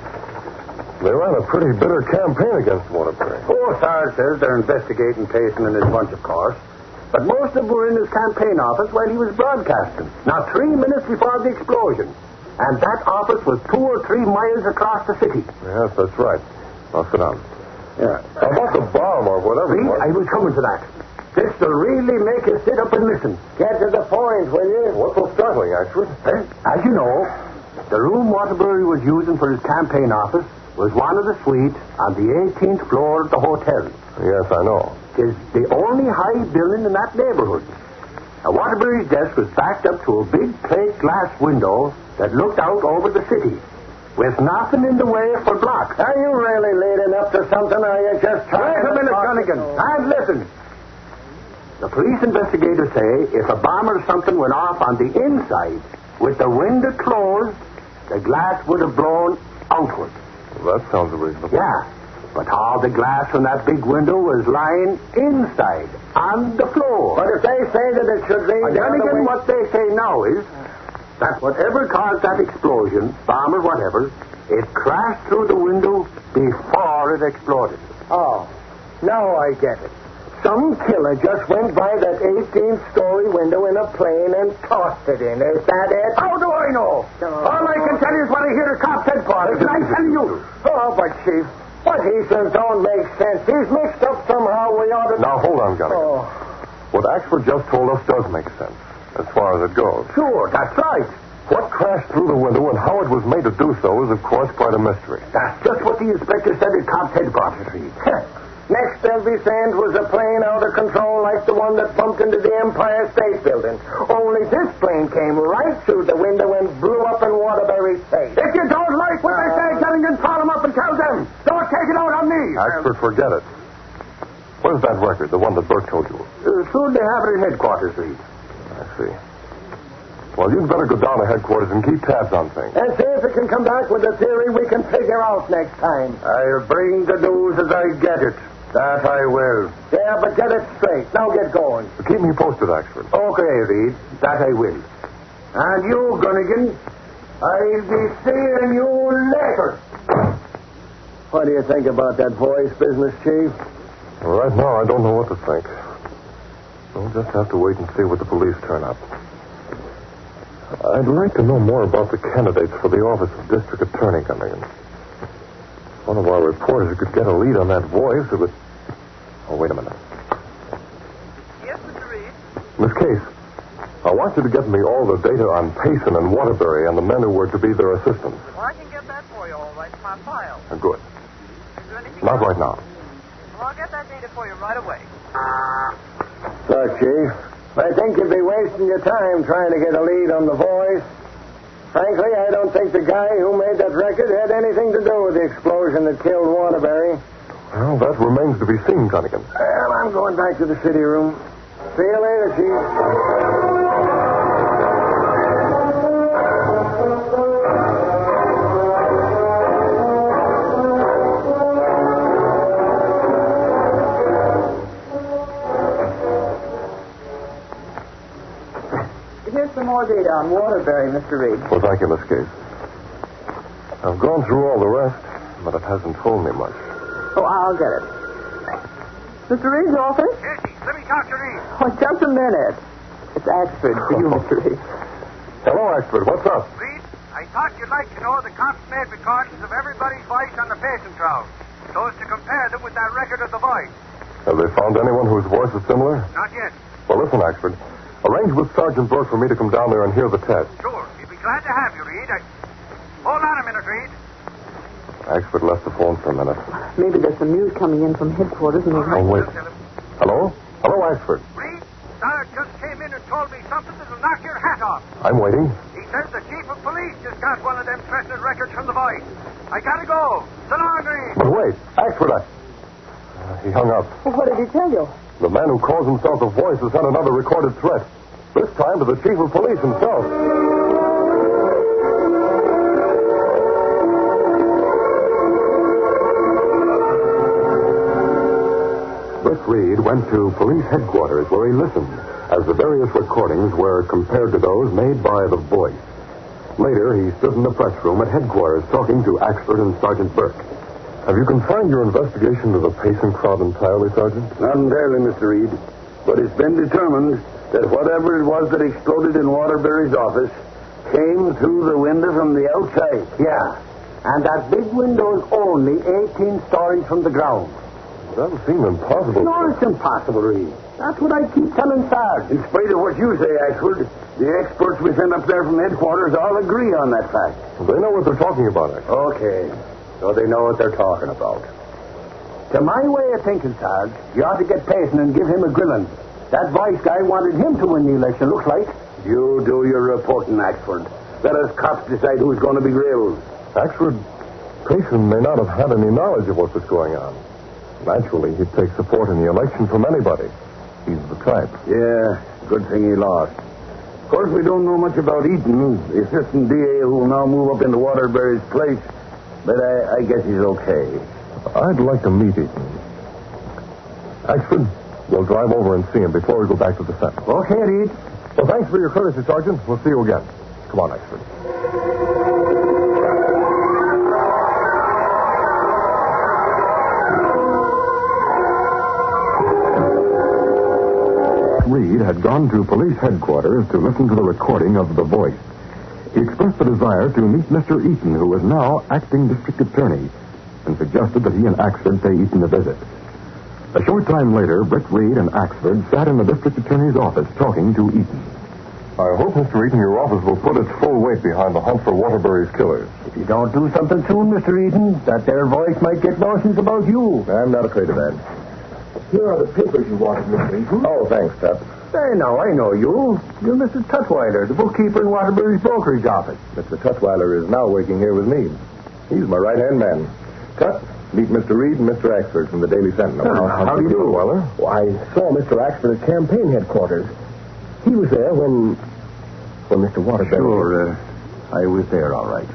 They ran a pretty bitter campaign against Waterbury. Oh, Sarge says they're investigating Payson and his bunch, of course. But most of them were in his campaign office while he was broadcasting. Now, 3 minutes before the explosion. And that office was 2 or 3 miles across the city. Yes, that's right. Now, sit down. Yeah. How about the bomb or whatever? Reed, I was coming to that. This will really make you sit up and listen. Get to the point, will you? What's so startling, actually? As you know, the room Waterbury was using for his campaign office was one of the suites on the 18th floor of the hotel. Yes, I know. It's the only high building in that neighborhood. Now, Waterbury's desk was backed up to a big plate glass window that looked out over the city, with nothing in the way for blocks. Are you really leading up to something, or are you just trying Wait a minute, Cunningham, and listen. The police investigators say if a bomb or something went off on the inside, with the window closed, the glass would have blown outward. Well, that sounds reasonable. Yeah. But all the glass from that big window was lying inside, on the floor. But if they say that it should be... Then again, what they say now is that whatever caused that explosion, bomb or whatever, it crashed through the window before it exploded. Oh, now I get it. Some killer just went by that 18th-story window in a plane and tossed it in. Is that it? How do I know? All I can tell you is what I hear at cops' headquarters, and I'm telling you. Oh, but, Chief, what he says don't make sense. He's mixed up somehow. We ought to... Now, hold on, Gunny. Oh. What Axford just told us does make sense, as far as it goes. Sure, that's right. What crashed through the window and how it was made to do so is, of course, quite a mystery. That's just what the inspector said at cops' headquarters, Reed. Next, they'll be saying it was a plane out of control like the one that bumped into the Empire State Building. Only this plane came right through the window and blew up in Waterbury's face. If you don't like what they say, Cunningham, call them up and tell them. Don't take it out on me. Axford, forget it. Where's that record, the one that Bert told you? Soon they have it at headquarters, Reed. I see. Well, you'd better go down to headquarters and keep tabs on things. And see if it can come back with a theory we can figure out next time. I'll bring the news as I get it. That I will. Yeah, but get it straight. Now get going. Keep me posted, Axford. Okay, Reed. That I will. And you, Gunnigan, I'll be seeing you later. What do you think about that voice business, Chief? Well, right now, I don't know what to think. We'll just have to wait and see what the police turn up. I'd like to know more about the candidates for the office of District Attorney, Gunnigan. One of our reporters could get a lead on that voice, it would... Oh, wait a minute. Yes, Mr. Reed? Miss Case, I want you to get me all the data on Payson and Waterbury and the men who were to be their assistants. Well, I can get that for you all right in my file. Good. Is there anything Not else? right now. Well, I'll get that data for you right away. Look, Chief, I think you'd be wasting your time trying to get a lead on the voice. Frankly, I don't think the guy who made that record had anything to do with the explosion that killed Waterbury. Well, that remains to be seen, Cunningham. Well, I'm going back to the city room. See you later, Chief. Here's some more data on Waterbury, Mr. Reed. Well, thank you, Miss Case. I've gone through all the rest, but it hasn't told me much. Oh, I'll get it. Mr. Reed's office? Tracy, let me talk to Reed. Oh, just a minute. It's Axford for you, Mr. Reed. Hello, Axford. What's up? Reed, I thought you'd like to know the cops made recordings of everybody's voice on the Payson crowd, so as to compare them with that record of the voice. Have they found anyone whose voice is similar? Not yet. Well, listen, Axford. Arrange with Sergeant Burke for me to come down there and hear the test. Sure. He'd be glad to have you, Reed. Hold on a minute, Reed. Axford left the phone for a minute. Maybe there's some news coming in from headquarters and Oh, wait. Hello? Hello, Axford. Reed, Sarge just came in and told me something that'll knock your hat off. I'm waiting. He says the chief of police just got one of them threatening records from the voice. I gotta go. So long, Reed. But wait. Axford, he hung up. Well, what did he tell you? The man who calls himself the Voice has had another recorded threat. This time to the chief of police himself. Brick Reed went to police headquarters where he listened as the various recordings were compared to those made by the Voice. Later, he stood in the press room at headquarters talking to Axford and Sergeant Burke. Have you confined your investigation to the Payson crowd entirely, Sergeant? Not entirely, Mr. Reed. But it's been determined that whatever it was that exploded in Waterbury's office came through the window from the outside. Yeah. And that big window is only 18 stories from the ground. That would seem impossible. No, it's impossible, Reed. That's what I keep telling Sarge. In spite of what you say, Axford, the experts we sent up there from headquarters all agree on that fact. They know what they're talking about, Axford. Okay. So they know what they're talking about. To my way of thinking, Sarge, you ought to get Payson and give him a grilling. That Voice guy wanted him to win the election, looks like. You do your reporting, Axford. Let us cops decide who's going to be grilled. Axford, Payson may not have had any knowledge of what was going on. Naturally, he'd take support in the election from anybody. He's the type. Yeah, good thing he lost. Of course, we don't know much about Eaton, the assistant DA who will now move up into Waterbury's place. But I guess he's okay. I'd like to meet Eaton. Axford, we'll drive over and see him before we go back to the center. Okay, Reed. Well, thanks for your courtesy, Sergeant. We'll see you again. Come on, Axford. Reed had gone to police headquarters to listen to the recording of The Voice. He expressed the desire to meet Mr. Eaton, who was now acting district attorney, and suggested that he and Axford pay Eaton a visit. A short time later, Britt Reed and Axford sat in the district attorney's office talking to Eaton. I hope, Mr. Eaton, your office will put its full weight behind the hunt for Waterbury's killers. If you don't do something soon, Mr. Eaton, that there voice might get notions about you. I'm not afraid of that. Here are the papers you wanted, Mr. Eaton. Oh, thanks, Tut. Hey, now, I know you. You're Mr. Tutwiler, the bookkeeper in Waterbury's brokerage office. Mr. Tutwiler is now working here with me. He's my right-hand man. Tut, meet Mr. Reed and Mr. Axford from the Daily Sentinel. How do you do? Tutwiler? Well, I saw Mr. Axford at campaign headquarters. He was there when Mr. Waterbury... Sure, I was there, all right.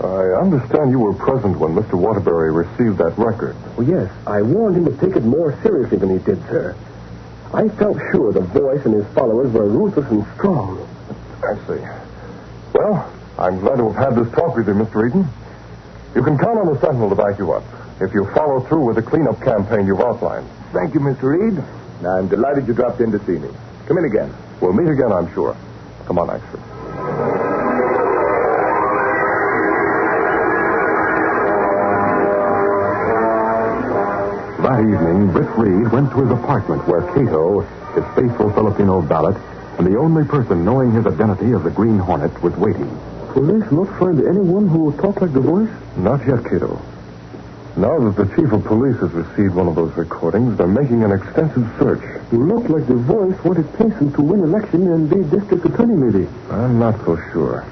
I understand you were present when Mr. Waterbury received that record. Well, yes. I warned him to take it more seriously than he did, sir. I felt sure the voice and his followers were ruthless and strong. I see. Well, I'm glad to have had this talk with you, Mr. Eaton. You can count on the Sentinel to back you up if you follow through with the cleanup campaign you've outlined. Thank you, Mr. Reed. I'm delighted you dropped in to see me. Come in again. We'll meet again, I'm sure. Come on, Axford. That evening, Britt Reed went to his apartment where Cato, his faithful Filipino valet, and the only person knowing his identity as the Green Hornet, was waiting. Police not find anyone who talked like the voice? Not yet, Cato. Now that the chief of police has received one of those recordings, they're making an extensive search. You look like the voice wanted Payson to win election and be district attorney, maybe. I'm not so sure.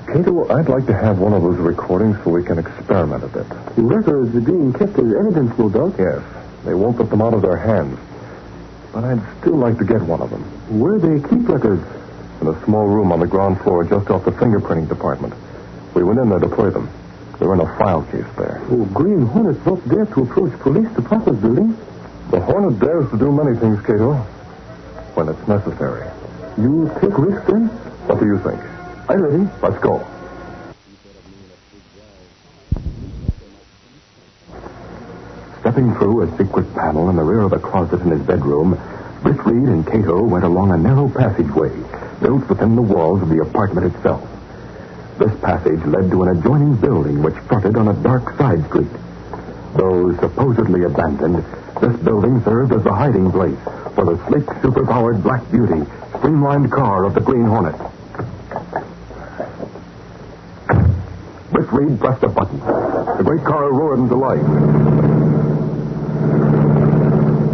Cato, I'd like to have one of those recordings so we can experiment a bit. The records are being kept as evidence, no doubt. Yes. They won't let them out of their hands. But I'd still like to get one of them. Where they keep records? In a small room on the ground floor just off the fingerprinting department. We went in there to play them. They're in a file case there. Oh, Green Hornet not dare to approach police department building. The Hornet dares to do many things, Cato, when it's necessary. You take risks, then? What do you think? I'm ready. Let's go. Stepping through a secret panel in the rear of a closet in his bedroom, Britt Reed and Cato went along a narrow passageway built within the walls of the apartment itself. This passage led to an adjoining building which fronted on a dark side street. Though supposedly abandoned, this building served as a hiding place for the sleek, superpowered Black Beauty, streamlined car of the Green Hornet. Britt Reed pressed a button. The great car roared into life.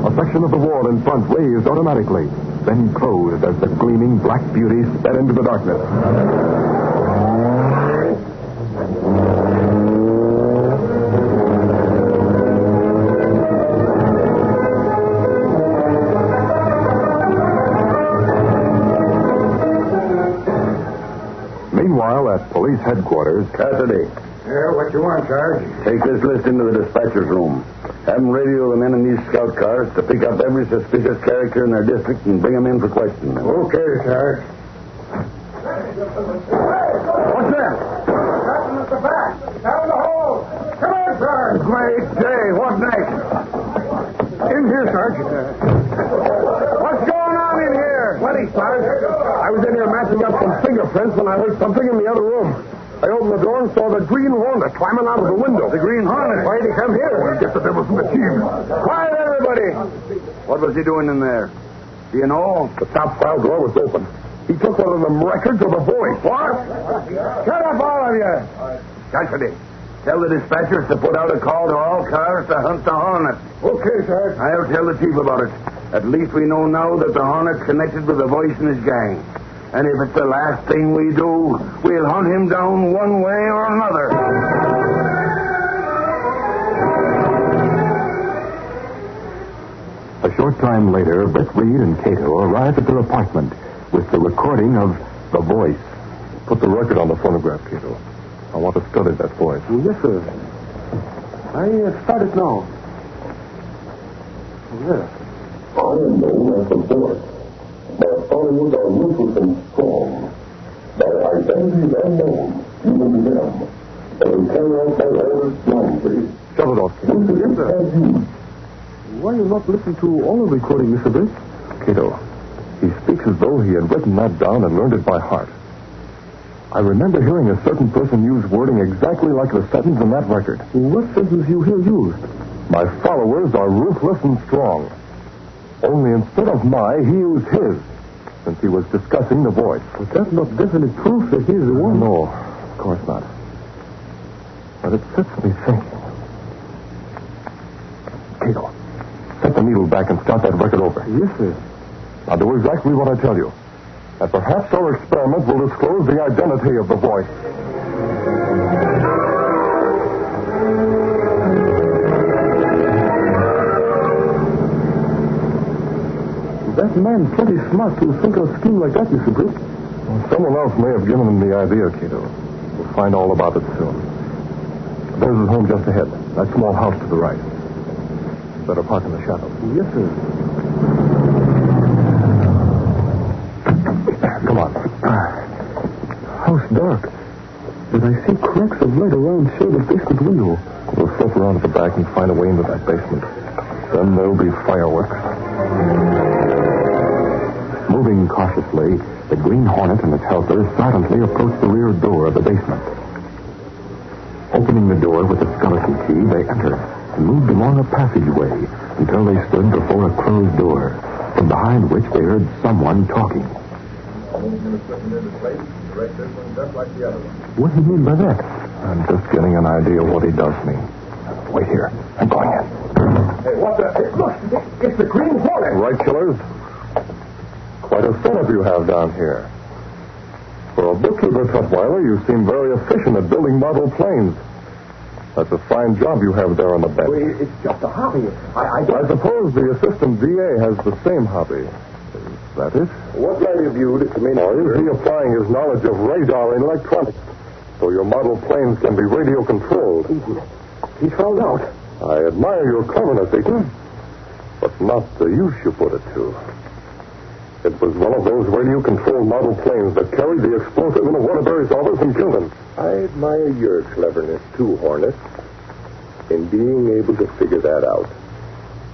A section of the wall in front raised automatically, then closed as the gleaming Black Beauty sped into the darkness. Meanwhile, at police headquarters... Cassidy. Yeah, what you want, Sarge? Take this list into the dispatcher's room. Have them radio the men in these scout cars to pick up every suspicious character in their district and bring them in for questioning. Okay, Sarge. What's that? Captain at the back. Down the hole. Come on, Sarge. Great day. What next? In here, Sarge. What's going on in here? Plenty, Sarge. I was in here matching up some fingerprints when I heard something in the other room. I opened the door and saw the Green Hornet climbing out of the window. The Green Hornet? Why'd he come here? Well, Get the devil from the team. Quiet, everybody. What was he doing in there? Do you know? The top file drawer was open. He took one of them records of the voice. What? Shut up, all of you. Cassidy, tell the dispatchers to put out a call to all cars to hunt the Hornet. Okay, Sarge. I'll tell the chief about it. At least we know now that the Hornet's connected with the voice and his gang. And if it's the last thing we do, we'll hunt him down one way or another. A short time later, Britt Reed and Cato arrived at their apartment with the recording of The Voice. Put the record on the phonograph, Cato. I want to study that voice. Yes, sir. I start it now. Yes. I am known as the voice. My followers are ruthless and strong. My identity is unknown, even to them. I will carry out my orders blindly. Shut it off, Cato. Yes, sir. Why are you not listening to all the recording, Mr. Britt? Cato, he speaks as though he had written that down and learned it by heart. I remember hearing a certain person use wording exactly like the sentence in that record. What sentence you hear used? My followers are ruthless and strong. Only instead of my, he used his, since he was discussing the voice. But that's not definite proof that he's the one. No, of course not. But it sets me thinking. Cato, set the needle back and start that record over. Yes, sir. Now do exactly what I tell you. And perhaps our experiment will disclose the identity of the voice. That man's pretty smart to think of a scheme like that, Mr. Britt. Well, someone else may have given him the idea, Cato. We'll find all about it soon. There's his home just ahead. That small house to the right. Better park in the shadows. Yes, sir. Come on. House dark. But I see cracks of light around the basement window. We'll slip around at the back and find a way into that basement. Then there'll be fireworks. Moving cautiously, the Green Hornet and its helper silently approached the rear door of the basement. Opening the door with a skeleton key, they entered and moved along a passageway until they stood before a closed door, from behind which they heard someone talking. What do you mean by that? I'm just getting an idea of what he does mean. Wait here. I'm going in. Hey, what the... Hey, look, it's the Green Hornet. Right, killers? Quite a setup you have down here. For a bookkeeper, Tutwiler, you seem very efficient at building model planes. That's a fine job you have there on the bench. Well, it's just a hobby. I suppose the assistant DA has the same hobby. Is that it? What light have you to come in? Or is he applying his knowledge of radar and electronics so your model planes can be radio controlled? He found out. I admire your cleverness, Eaton, but not the use you put it to. It was one of those radio-controlled model planes that carried the explosive into Waterbury's office and killed him. I admire your cleverness, too, Hornet, in being able to figure that out.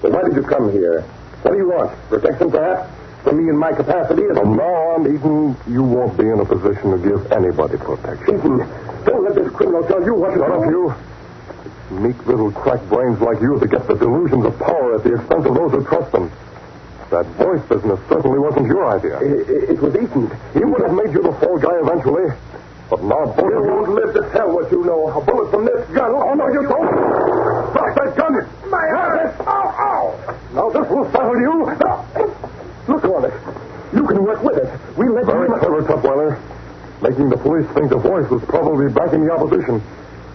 But why did you come here? What do you want? Protection, perhaps? From me in my capacity as... From now on, Eaton, you won't be in a position to give anybody protection. Eaton, don't let this criminal tell you what to do. Shut up, you. It's meek little crack brains like you that get the delusions of power at the expense of those who trust them. That voice business certainly wasn't your idea. It was Eaton. He would have made you the fall guy eventually. But now both of you won't live to tell what you know. A bullet from this gun. Oh, no, you don't. Drop that gun. My heart. Ow. Now this will settle you. Look on it. You can work with it. We let Very clever, Tutwiler. Making the police think the voice was probably backing the opposition.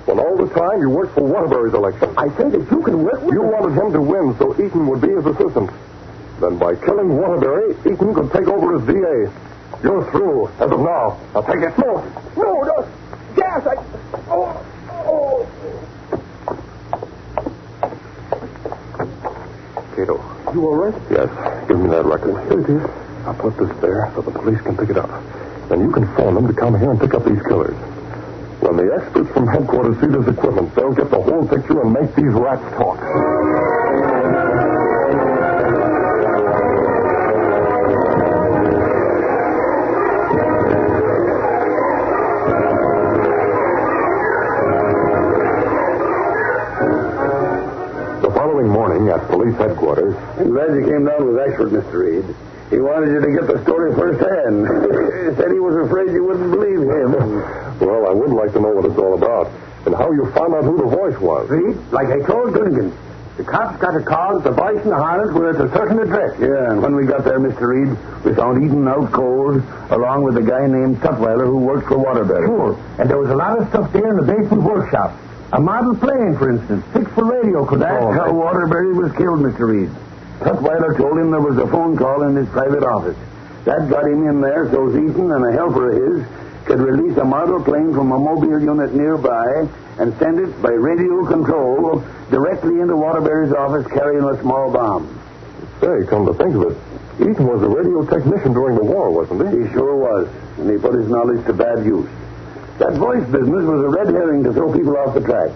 When all the time you worked for Waterbury's election. I say that you can work with You wanted him to win so Eaton would be his assistant. Then by killing Waterbury, Eaton could take over as DA. You're through, as of now. Now take it. No. Gas, Oh. Cato. You all right? Yes. Give me that record. Here it is. I'll put this there so the police can pick it up. Then you can phone them to come here and pick up these killers. When the experts from headquarters see this equipment, they'll get the whole picture and make these rats talk. At police headquarters. I'm glad you came down with Ashford, Mr. Reed. He wanted you to get the story firsthand. He said he was afraid you wouldn't believe him. Well, I would like to know what it's all about and how you found out who the voice was. Reed, like I told Dunnigan, the cops got a call that the voice and the Hornet were at a certain address. Yeah, and when we got there, Mr. Reed, we found Eden out cold, along with a guy named Tutwiler who worked for Waterbury. Sure. And there was a lot of stuff there in the basement workshop. A model plane, for instance, fixed for radio control. That's how Waterbury was killed, Mr. Reed. Tutwiler told him there was a phone call in his private office. That got him in there, so Eaton and a helper of his could release a model plane from a mobile unit nearby and send it by radio control directly into Waterbury's office carrying a small bomb. Say, come to think of it, Eaton was a radio technician during the war, wasn't he? He sure was, and he put his knowledge to bad use. That voice business was a red herring to throw people off the track.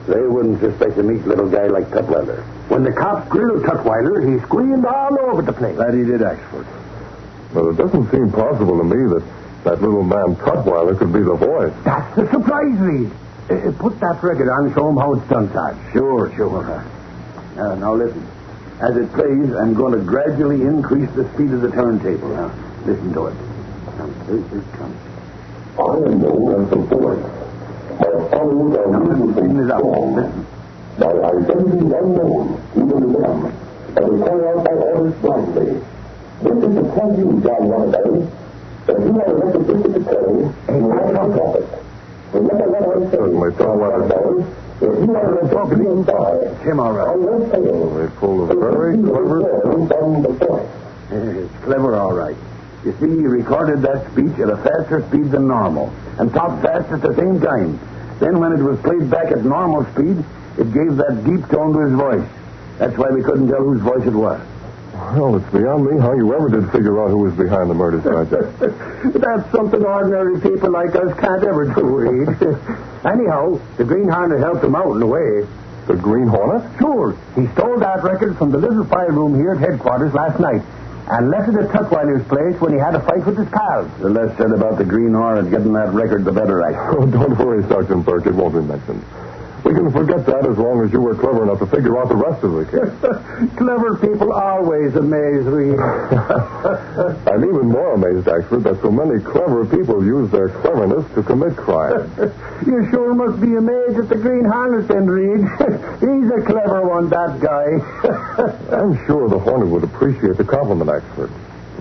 They wouldn't suspect a meek little guy like Tutwiler. When the cops grilled Tutwiler, he screamed all over the place. That he did, Axford. But it doesn't seem possible to me that little man Tutwiler could be the voice. That's the surprise, Reed. Put that record on and show him how it's done, Sarge. Sure. Now listen. As it plays, I'm going to gradually increase the speed of the turntable. Now, listen to it. Here it comes. I am known as the voice. My followers are rooted from strong. My identity is unknown, even to them, and we carry out my orders blindly. This is to tell you, John Waterbury, that you are elected district attorney, and you have no profit. Remember what I say, John Waterbury. If you are a Green Hornet, Jim, all right. I will fail. They pulled a very clever... It's clever, all right. You see, he recorded that speech at a faster speed than normal, and talked fast at the same time. Then when it was played back at normal speed, it gave that deep tone to his voice. That's why we couldn't tell whose voice it was. Well, it's beyond me how you ever did figure out who was behind the murder, Sergeant. That's something ordinary people like us can't ever do, Reed. Anyhow, the Green Hornet helped him out in a way. The Green Hornet? Sure. He stole that record from the little file room here at headquarters last night and left it at Tutwiler's place when he had a fight with his pals. The less said about the Green Hornet getting that record, the better, I Oh, don't worry, Sergeant Burke. It won't be mentioned. We can forget that as long as you were clever enough to figure out the rest of the case. Clever people always amaze me. I'm even more amazed, Axford, that so many clever people use their cleverness to commit crime. You sure must be amazed at the Green Hornet, then, Reed. He's a clever one, that guy. I'm sure the Hornet would appreciate the compliment, Axford.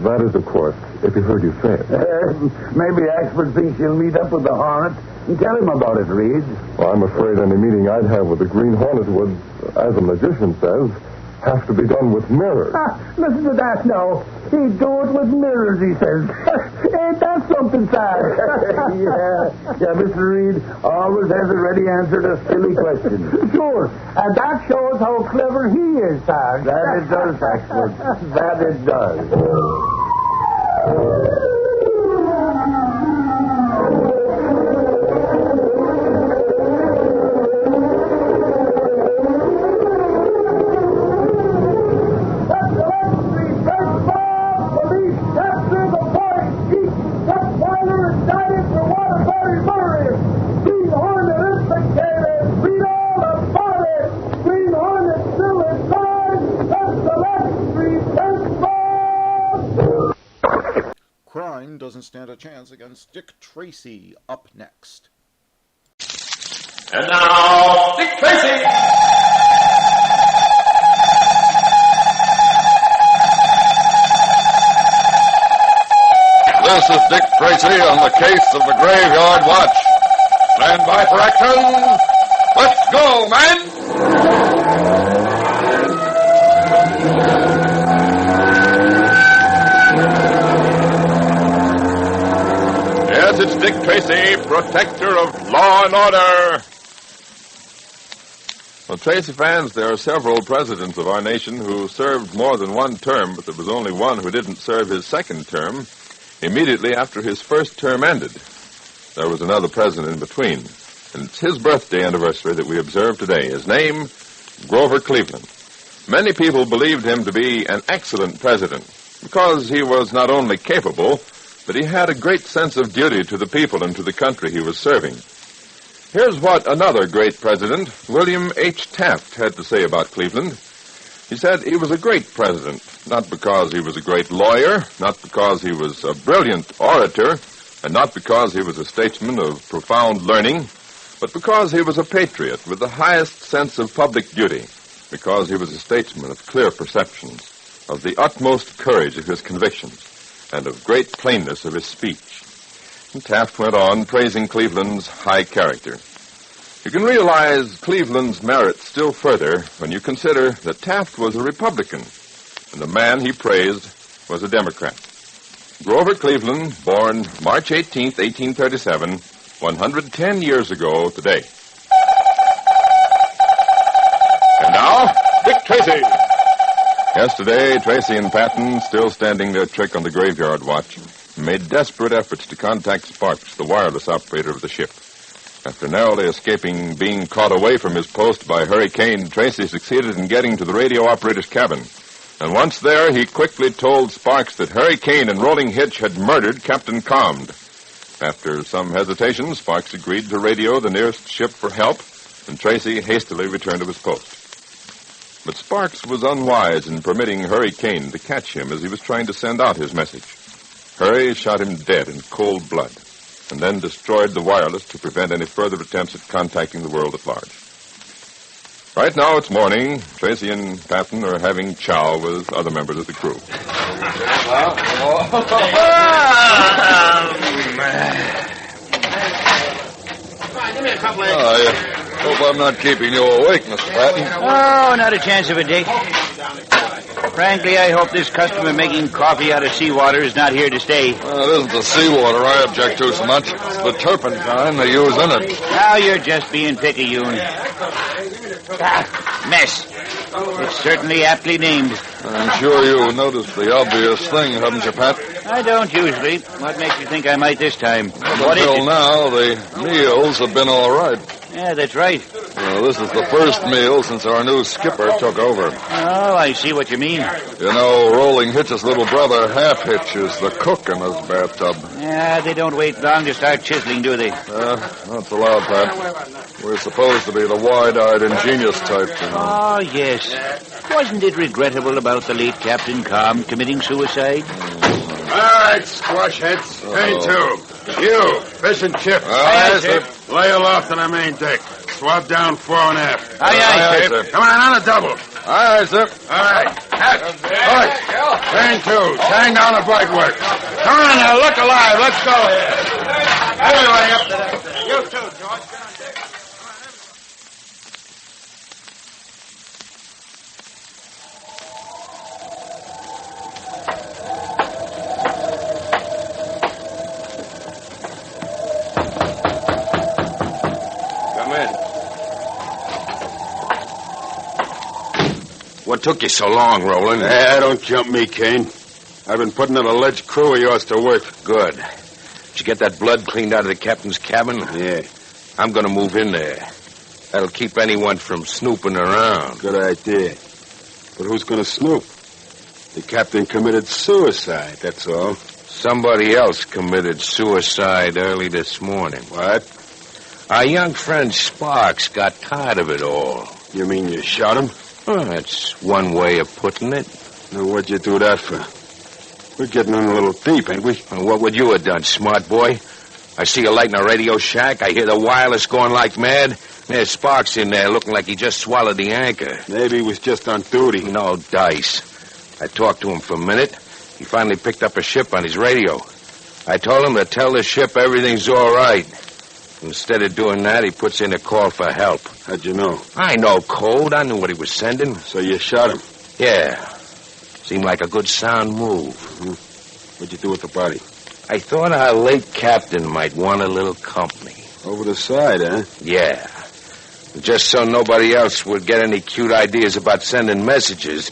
That is, of course, if he heard you say it. Maybe Axford thinks you'll meet up with the Hornet and tell him about it, Reed. Well, I'm afraid any meeting I'd have with the Green Hornet would, as a magician says, have to be done with mirrors. Listen to that now. He'd do it with mirrors, he says. Ain't that something, Sarge? Yeah, Mr. Reed always has a ready answer to silly questions. Sure. And that shows how clever he is, Sarge. That it does, Axford. That it does. Doesn't stand a chance against Dick Tracy up next. And now, Dick Tracy! This is Dick Tracy on the case of the Graveyard Watch. Stand by for action. Let's go, man! Yes, it's Dick Tracy, protector of law and order. Well, Tracy fans, there are several presidents of our nation who served more than one term, but there was only one who didn't serve his second term immediately after his first term ended. There was another president in between, and it's his birthday anniversary that we observe today. His name, Grover Cleveland. Many people believed him to be an excellent president because he was not only capable, but he had a great sense of duty to the people and to the country he was serving. Here's what another great president, William H. Taft, had to say about Cleveland. He said he was a great president, not because he was a great lawyer, not because he was a brilliant orator, and not because he was a statesman of profound learning, but because he was a patriot with the highest sense of public duty, because he was a statesman of clear perceptions, of the utmost courage of his convictions, and of great plainness of his speech. And Taft went on praising Cleveland's high character. You can realize Cleveland's merit still further when you consider that Taft was a Republican, and the man he praised was a Democrat. Grover Cleveland, born March 18th, 1837, 110 years ago today. And now, Dick Tracy. Yesterday, Tracy and Patton, still standing their trick on the graveyard watch, made desperate efforts to contact Sparks, the wireless operator of the ship. After narrowly escaping being caught away from his post by Hurricane, Tracy succeeded in getting to the radio operator's cabin. And once there, he quickly told Sparks that Hurricane and Rolling Hitch had murdered Captain Combed. After some hesitation, Sparks agreed to radio the nearest ship for help, and Tracy hastily returned to his post. But Sparks was unwise in permitting Hurricane to catch him as he was trying to send out his message. Hurry shot him dead in cold blood, and then destroyed the wireless to prevent any further attempts at contacting the world at large. Right now it's morning. Tracy and Patton are having chow with other members of the crew. Give me a couple of... I hope I'm not keeping you awake, Mr. Patton. Oh, not a chance of it, Dick. Frankly, I hope this customer making coffee out of seawater is not here to stay. It isn't the seawater I object to so much. It's the turpentine they use in it. Now you're just being picayune. Mess. It's certainly aptly named. I'm sure you noticed the obvious thing, haven't you, Pat? I don't usually. What makes you think I might this time? Well, until now, the meals have been all right. Yeah, that's right. Well, this is the first meal since our new skipper took over. Oh, I see what you mean. You know, Rolling Hitch's little brother, Half Hitch, is the cook in his bathtub. Yeah, they don't wait long to start chiseling, do they? That's allowed, Pat. We're supposed to be the wide-eyed, ingenious type, you know. Oh, yes. Wasn't it regrettable about the late Captain Combed committing suicide? All right, squash heads. Turn two. You, fish and chips. Aye, sir. Lay aloft on the main deck. Swab down fore and aft. Aye, sir. Come on a double. Aye, sir. All right. Turn two. Hang down the breakwork. Come on now, look alive. Let's go here. Everybody up to that. You too, George. Get on deck. What took you so long, Roland? Don't jump me, Kane. I've been putting that alleged crew of yours to work. Good. Did you get that blood cleaned out of the captain's cabin? Yeah. I'm going to move in there. That'll keep anyone from snooping around. Good idea. But who's going to snoop? The captain committed suicide, that's all. Somebody else committed suicide early this morning. What? Our young friend Sparks got tired of it all. You mean you shot him? Well, that's one way of putting it. Now, what'd you do that for? We're getting in a little deep, ain't we? Well, what would you have done, smart boy? I see a light in a radio shack. I hear the wireless going like mad. There's Sparks in there looking like he just swallowed the anchor. Maybe he was just on duty. No dice. I talked to him for a minute. He finally picked up a ship on his radio. I told him to tell the ship everything's all right. Instead of doing that, he puts in a call for help. How'd you know? I know code. I knew what he was sending. So you shot him? Yeah. Seemed like a good sound move. Mm-hmm. What'd you do with the body? I thought our late captain might want a little company. Over the side, huh? Yeah. Just so nobody else would get any cute ideas about sending messages,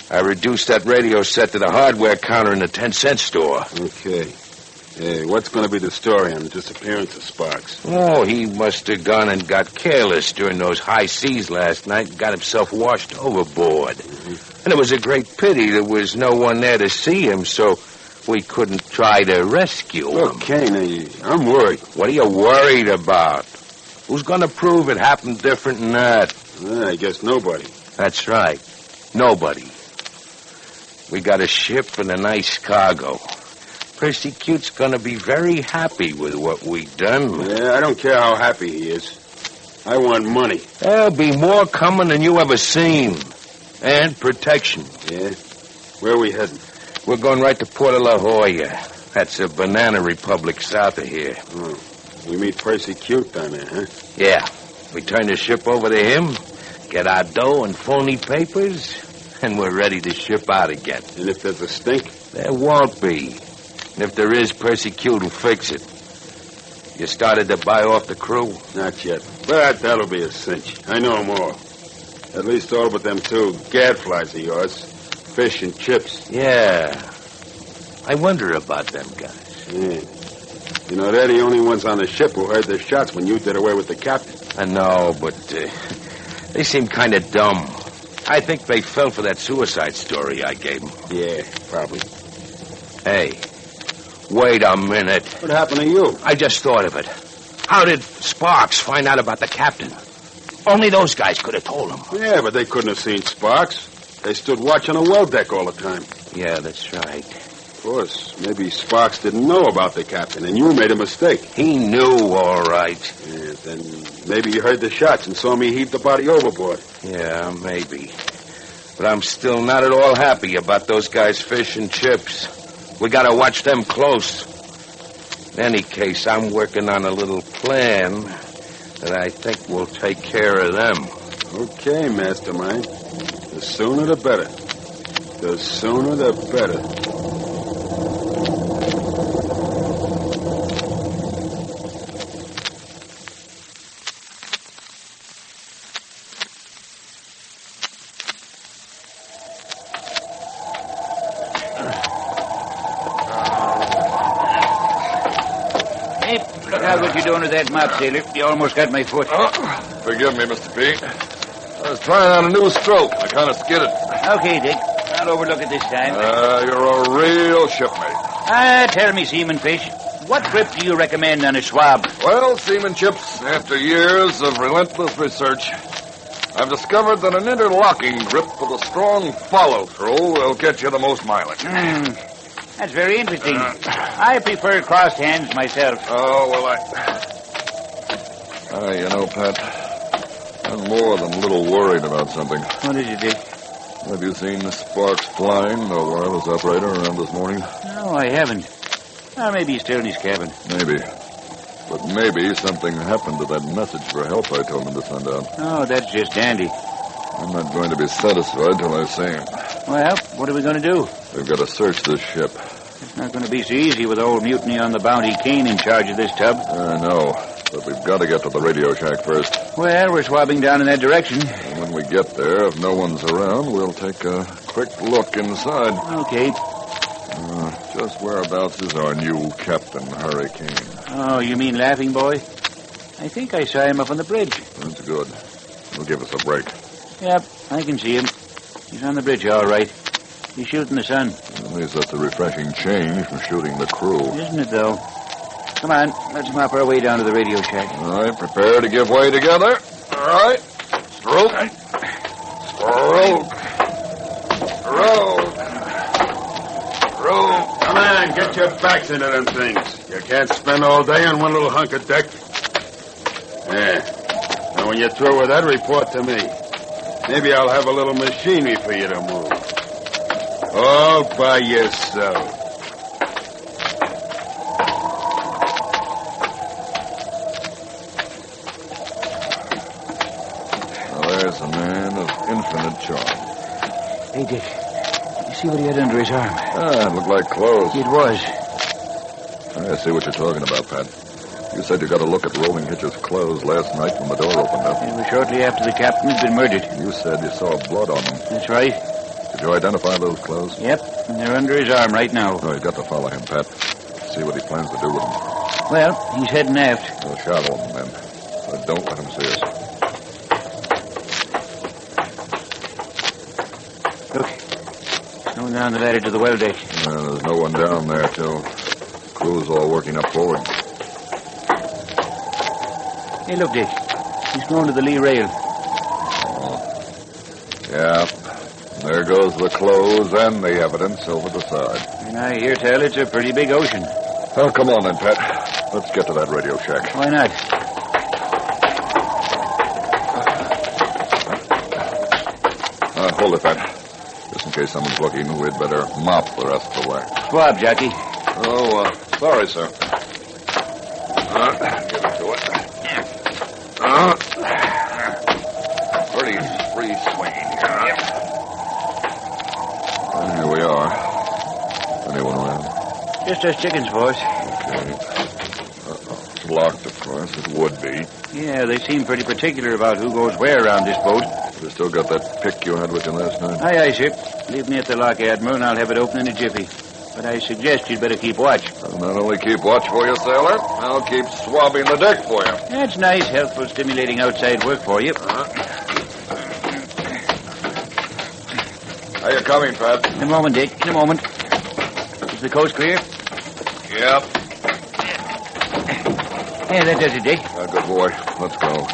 I reduced that radio set to the hardware counter in the 10-cent store. Okay. Hey, what's going to be the story on the disappearance of Sparks? Oh, he must have gone and got careless during those high seas last night and got himself washed overboard. Mm-hmm. And it was a great pity there was no one there to see him, so we couldn't try to rescue him. Okay, I'm worried. What are you worried about? Who's going to prove it happened different than that? I guess nobody. That's right. Nobody. We got a ship and a nice cargo. Percy Cute's going to be very happy with what we done. Yeah, I don't care how happy he is. I want money. There'll be more coming than you ever seen. And protection. Yeah? Where are we heading? We're going right to Port La Jolla. That's a banana republic south of here. Oh. We meet Percy Cute down there, huh? Yeah. We turn the ship over to him, get our dough and phony papers, and we're ready to ship out again. And if there's a stink? There won't be. And if there is, Percy Cute will fix it. You started to buy off the crew? Not yet. But that'll be a cinch. I know them all. At least all but them two gadflies of yours. Fish and Chips. Yeah. I wonder about them guys. Yeah. You know, they're the only ones on the ship who heard the shots when you did away with the captain. I know, but they seem kind of dumb. I think they fell for that suicide story I gave them. Yeah, probably. Hey, wait a minute. What happened to you? I just thought of it. How did Sparks find out about the captain? Only those guys could have told him. Yeah, but they couldn't have seen Sparks. They stood watching the well deck all the time. Yeah, that's right. Of course, maybe Sparks didn't know about the captain, and you made a mistake. He knew, all right. Yeah, then maybe you heard the shots and saw me heave the body overboard. Yeah, maybe. But I'm still not at all happy about those guys' fish and chips. We gotta watch them close. In any case, I'm working on a little plan that I think will take care of them. Okay, Mastermind. The sooner the better. The sooner the better. Look out what you're doing with that mop, sailor. You almost got my foot. Forgive me, Mr. P. I was trying on a new stroke. I kind of skidded. Okay, Dick. I'll overlook it this time. You're a real shipmate. Tell me, Seaman Fish, what grip do you recommend on a swab? Well, Seaman Chips, after years of relentless research, I've discovered that an interlocking grip with a strong follow-through will get you the most mileage. That's very interesting. I prefer crossed hands myself. Oh, well, you know, Pat, I'm more than a little worried about something. What is it, Dick? Have you seen Sparks flying, the wireless operator, around this morning? No, I haven't. Maybe he's still in his cabin. Maybe. But maybe something happened to that message for help I told him to send out. Oh, that's just dandy. I'm not going to be satisfied till I see him. Well, what are we going to do? We've got to search this ship. It's not going to be so easy with old Mutiny on the Bounty Kane in charge of this tub. I know, but we've got to get to the radio shack first. Well, we're swabbing down in that direction. And when we get there, if no one's around, we'll take a quick look inside. Okay. Just whereabouts is our new Captain Hurricane? Oh, you mean Laughing Boy? I think I saw him up on the bridge. That's good. He'll give us a break. Yep, I can see him. He's on the bridge, all right. He's shooting the sun. At least that's a refreshing change from shooting the crew. Isn't it, though? Come on, let's mop our way down to the radio shack. All right, prepare to give way together. All right. Stroke. Stroke. Stroke. Stroke. Come on, get your backs into them things. You can't spend all day on one little hunk of deck. Yeah. Now, when you're through with that, report to me. Maybe I'll have a little machinery for you to move. All by yourself. Well, there's a man of infinite charm. Hey, Dick. You see what he had under his arm? It looked like clothes. It was. I see what you're talking about, Pat. You said you got a look at Rolling Hitch's clothes last night when the door opened up. It was shortly after the captain had been murdered. You said you saw blood on them. That's right. Did you identify those clothes? Yep, and they're under his arm right now. Oh, you've got to follow him, Pat. See what he plans to do with them. Well, he's heading aft. We'll shadow him then. But don't let him see us. Look, going down the ladder to the well deck. There's no one down there, too. Crew's all working up forward. Hey, look, Dick. He's going to the lee rail. Oh. Yeah. There goes the clothes and the evidence over the side. And I hear tell it's a pretty big ocean. Oh, come on then, Pat. Let's get to that radio shack. Why not? Hold it, Pat. Just in case someone's looking, we'd better mop the rest of the way. Swab, Jockey. Oh, sorry, sir. Give it to it. Pretty free swinging here. Here we are. Anyone around? Just us chickens, boss. Locked, of course. It would be. Yeah, they seem pretty particular about who goes where around this boat. You still got that pick you had with you last night? Aye, sir. Leave me at the lock, Admiral, and I'll have it open in a jiffy. But I suggest you'd better keep watch. I'll not only keep watch for you, sailor, I'll keep swabbing the deck for you. That's nice, helpful, stimulating outside work for you. How you coming, Pat? In a moment, Dick. In a moment. Is the coast clear? Yep. Yeah, that does it, Dick. Good boy. Let's go.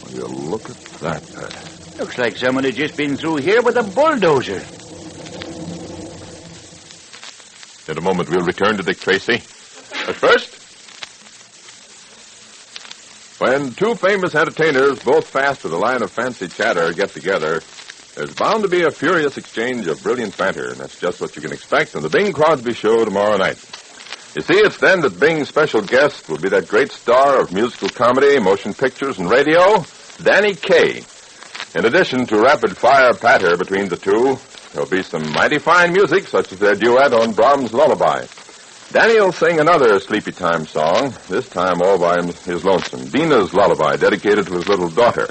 Will you look at that, Pat? Looks like someone had just been through here with a bulldozer. In a moment, we'll return to Dick Tracy. But first, when two famous entertainers, both fast with a line of fancy chatter, get together, there's bound to be a furious exchange of brilliant banter, and that's just what you can expect on the Bing Crosby Show tomorrow night. You see, it's then that Bing's special guest will be that great star of musical comedy, motion pictures, and radio, Danny Kaye. In addition to rapid-fire patter between the two, there'll be some mighty fine music, such as their duet on Brahms' Lullaby. Danny will sing another sleepy time song, this time all by his lonesome, Dina's Lullaby, dedicated to his little daughter.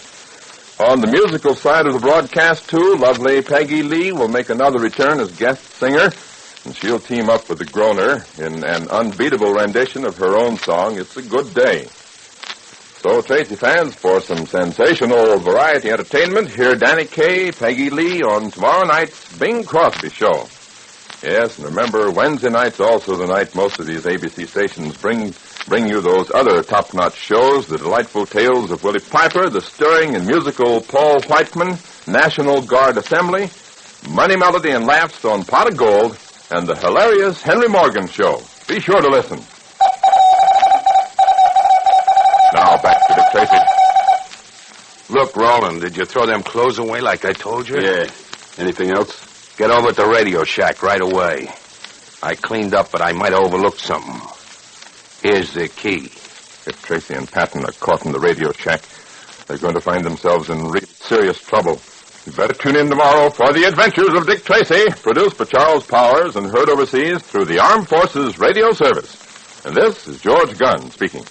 On the musical side of the broadcast, too, lovely Peggy Lee will make another return as guest singer, and she'll team up with the Groner in an unbeatable rendition of her own song, It's a Good Day. So, Tracy fans, for some sensational variety entertainment, hear Danny Kaye, Peggy Lee on tomorrow night's Bing Crosby Show. Yes, and remember, Wednesday night's also the night most of these ABC stations bring you those other top-notch shows, the delightful tales of Willie Piper, the stirring and musical Paul Whiteman, National Guard Assembly, Money, Melody, and Laughs on Pot of Gold, and the hilarious Henry Morgan Show. Be sure to listen. Now, back to Dick Tracy. Look, Roland, did you throw them clothes away like I told you? Yeah. Anything else? Get over at the radio shack right away. I cleaned up, but I might have overlooked something. Here's the key. If Tracy and Patton are caught in the radio shack, they're going to find themselves in real serious trouble. You better tune in tomorrow for The Adventures of Dick Tracy, produced by Charles Powers and heard overseas through the Armed Forces Radio Service. And this is George Gunn speaking.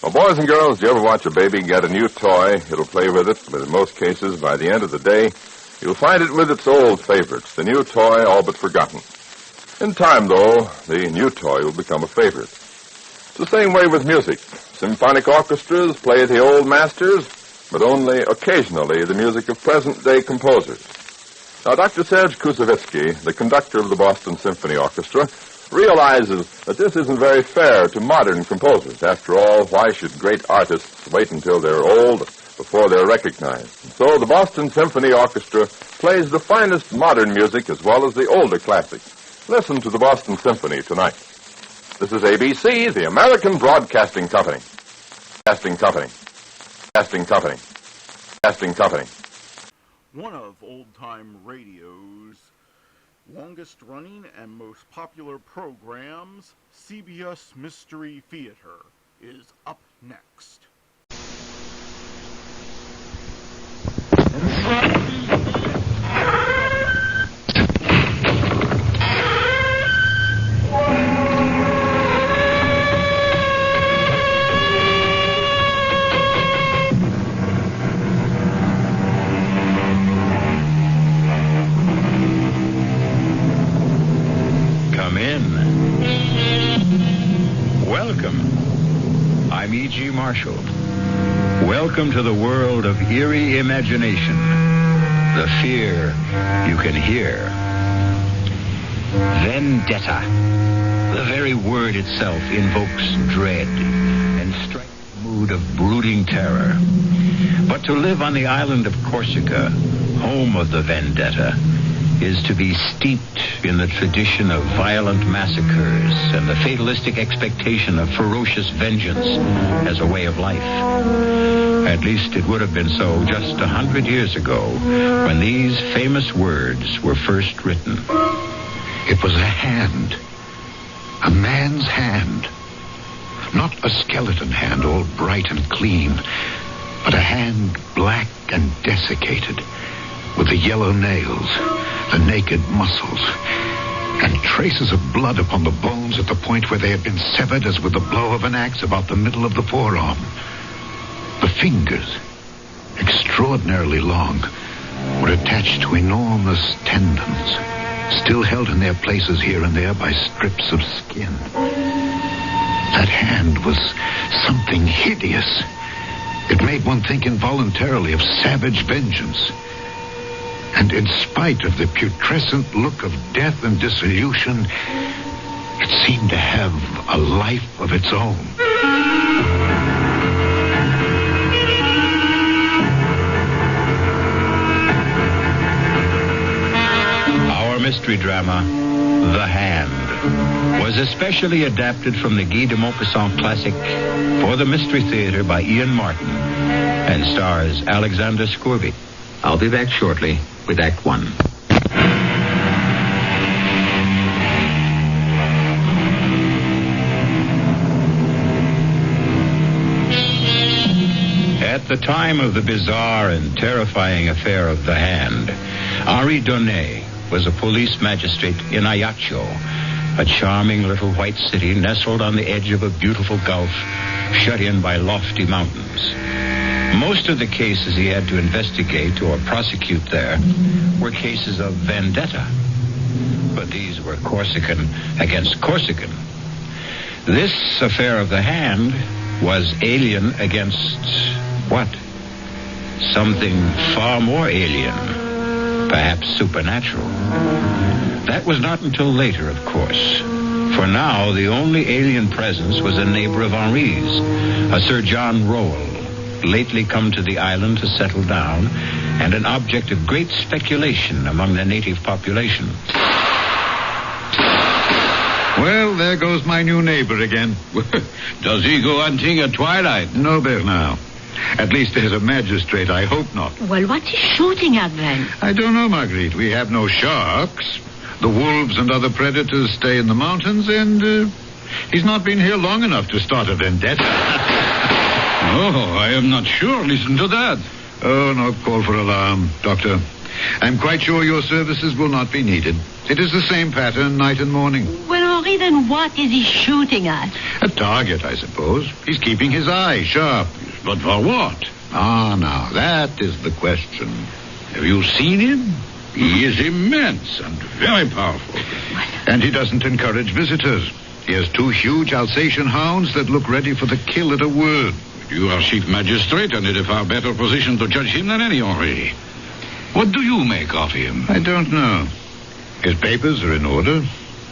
Well, boys and girls, do you ever watch a baby get a new toy? It'll play with it, but in most cases, by the end of the day, you'll find it with its old favorites, the new toy all but forgotten. In time, though, the new toy will become a favorite. It's the same way with music. Symphonic orchestras play the old masters, but only occasionally the music of present-day composers. Now, Dr. Serge Koussevitzky, the conductor of the Boston Symphony Orchestra, realizes that this isn't very fair to modern composers. After all, why should great artists wait until they're old before they're recognized? And so the Boston Symphony Orchestra plays the finest modern music as well as the older classics. Listen to the Boston Symphony tonight. This is ABC, the American Broadcasting Company. Casting Company. Casting Company. Casting Company. One of old-time radio's longest-running and most popular programs, CBS Mystery Theater, is up next. I'm E.G. Marshall. Welcome to the world of eerie imagination. The fear you can hear. Vendetta. The very word itself invokes dread and strikes a mood of brooding terror. But to live on the island of Corsica, home of the vendetta, is to be steeped in the tradition of violent massacres and the fatalistic expectation of ferocious vengeance as a way of life. At least it would have been so just 100 years ago when these famous words were first written. It was a hand. A man's hand. Not a skeleton hand, all bright and clean, but a hand black and desiccated, with the yellow nails, the naked muscles, and traces of blood upon the bones at the point where they had been severed as with the blow of an axe about the middle of the forearm. The fingers, extraordinarily long, were attached to enormous tendons, still held in their places here and there by strips of skin. That hand was something hideous. It made one think involuntarily of savage vengeance. And in spite of the putrescent look of death and dissolution, it seemed to have a life of its own. Our mystery drama, The Hand, was especially adapted from the Guy de Maupassant classic for the Mystery Theater by Ian Martin and stars Alexander Scourby. I'll be back shortly with Act One. At the time of the bizarre and terrifying affair of The Hand, Henri Donnet was a police magistrate in Ajaccio, a charming little white city nestled on the edge of a beautiful gulf, shut in by lofty mountains. Most of the cases he had to investigate or prosecute there were cases of vendetta. But these were Corsican against Corsican. This affair of The Hand was alien against what? Something far more alien, perhaps supernatural. That was not until later, of course. For now, the only alien presence was a neighbor of Henri's, a Sir John Rowell, lately come to the island to settle down, and an object of great speculation among the native population. Well, there goes my new neighbor again. Does he go hunting at twilight? No, Bernard. At least as a magistrate, I hope not. Well, what's he shooting at then? I don't know, Marguerite. We have no sharks. The wolves and other predators stay in the mountains, and he's not been here long enough to start a vendetta. Oh, I am not sure. Listen to that. Oh, no call for alarm, Doctor. I'm quite sure your services will not be needed. It is the same pattern night and morning. Well, Henri, then what is he shooting at? A target, I suppose. He's keeping his eye sharp. But for what? Ah, now, that is the question. Have you seen him? He is immense and very powerful. And he doesn't encourage visitors. He has 2 huge Alsatian hounds that look ready for the kill at a word. You are chief magistrate and in a far better position to judge him than any, Henri. What do you make of him? I don't know. His papers are in order.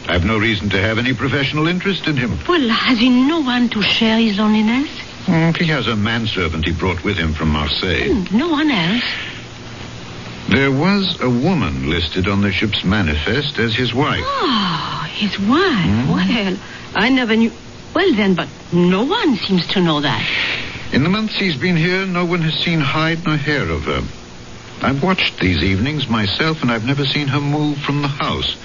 I've no reason to have any professional interest in him. Well, has he no one to share his loneliness? He has a manservant he brought with him from Marseille. No one else. There was a woman listed on the ship's manifest as his wife. Oh, his wife. Well, I never knew. Well, then, but no one seems to know that. In the months he's been here, no one has seen hide nor hair of her. I've watched these evenings myself, and I've never seen her move from the house.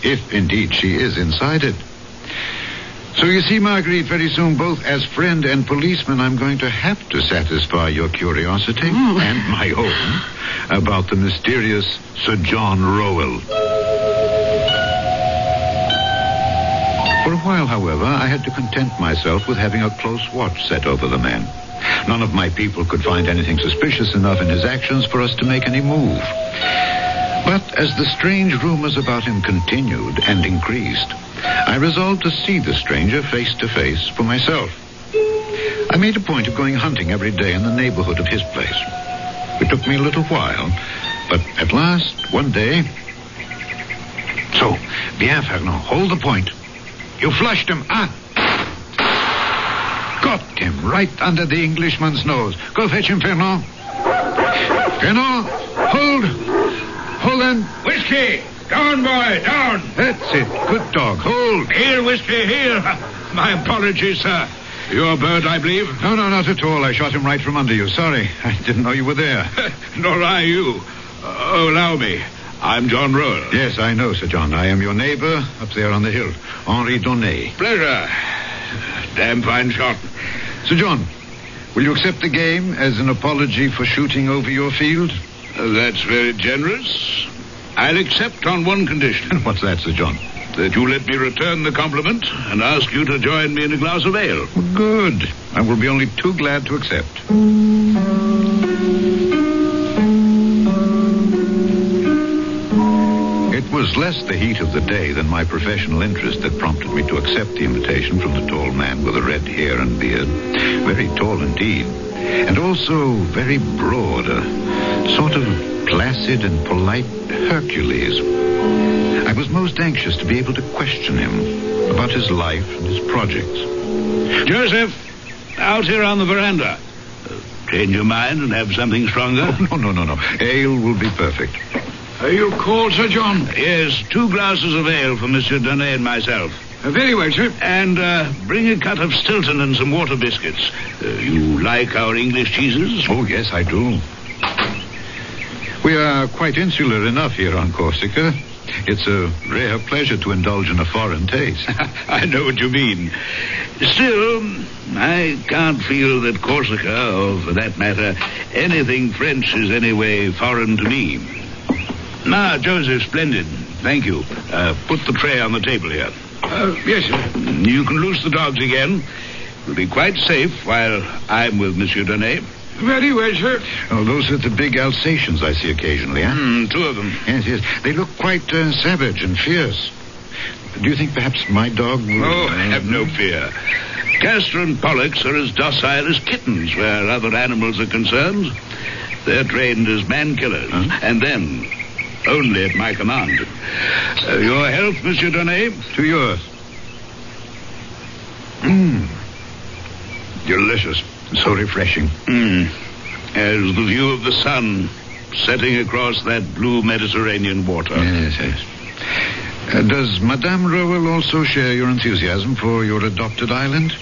If, indeed, she is inside it. So you see, Marguerite, very soon, both as friend and policeman, I'm going to have to satisfy your curiosity and my own about the mysterious Sir John Rowell. For a while, however, I had to content myself with having a close watch set over the man. None of my people could find anything suspicious enough in his actions for us to make any move. But as the strange rumors about him continued and increased, I resolved to see the stranger face to face for myself. I made a point of going hunting every day in the neighborhood of his place. It took me a little while, but at last, one day... So, bien, Fernand, hold the point. You flushed him, Got him right under the Englishman's nose. Go fetch him, Fernand. Fernand, hold. Hold on. Whiskey! Down, boy, down! That's it. Good dog. Hold. Here, Whiskey, here. My apologies, sir. You're a bird, I believe? No, not at all. I shot him right from under you. Sorry. I didn't know you were there. Nor I you. Allow me. I'm John Rowell. Yes, I know, Sir John. I am your neighbor up there on the hill. Henri Donnet. Pleasure. Damn fine shot. Sir John, will you accept the game as an apology for shooting over your field? That's very generous. I'll accept on one condition. What's that, Sir John? That you let me return the compliment and ask you to join me in a glass of ale. Good. I will be only too glad to accept. It was less the heat of the day than my professional interest that prompted me to accept the invitation from the tall man with the red hair and beard. Very tall indeed. And also very broad, a sort of placid and polite Hercules. I was most anxious to be able to question him about his life and his projects. Joseph, out here on the veranda. Change your mind and have something stronger? Oh, no. Ale will be perfect. Are you cold, Sir John? Yes, 2 glasses of ale for Monsieur Donnet and myself. Very well, sir. And bring a cut of Stilton and some water biscuits. You like our English cheeses? Oh, yes, I do. We are quite insular enough here on Corsica. It's a rare pleasure to indulge in a foreign taste. I know what you mean. Still, I can't feel that Corsica, or for that matter, anything French is anyway foreign to me. Ah, Joseph, splendid. Thank you. Put the tray on the table here. Yes, sir. You can loose the dogs again. We'll be quite safe while I'm with Monsieur Donnet. Very well, sir. Oh, those are the big Alsatians I see occasionally, huh? 2 of them. Yes. They look quite savage and fierce. Do you think perhaps my dog will... Oh, have no fear. Castor and Pollux are as docile as kittens where other animals are concerned. They're trained as man-killers. Huh? And then... only at my command. Your health, Monsieur Donnet? To yours. Delicious. So refreshing. As the view of the sun setting across that blue Mediterranean water. Yes. Does Madame Rowell also share your enthusiasm for your adopted island?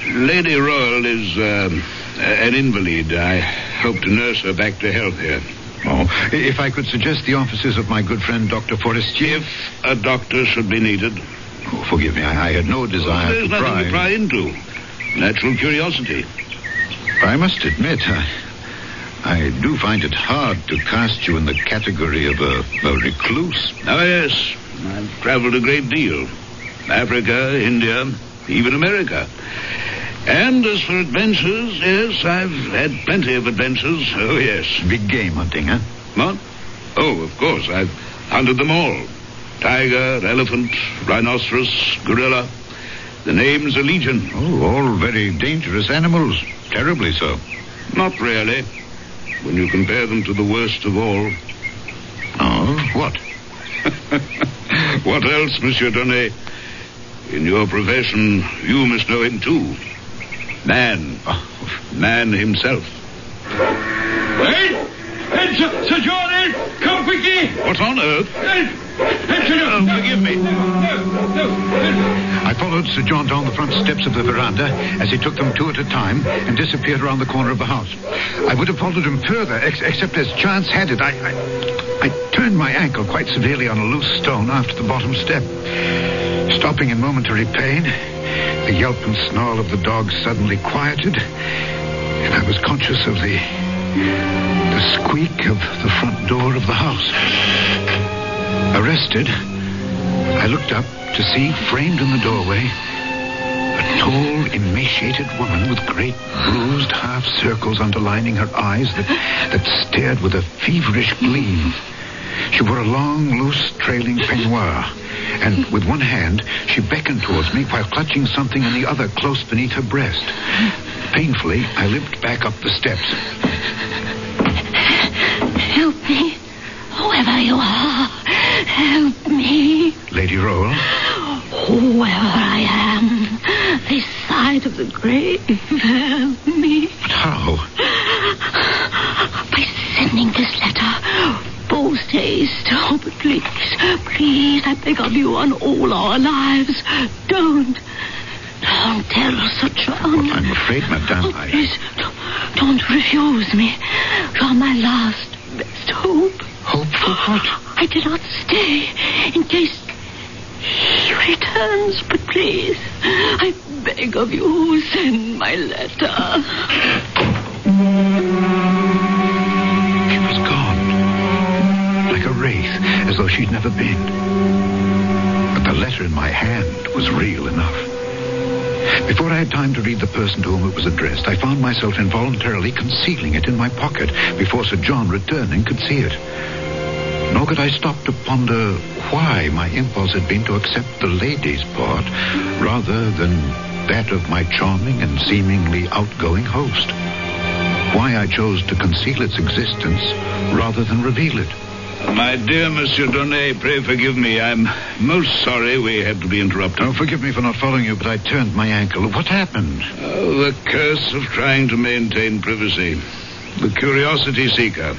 Lady Rowell is an invalid. I hope to nurse her back to health here. Oh, if I could suggest the offices of my good friend Dr. Forestier. If a doctor should be needed. Oh, forgive me, I had no desire There's to pry. nothing to pry into. Natural curiosity. I must admit, I do find it hard to cast you in the category of a recluse. Oh, yes. I've traveled a great deal. Africa, India, even America. And as for adventures, yes, I've had plenty of adventures. Oh, yes. Big game hunting, huh? What? Oh, of course. I've hunted them all. Tiger, elephant, rhinoceros, gorilla. The name's a legion. Oh, all very dangerous animals. Terribly so. Not really. When you compare them to the worst of all. Oh, what? What else, Monsieur Donnet? In your profession, you must know him too. Man. Man himself. Hey, Sir John, come quickly. What on earth? Forgive me. I followed Sir John down the front steps of the veranda as he took them 2 at a time and disappeared around the corner of the house. I would have followed him further, except as chance had it, I turned my ankle quite severely on a loose stone after the bottom step. Stopping in momentary pain, the yelp and snarl of the dog suddenly quieted, and I was conscious of the squeak of the front door of the house. Arrested, I looked up to see, framed in the doorway, a tall, emaciated woman with great bruised half circles underlining her eyes that stared with a feverish gleam. She wore a long, loose, trailing peignoir, and with one hand she beckoned towards me while clutching something in the other close beneath her breast. Painfully, I limped back up the steps. Help me. Whoever you are, help me. Lady Rowell? Whoever I am, this side of the grave, help me. But how? By sending this letter. Post haste. Oh, but please, I beg of you on all our lives. Don't tell Sir John. I'm afraid, Madame, Please, don't refuse me. You're my last, best hope. Hope for what? I did not stay in case he returns, but please, I beg of you, send my letter. She was gone. she'd never been. But the letter in my hand was real enough. Before I had time to read the person to whom it was addressed, I found myself involuntarily concealing it in my pocket before Sir John, returning, could see it. Nor could I stop to ponder why my impulse had been to accept the lady's part rather than that of my charming and seemingly outgoing host. Why I chose to conceal its existence rather than reveal it. My dear Monsieur Donnet, pray forgive me. I'm most sorry we had to be interrupted. Oh, forgive me for not following you, but I turned my ankle. What happened? Oh, the curse of trying to maintain privacy. The curiosity seeker.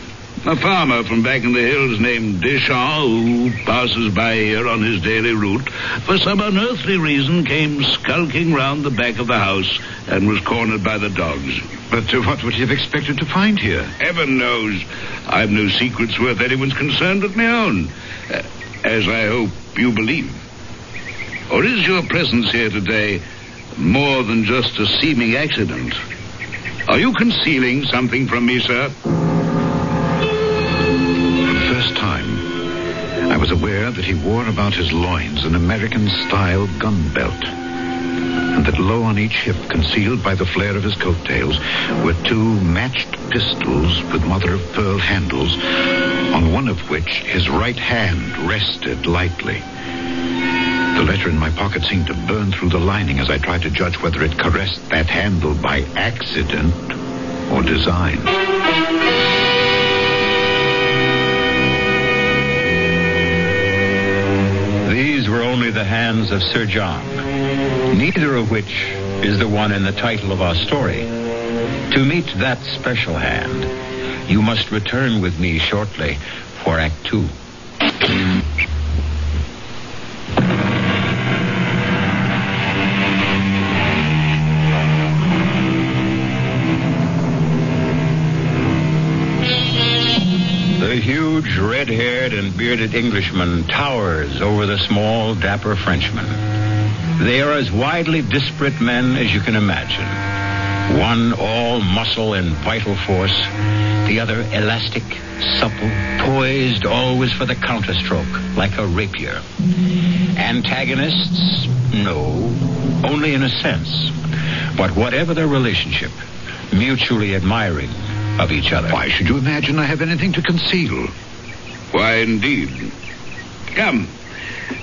A farmer from back in the hills named Deschamps, who passes by here on his daily route, for some unearthly reason came skulking round the back of the house and was cornered by the dogs. But what would he have expected to find here? Heaven knows. I've no secrets worth anyone's concern but my own, as I hope you believe. Or is your presence here today more than just a seeming accident? Are you concealing something from me, sir? I was aware that he wore about his loins an American-style gun belt, and that low on each hip, concealed by the flare of his coattails, were two matched pistols with mother-of-pearl handles, on one of which his right hand rested lightly. The letter in my pocket seemed to burn through the lining as I tried to judge whether it caressed that handle by accident or design. These were only the hands of Sir John, neither of which is the one in the title of our story. To meet that special hand, you must return with me shortly for Act 2. The huge, red-haired and bearded Englishman towers over the small, dapper Frenchman. They are as widely disparate men as you can imagine. One all muscle and vital force, the other elastic, supple, poised always for the counterstroke, like a rapier. Antagonists? No, only in a sense. But whatever their relationship, mutually admiring of each other. Why should you imagine I have anything to conceal? Why, indeed. Come,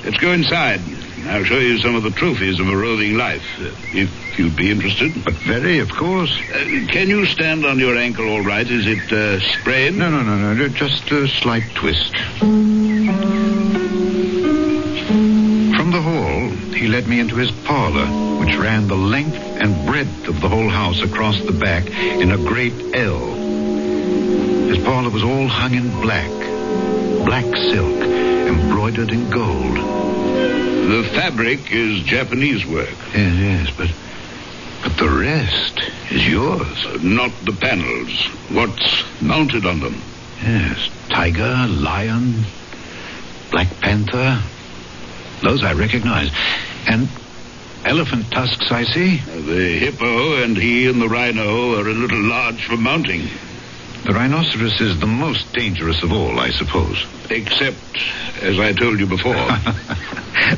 let's go inside. I'll show you some of the trophies of a roving life, if you'd be interested. But very, of course. Can you stand on your ankle all right? Is it sprained? No. Just a slight twist. From the hall, he led me into his parlor, which ran the length and breadth of the whole house across the back in a great L. His parlor was all hung in black silk, embroidered in gold. The fabric is Japanese work. Yes, but the rest is yours. Not the panels. What's mounted on them? Yes, tiger, lion, black panther. Those I recognize. And elephant tusks, I see. The hippo and he and the rhino are a little large for mounting. The rhinoceros is the most dangerous of all, I suppose. Except, as I told you before.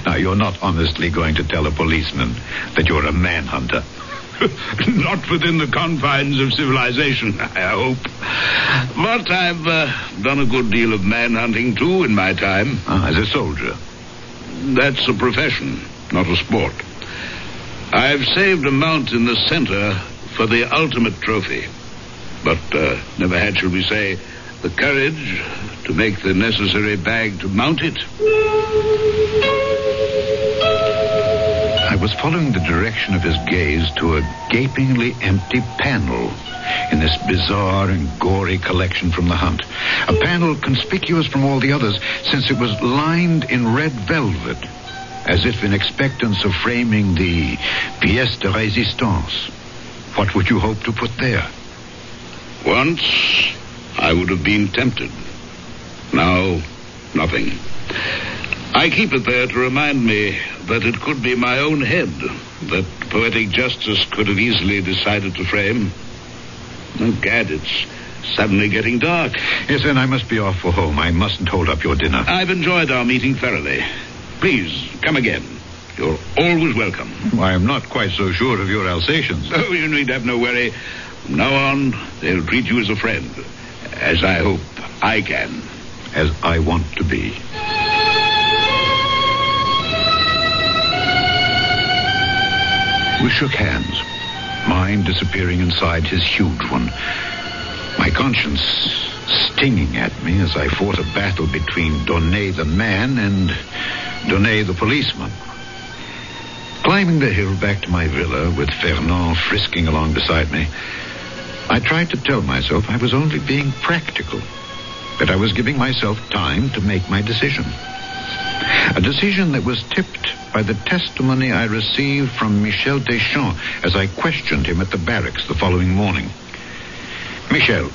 Now, you're not honestly going to tell a policeman that you're a manhunter. Not within the confines of civilization, I hope. But I've done a good deal of manhunting, too, in my time. As a soldier? That's a profession, not a sport. I've saved a mount in the center for the ultimate trophy. But never had, shall we say, the courage to make the necessary bag to mount it. I was following the direction of his gaze to a gapingly empty panel in this bizarre and gory collection from the hunt. A panel conspicuous from all the others since it was lined in red velvet, as if in expectance of framing the pièce de résistance. What would you hope to put there? Once, I would have been tempted. Now, nothing. I keep it there to remind me that it could be my own head that poetic justice could have easily decided to frame. Oh, gad, it's suddenly getting dark. Yes, and I must be off for home. I mustn't hold up your dinner. I've enjoyed our meeting thoroughly. Please, come again. You're always welcome. I am not quite so sure of your Alsatians. Oh, you need have no worry. From now on, they'll treat you as a friend. As I hope I can. As I want to be. We shook hands, mine disappearing inside his huge one. My conscience stinging at me as I fought a battle between Donnet the man and Donnet the policeman. Climbing the hill back to my villa with Fernand frisking along beside me, I tried to tell myself I was only being practical, that I was giving myself time to make my decision. A decision that was tipped by the testimony I received from Michel Deschamps as I questioned him at the barracks the following morning. Michel,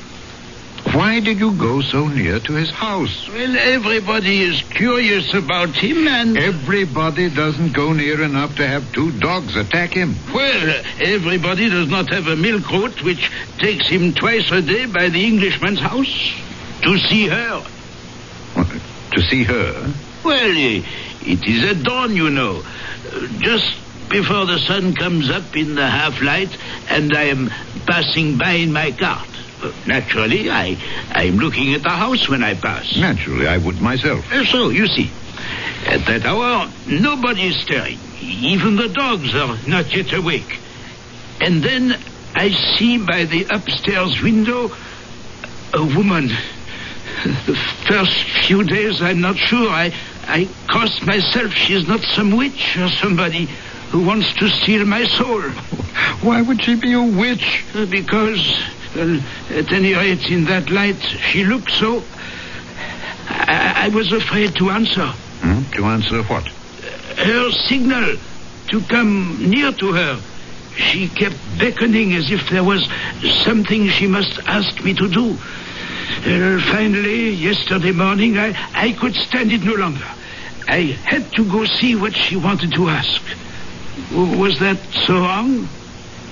why did you go so near to his house? Well, everybody is curious about him and... Everybody doesn't go near enough to have two dogs attack him. Well, everybody does not have a milk goat which takes him twice a day by the Englishman's house to see her. What, to see her? Well, it is at dawn, you know. Just before the sun comes up in the half-light and I am passing by in my cart. Naturally, I'm looking at the house when I pass. Naturally, I would myself. So, you see, at that hour, nobody is stirring. Even the dogs are not yet awake. And then I see by the upstairs window a woman. The first few days, I'm not sure. I crossed myself she's not some witch or somebody who wants to steal my soul. Why would she be a witch? Because... Well, at any rate, in that light, she looked so... I was afraid to answer. To answer what? Her signal to come near to her. She kept beckoning as if there was something she must ask me to do. Finally, yesterday morning, I could stand it no longer. I had to go see what she wanted to ask. Was that so wrong?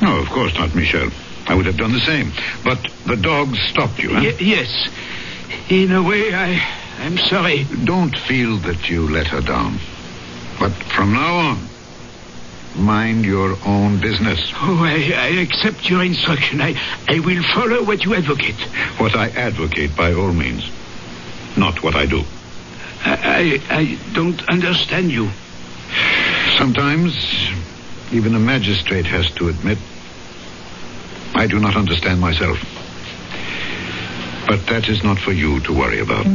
No, of course not, Michel. I would have done the same. But the dogs stopped you, huh? Yes. In a way, I'm sorry. Don't feel that you let her down. But from now on, mind your own business. Oh, I accept your instruction. I will follow what you advocate. What I advocate, by all means. Not what I do. I don't understand you. Sometimes, even a magistrate has to admit I do not understand myself. But that is not for you to worry about.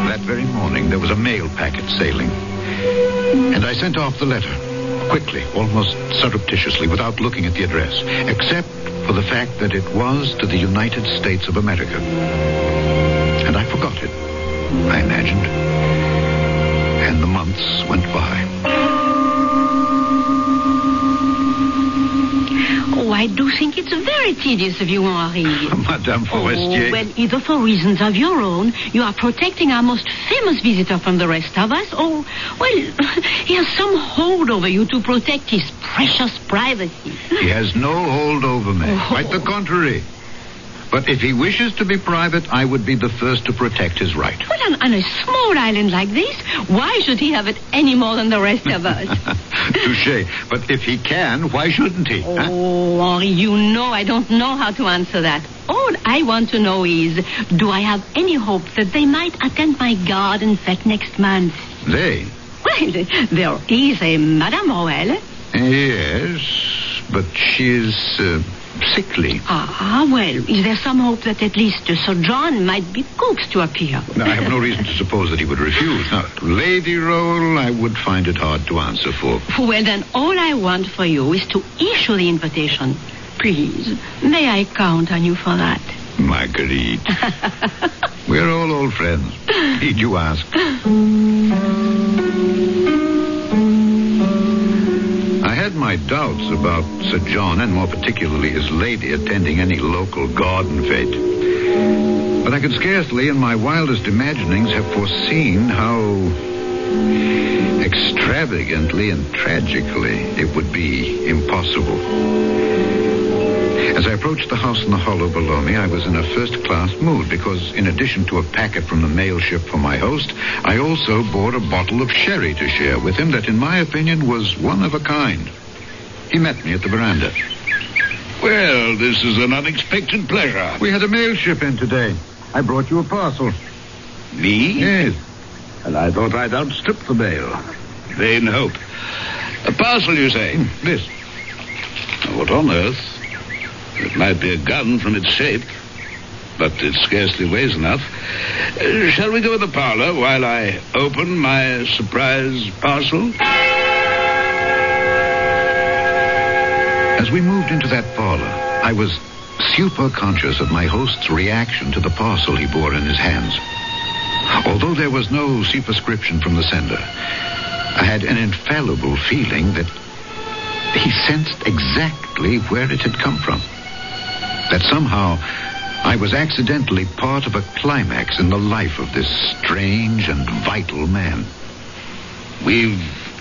That very morning, there was a mail packet sailing. And I sent off the letter, quickly, almost surreptitiously, without looking at the address, except for the fact that it was to the United States of America. And I forgot it, I imagined. And the months went by. Oh, I do think it's very tedious of you, Henri. Madame Forestier. Oh, well, either for reasons of your own, you are protecting our most famous visitor from the rest of us, or, well, he has some hold over you to protect his precious privacy. He has no hold over me. Oh. Quite the contrary. But if he wishes to be private, I would be the first to protect his right. Well, on a small island like this, why should he have it any more than the rest of us? Touché. But if he can, why shouldn't he? Oh, Henri, you know I don't know how to answer that. All I want to know is, do I have any hope that they might attend my garden fete next month? They? Well, there is a Madame Roel. Yes, but she is sickly. Well, is there some hope that at least Sir John might be coaxed to appear? No, I have no reason to suppose that he would refuse. Now, Lady Roll, I would find it hard to answer for. Well, then all I want for you is to issue the invitation. Please, may I count on you for that? Marguerite. We're all old friends. Need you ask? I had my doubts about Sir John, and more particularly his lady, attending any local garden fete. But I could scarcely, in my wildest imaginings, have foreseen how Extravagantly and tragically, it would be impossible. As I approached the house in the hollow below me, I was in a first-class mood because, in addition to a packet from the mail ship for my host, I also bought a bottle of sherry to share with him that, in my opinion, was one of a kind. He met me at the veranda. Well, this is an unexpected pleasure. We had a mail ship in today. I brought you a parcel. Me? Yes. And I thought I'd outstrip the mail. Vain hope. A parcel, you say? This. What on earth? It might be a gun from its shape, but it scarcely weighs enough. Shall we go in the parlor while I open my surprise parcel? As we moved into that parlor, I was super conscious of my host's reaction to the parcel he bore in his hands. Although there was no superscription from the sender, I had an infallible feeling that he sensed exactly where it had come from. That somehow I was accidentally part of a climax in the life of this strange and vital man. We've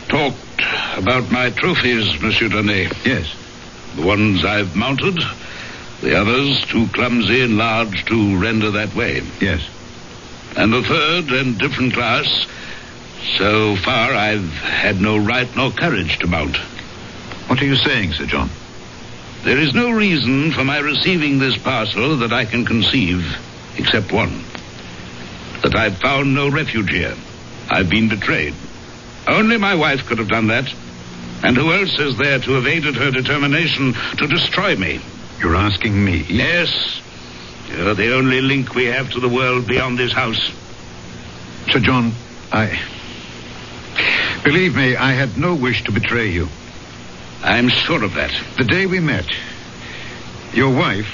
talked about my trophies, Monsieur Donnet. Yes. The ones I've mounted, the others too clumsy and large to render that way. Yes. And the third and different class, so far I've had no right nor courage to mount. What are you saying, Sir John? There is no reason for my receiving this parcel that I can conceive, except one. That I've found no refuge here. I've been betrayed. Only my wife could have done that. And who else is there to have aided her determination to destroy me? You're asking me? Yes. You're the only link we have to the world beyond this house. Sir John, believe me, I had no wish to betray you. I'm sure of that. The day we met, your wife,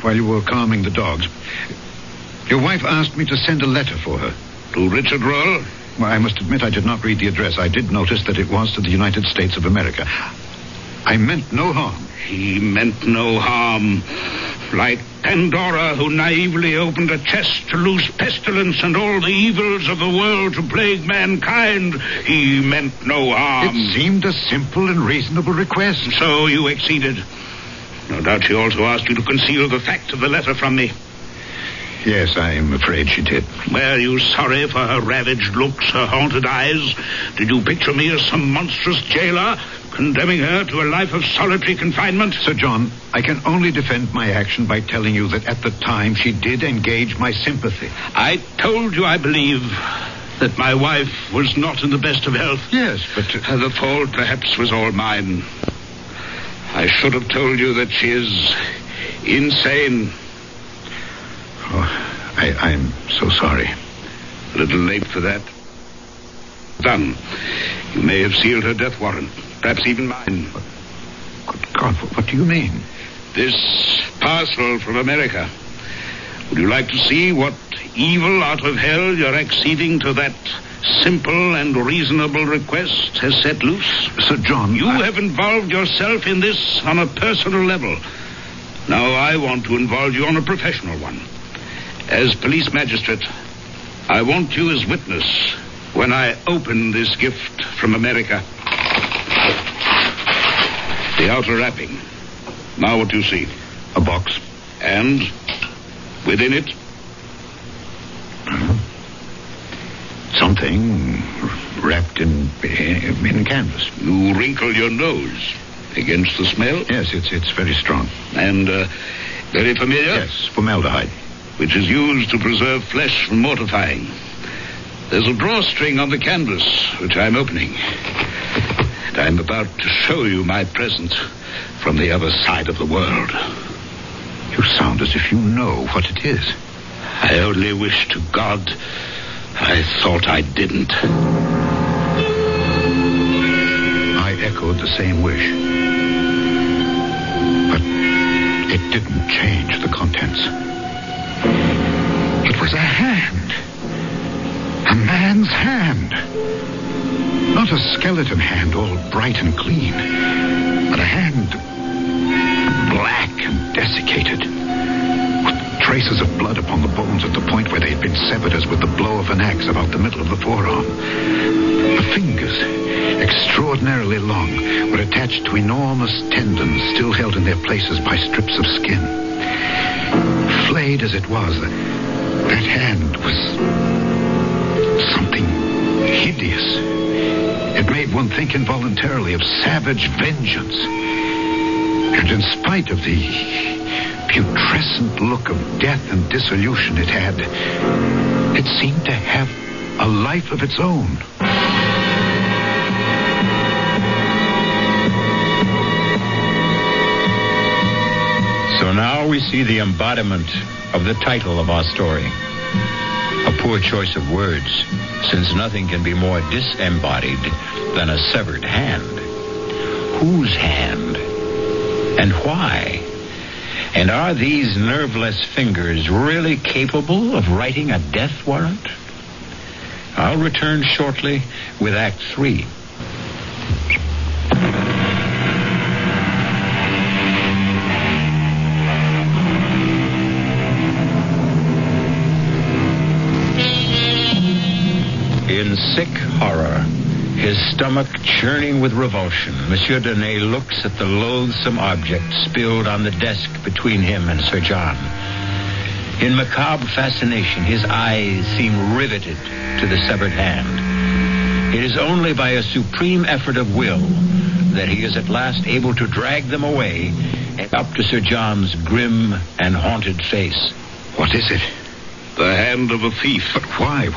while you were calming the dogs, your wife asked me to send a letter for her. To Richard Roll? Well, I must admit I did not read the address. I did notice that it was to the United States of America. I meant no harm. He meant no harm. Like Pandora, who naively opened a chest to loose pestilence and all the evils of the world to plague mankind, he meant no harm. It seemed a simple and reasonable request. So you exceeded. No doubt she also asked you to conceal the fact of the letter from me. Yes, I'm afraid she did. Were you sorry for her ravaged looks, her haunted eyes? Did you picture me as some monstrous jailer, condemning her to a life of solitary confinement? Sir John, I can only defend my action by telling you that at the time she did engage my sympathy. I told you, I believe, that my wife was not in the best of health. Yes, but... the fault perhaps was all mine. I should have told you that she is insane. Oh, I'm so sorry. A little late for that. Done. You may have sealed her death warrant. Perhaps even mine. Good God, what do you mean? This parcel from America. Would you like to see what evil out of hell your acceding to that simple and reasonable request has set loose? Sir John, you have involved yourself in this on a personal level. Now I want to involve you on a professional one. As police magistrate, I want you as witness when I open this gift from America. The outer wrapping. Now what do you see? A box. And within it? Something wrapped in canvas. You wrinkle your nose against the smell? Yes, it's very strong. And very familiar? Yes, formaldehyde. Which is used to preserve flesh from mortifying. There's a drawstring on the canvas, which I'm opening. And I'm about to show you my present from the other side of the world. You sound as if you know what it is. I only wish to God I thought I didn't. I echoed the same wish. But it didn't change the contents. It was a hand. A man's hand. Not a skeleton hand, all bright and clean, but a hand black and desiccated, with traces of blood upon the bones at the point where they had been severed as with the blow of an axe about the middle of the forearm. The fingers, extraordinarily long, were attached to enormous tendons still held in their places by strips of skin. Flayed as it was, that hand was something hideous. It made one think involuntarily of savage vengeance. And in spite of the putrescent look of death and dissolution it had, it seemed to have a life of its own. So now we see the embodiment of the title of our story. A poor choice of words, since nothing can be more disembodied than a severed hand. Whose hand? And why? And are these nerveless fingers really capable of writing a death warrant? I'll return shortly with Act 3. In sick horror, his stomach churning with revulsion, Monsieur Donnet looks at the loathsome object spilled on the desk between him and Sir John. In macabre fascination, his eyes seem riveted to the severed hand. It is only by a supreme effort of will that he is at last able to drag them away and up to Sir John's grim and haunted face. What is it? The hand of a thief. But why?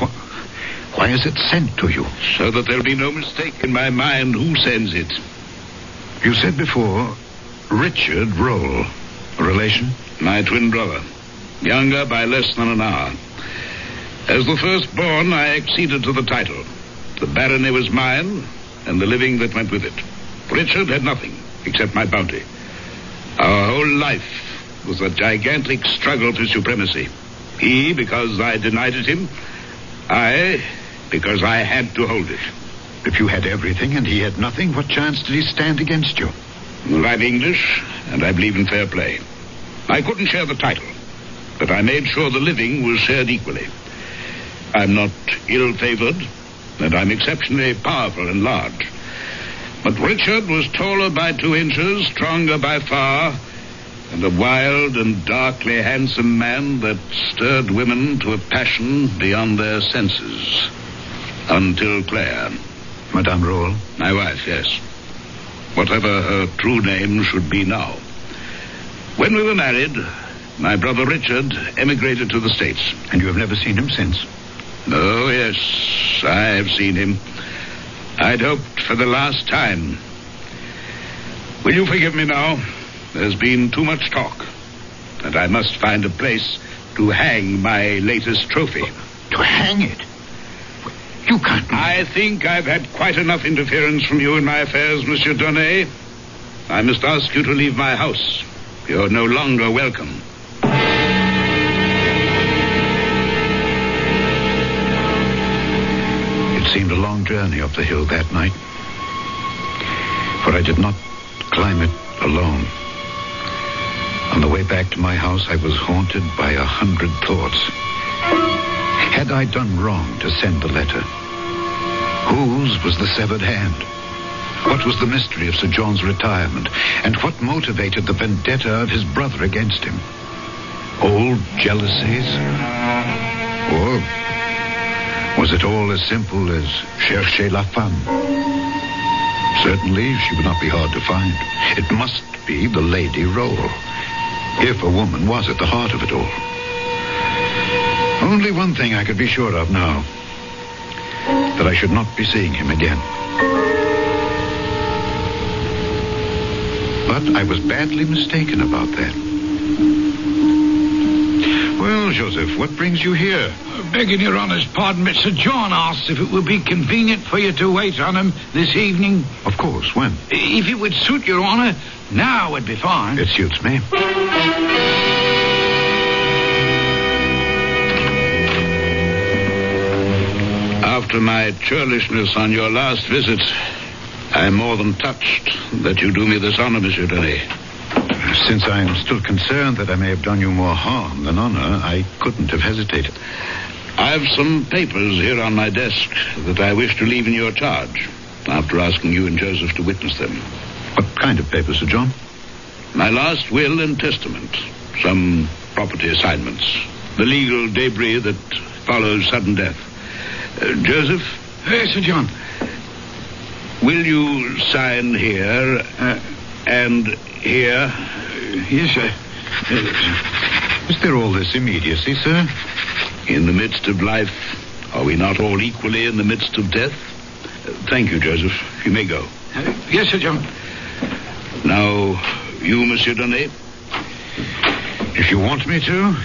Why is it sent to you? So that there'll be no mistake in my mind who sends it. You said before, Richard Roll. A relation? My twin brother. Younger by less than an hour. As the firstborn, I acceded to the title. The barony was mine, and the living that went with it. Richard had nothing, except my bounty. Our whole life was a gigantic struggle for supremacy. He, because I denied it him. I, because I had to hold it. If you had everything and he had nothing, what chance did he stand against you? Well, I'm English, and I believe in fair play. I couldn't share the title, but I made sure the living was shared equally. I'm not ill-favored, and I'm exceptionally powerful and large. But Richard was taller by 2 inches, stronger by far, and a wild and darkly handsome man that stirred women to a passion beyond their senses. Until Claire. Madame Roll? My wife, yes. Whatever her true name should be now. When we were married, my brother Richard emigrated to the States. And you have never seen him since? Oh, yes, I have seen him. I'd hoped for the last time. Will you forgive me now? There's been too much talk, and I must find a place to hang my latest trophy. To hang it? You can't... I think I've had quite enough interference from you in my affairs, Monsieur Donnet. I must ask you to leave my house. You're no longer welcome. It seemed a long journey up the hill that night, for I did not climb it alone. On the way back to my house, I was haunted by 100 thoughts. Had I done wrong to send the letter? Whose was the severed hand? What was the mystery of Sir John's retirement? And what motivated the vendetta of his brother against him? Old jealousies? Or was it all as simple as chercher la femme? Certainly, she would not be hard to find. It must be the Lady Roll, if a woman was at the heart of it all. Only one thing I could be sure of now, that I should not be seeing him again. But I was badly mistaken about that. Well, Joseph, what brings you here? Begging your honor's pardon, but Sir John asked if it would be convenient for you to wait on him this evening. Of course, when? If it would suit your honor, now would be fine. It suits me. After my churlishness on your last visit, I'm more than touched that you do me this honor, Monsieur Donnet. Since I'm still concerned that I may have done you more harm than honor, I couldn't have hesitated. I have some papers here on my desk that I wish to leave in your charge, after asking you and Joseph to witness them. What kind of papers, Sir John? My last will and testament, some property assignments, the legal debris that follows sudden death. Joseph? Yes, Sir John. Will you sign here and here? Yes, sir. Is there all this immediacy, sir? In the midst of life, are we not all equally in the midst of death? Thank you, Joseph. You may go. Yes, Sir John. Now, you, Monsieur Donnet? If you want me to.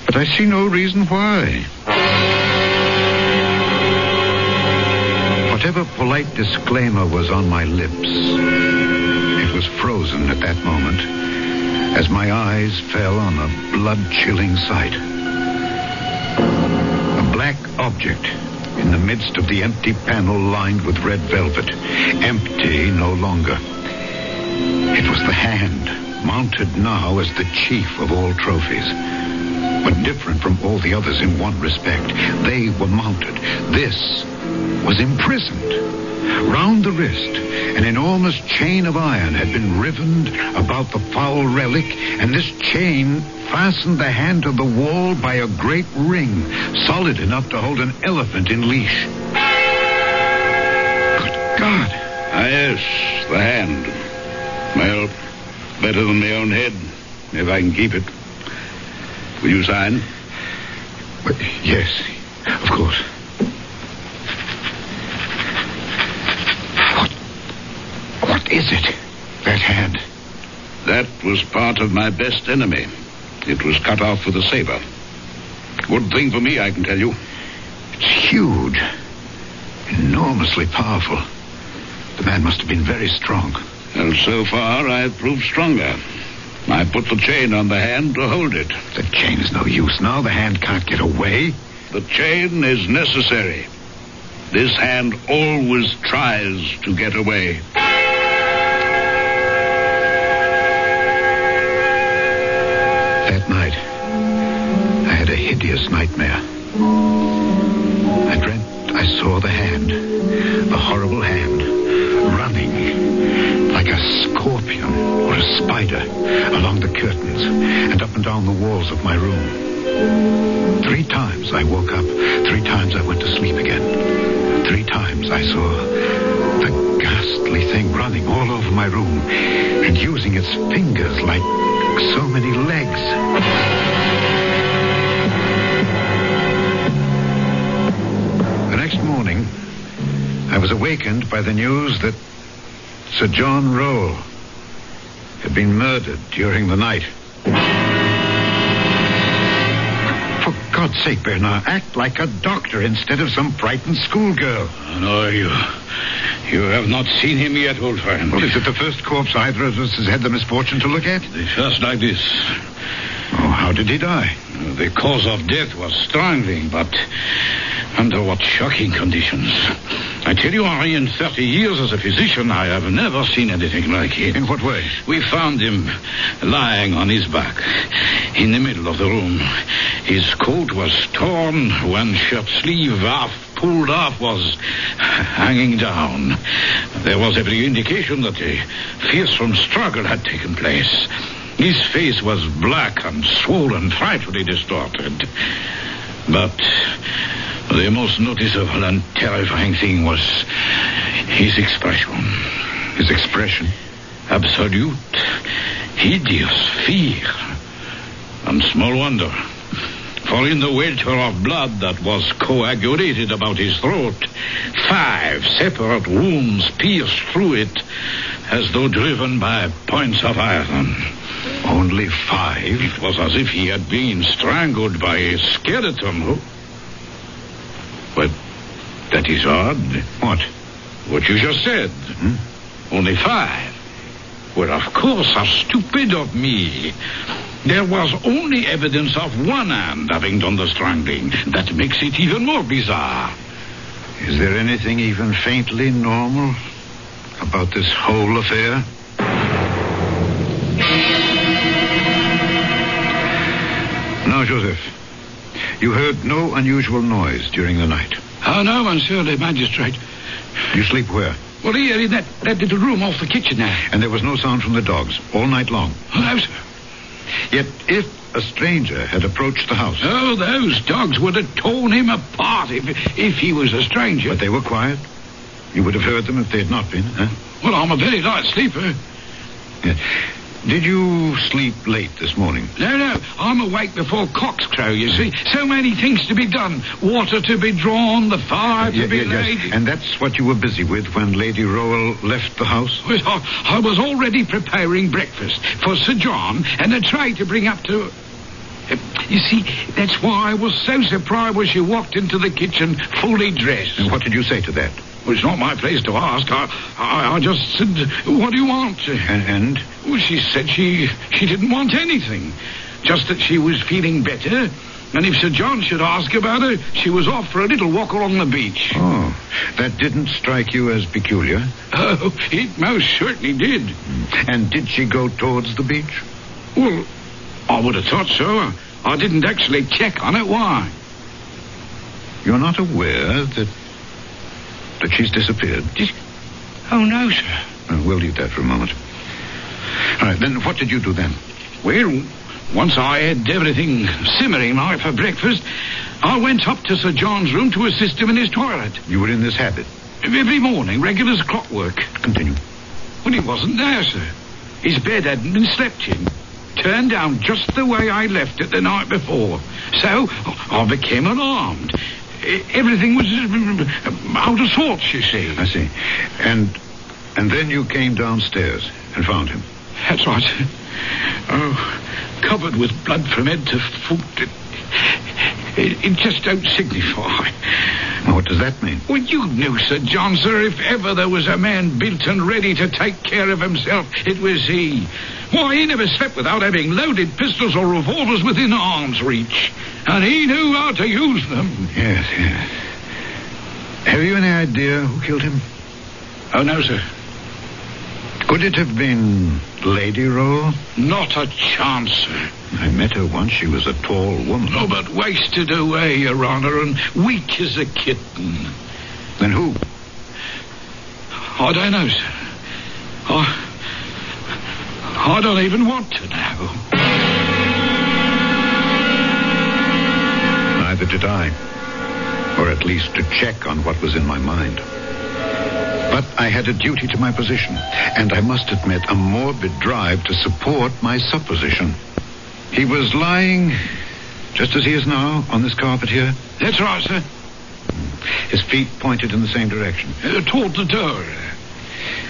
But I see no reason why. Whatever polite disclaimer was on my lips, it was frozen at that moment as my eyes fell on a blood-chilling sight. A black object in the midst of the empty panel lined with red velvet. Empty no longer. It was the hand, mounted now as the chief of all trophies. But different from all the others in one respect. They were mounted. This was imprisoned. Round the wrist, an enormous chain of iron had been rivened about the foul relic, and this chain fastened the hand to the wall by a great ring, solid enough to hold an elephant in leash. Good God! Ah, yes, the hand. Well, better than my own head, if I can keep it. Will you sign? But, yes, of course. What is it? That hand? That was part of my best enemy. It was cut off with a saber. Good thing for me, I can tell you. It's huge. Enormously powerful. The man must have been very strong. And so far, I've proved stronger. I put the chain on the hand to hold it. The chain is no use now. The hand can't get away. The chain is necessary. This hand always tries to get away. That night, I had a hideous nightmare. I dreamt I saw the hand, the horrible hand, running like a scorpion or a spider along the curtains and up and down the walls of my room. 3 times I woke up. 3 times I went to sleep again. 3 times I saw the ghastly thing running all over my room and using its fingers like so many legs. The next morning, I was awakened by the news that Sir John Roll had been murdered during the night. For God's sake, Bernard, act like a doctor instead of some frightened schoolgirl. No, you have not seen him yet, old friend. Well, is it the first corpse either of us has had the misfortune to look at? Just like this. Oh, how did he die? The cause of death was strangling, but under what shocking conditions. I tell you, Henri, in 30 years as a physician, I have never seen anything like it. In what way? We found him lying on his back in the middle of the room. His coat was torn, one shirt sleeve half pulled off was hanging down. There was every indication that a fearsome struggle had taken place. His face was black and swollen, frightfully distorted. But the most noticeable and terrifying thing was his expression. His expression? Absolute, hideous fear. And small wonder. For in the welter of blood that was coagulated about his throat, 5 separate wounds pierced through it as though driven by points of iron. Only 5? It was as if he had been strangled by a skeleton. But that is odd. What? What you just said. Only 5. Well, of course, how stupid of me. There was only evidence of one hand having done the strangling. That makes it even more bizarre. Is there anything even faintly normal about this whole affair? Now, Joseph, you heard no unusual noise during the night. Oh, no, monsieur le magistrate. You sleep where? Well, here in that little room off the kitchen there. And there was no sound from the dogs all night long? Oh, no, sir. Yet if a stranger had approached the house... Oh, those dogs would have torn him apart if he was a stranger. But they were quiet? You would have heard them if they had not been, huh? Well, I'm a very light sleeper. Yeah. Did you sleep late this morning? No. I'm awake before cocks crow, you see. So many things to be done. Water to be drawn, the fire to be laid. Yes. And that's what you were busy with when Lady Rowell left the house? Well, I was already preparing breakfast for Sir John and a tray to bring up to... you see, that's why I was so surprised when she walked into the kitchen fully dressed. And what did you say to that? Well, it's not my place to ask. I just said, what do you want? And? Well, she said she didn't want anything. Just that she was feeling better. And if Sir John should ask about her, she was off for a little walk along the beach. Oh, that didn't strike you as peculiar? Oh, it most certainly did. And did she go towards the beach? Well, I would have thought so. I didn't actually check on it. Why? You're not aware that she's disappeared? Oh, no, sir. We'll leave that for a moment. All right, then what did you do then? Well, once I had everything simmering like for breakfast, I went up to Sir John's room to assist him in his toilet. You were in this habit? Every morning, regular as clockwork. Continue. Well, he wasn't there, sir. His bed hadn't been slept in. Turned down just the way I left it the night before. So, I became alarmed. Everything was out of sorts, you see. I see. And then you came downstairs and found him. That's right. Oh, covered with blood from head to foot. It just don't signify. What does that mean? Well, you knew, Sir John, sir, if ever there was a man built and ready to take care of himself, it was he. Why, he never slept without having loaded pistols or revolvers within arm's reach. And he knew how to use them. Yes. Have you any idea who killed him? Oh, no, sir. Could it have been Lady Rowell? Not a chance, sir. I met her once. She was a tall woman. Oh, but wasted away, Your Honor, and weak as a kitten. Then who? I don't know, sir. I don't even want to know. Neither did I. Or at least to check on what was in my mind. But I had a duty to my position, and I must admit a morbid drive to support my supposition. He was lying, just as he is now, on this carpet here? That's right, sir. His feet pointed in the same direction? Toward the door.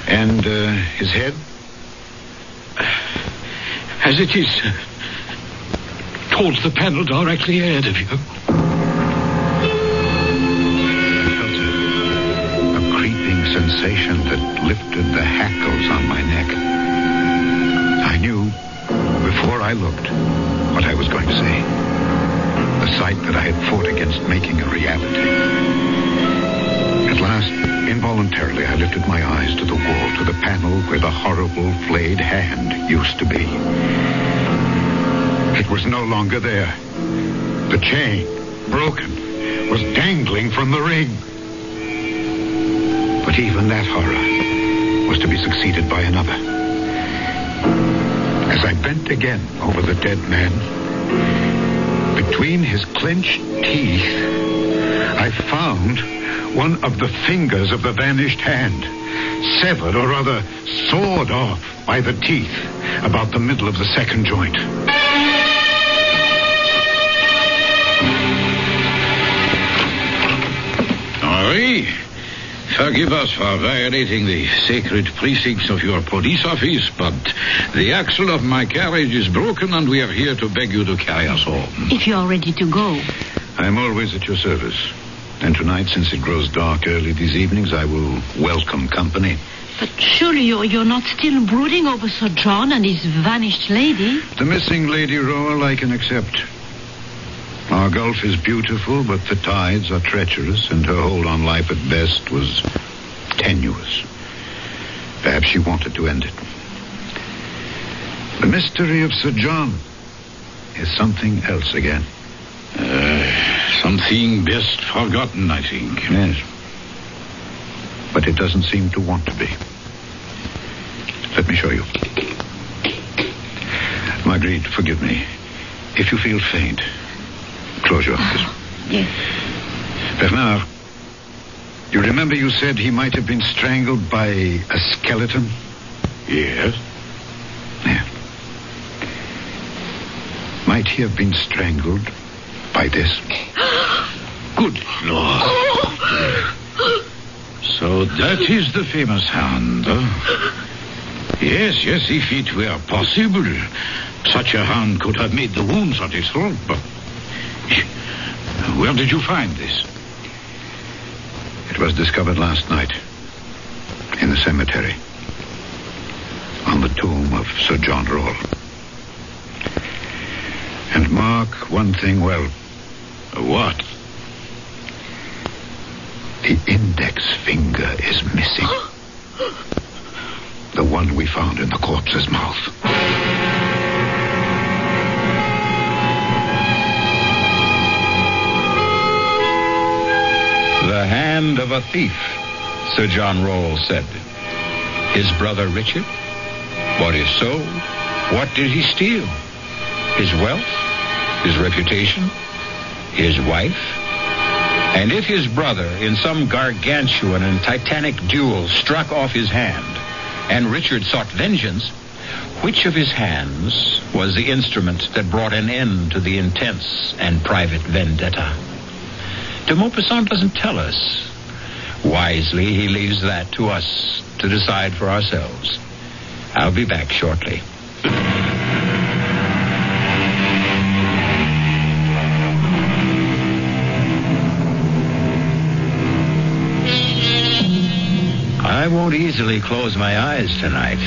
And his head? As it is, sir. Towards the panel directly ahead of you. Sensation that lifted the hackles on my neck. I knew, before I looked, what I was going to say. The sight that I had fought against making a reality. At last, involuntarily, I lifted my eyes to the wall, to the panel where the horrible flayed hand used to be. It was no longer there. The chain, broken, was dangling from the ring. But even that horror was to be succeeded by another. As I bent again over the dead man, between his clenched teeth, I found one of the fingers of the vanished hand, severed or rather sawed off by the teeth about the middle of the second joint. Henri, forgive us for violating the sacred precincts of your police office, but the axle of my carriage is broken and we are here to beg you to carry us home. If you're ready to go. I'm always at your service. And tonight, since it grows dark early these evenings, I will welcome company. But surely you're not still brooding over Sir John and his vanished lady? The missing Lady Rowell I can accept. Our Gulf is beautiful, but the tides are treacherous, and her hold on life at best was tenuous. Perhaps she wanted to end it. The mystery of Sir John. is something else again. Something best forgotten, I think. Yes. But it doesn't seem to want to be. Let me show you. Marguerite, forgive me. If you feel faint, close your eyes. Yes. Bernard, you remember you said he might have been strangled by a skeleton? Yes. Yeah. Might he have been strangled by this? Good Lord. So that is the famous hand, huh? Yes, if it were possible, such a hand could have made the wounds on his throat, but... Where did you find this? It was discovered last night in the cemetery on the tomb of Sir John Roll. And mark one thing well. What? The index finger is missing. The one we found in the corpse's mouth. The hand of a thief, Sir John Roll said. His brother Richard? What is so? What did he steal? His wealth? His reputation? His wife? And if his brother, in some gargantuan and titanic duel, struck off his hand, and Richard sought vengeance, which of his hands was the instrument that brought an end to the intense and private vendetta? De Maupassant doesn't tell us. Wisely, he leaves that to us to decide for ourselves. I'll be back shortly. I won't easily close my eyes tonight,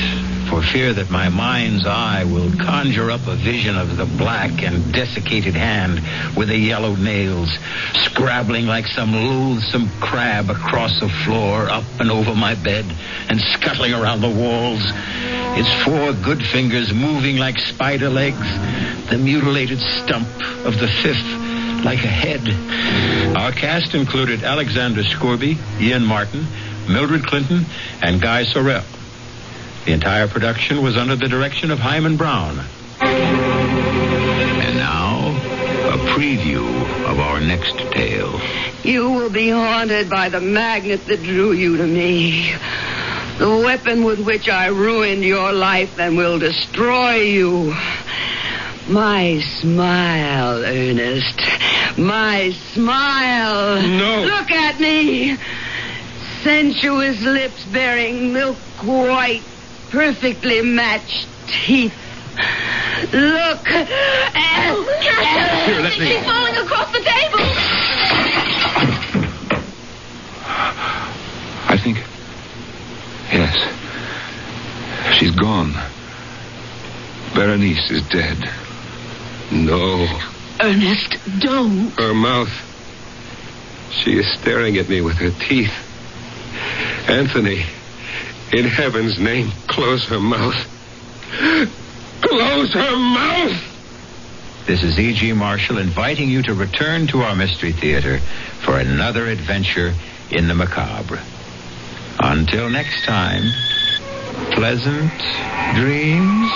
for fear that my mind's eye will conjure up a vision of the black and desiccated hand with the yellow nails, scrabbling like some loathsome crab across the floor, up and over my bed, and scuttling around the walls. Its four good fingers moving like spider legs, the mutilated stump of the fifth like a head. Our cast included Alexander Scorby, Ian Martin, Mildred Clinton, and Guy Sorrell. The entire production was under the direction of Hyman Brown. And now, a preview of our next tale. You will be haunted by the magnet that drew you to me. The weapon with which I ruined your life and will destroy you. My smile, Ernest. My smile. No. Look at me. Sensuous lips bearing milk white, perfectly matched teeth. Look. Here, let me. She's falling across the table. I think... Yes. She's gone. Berenice is dead. No. Ernest, don't. Her mouth. She is staring at me with her teeth. Anthony, in heaven's name, close her mouth. Close her mouth! This is E.G. Marshall inviting you to return to our Mystery Theater for another adventure in the macabre. Until next time, pleasant dreams.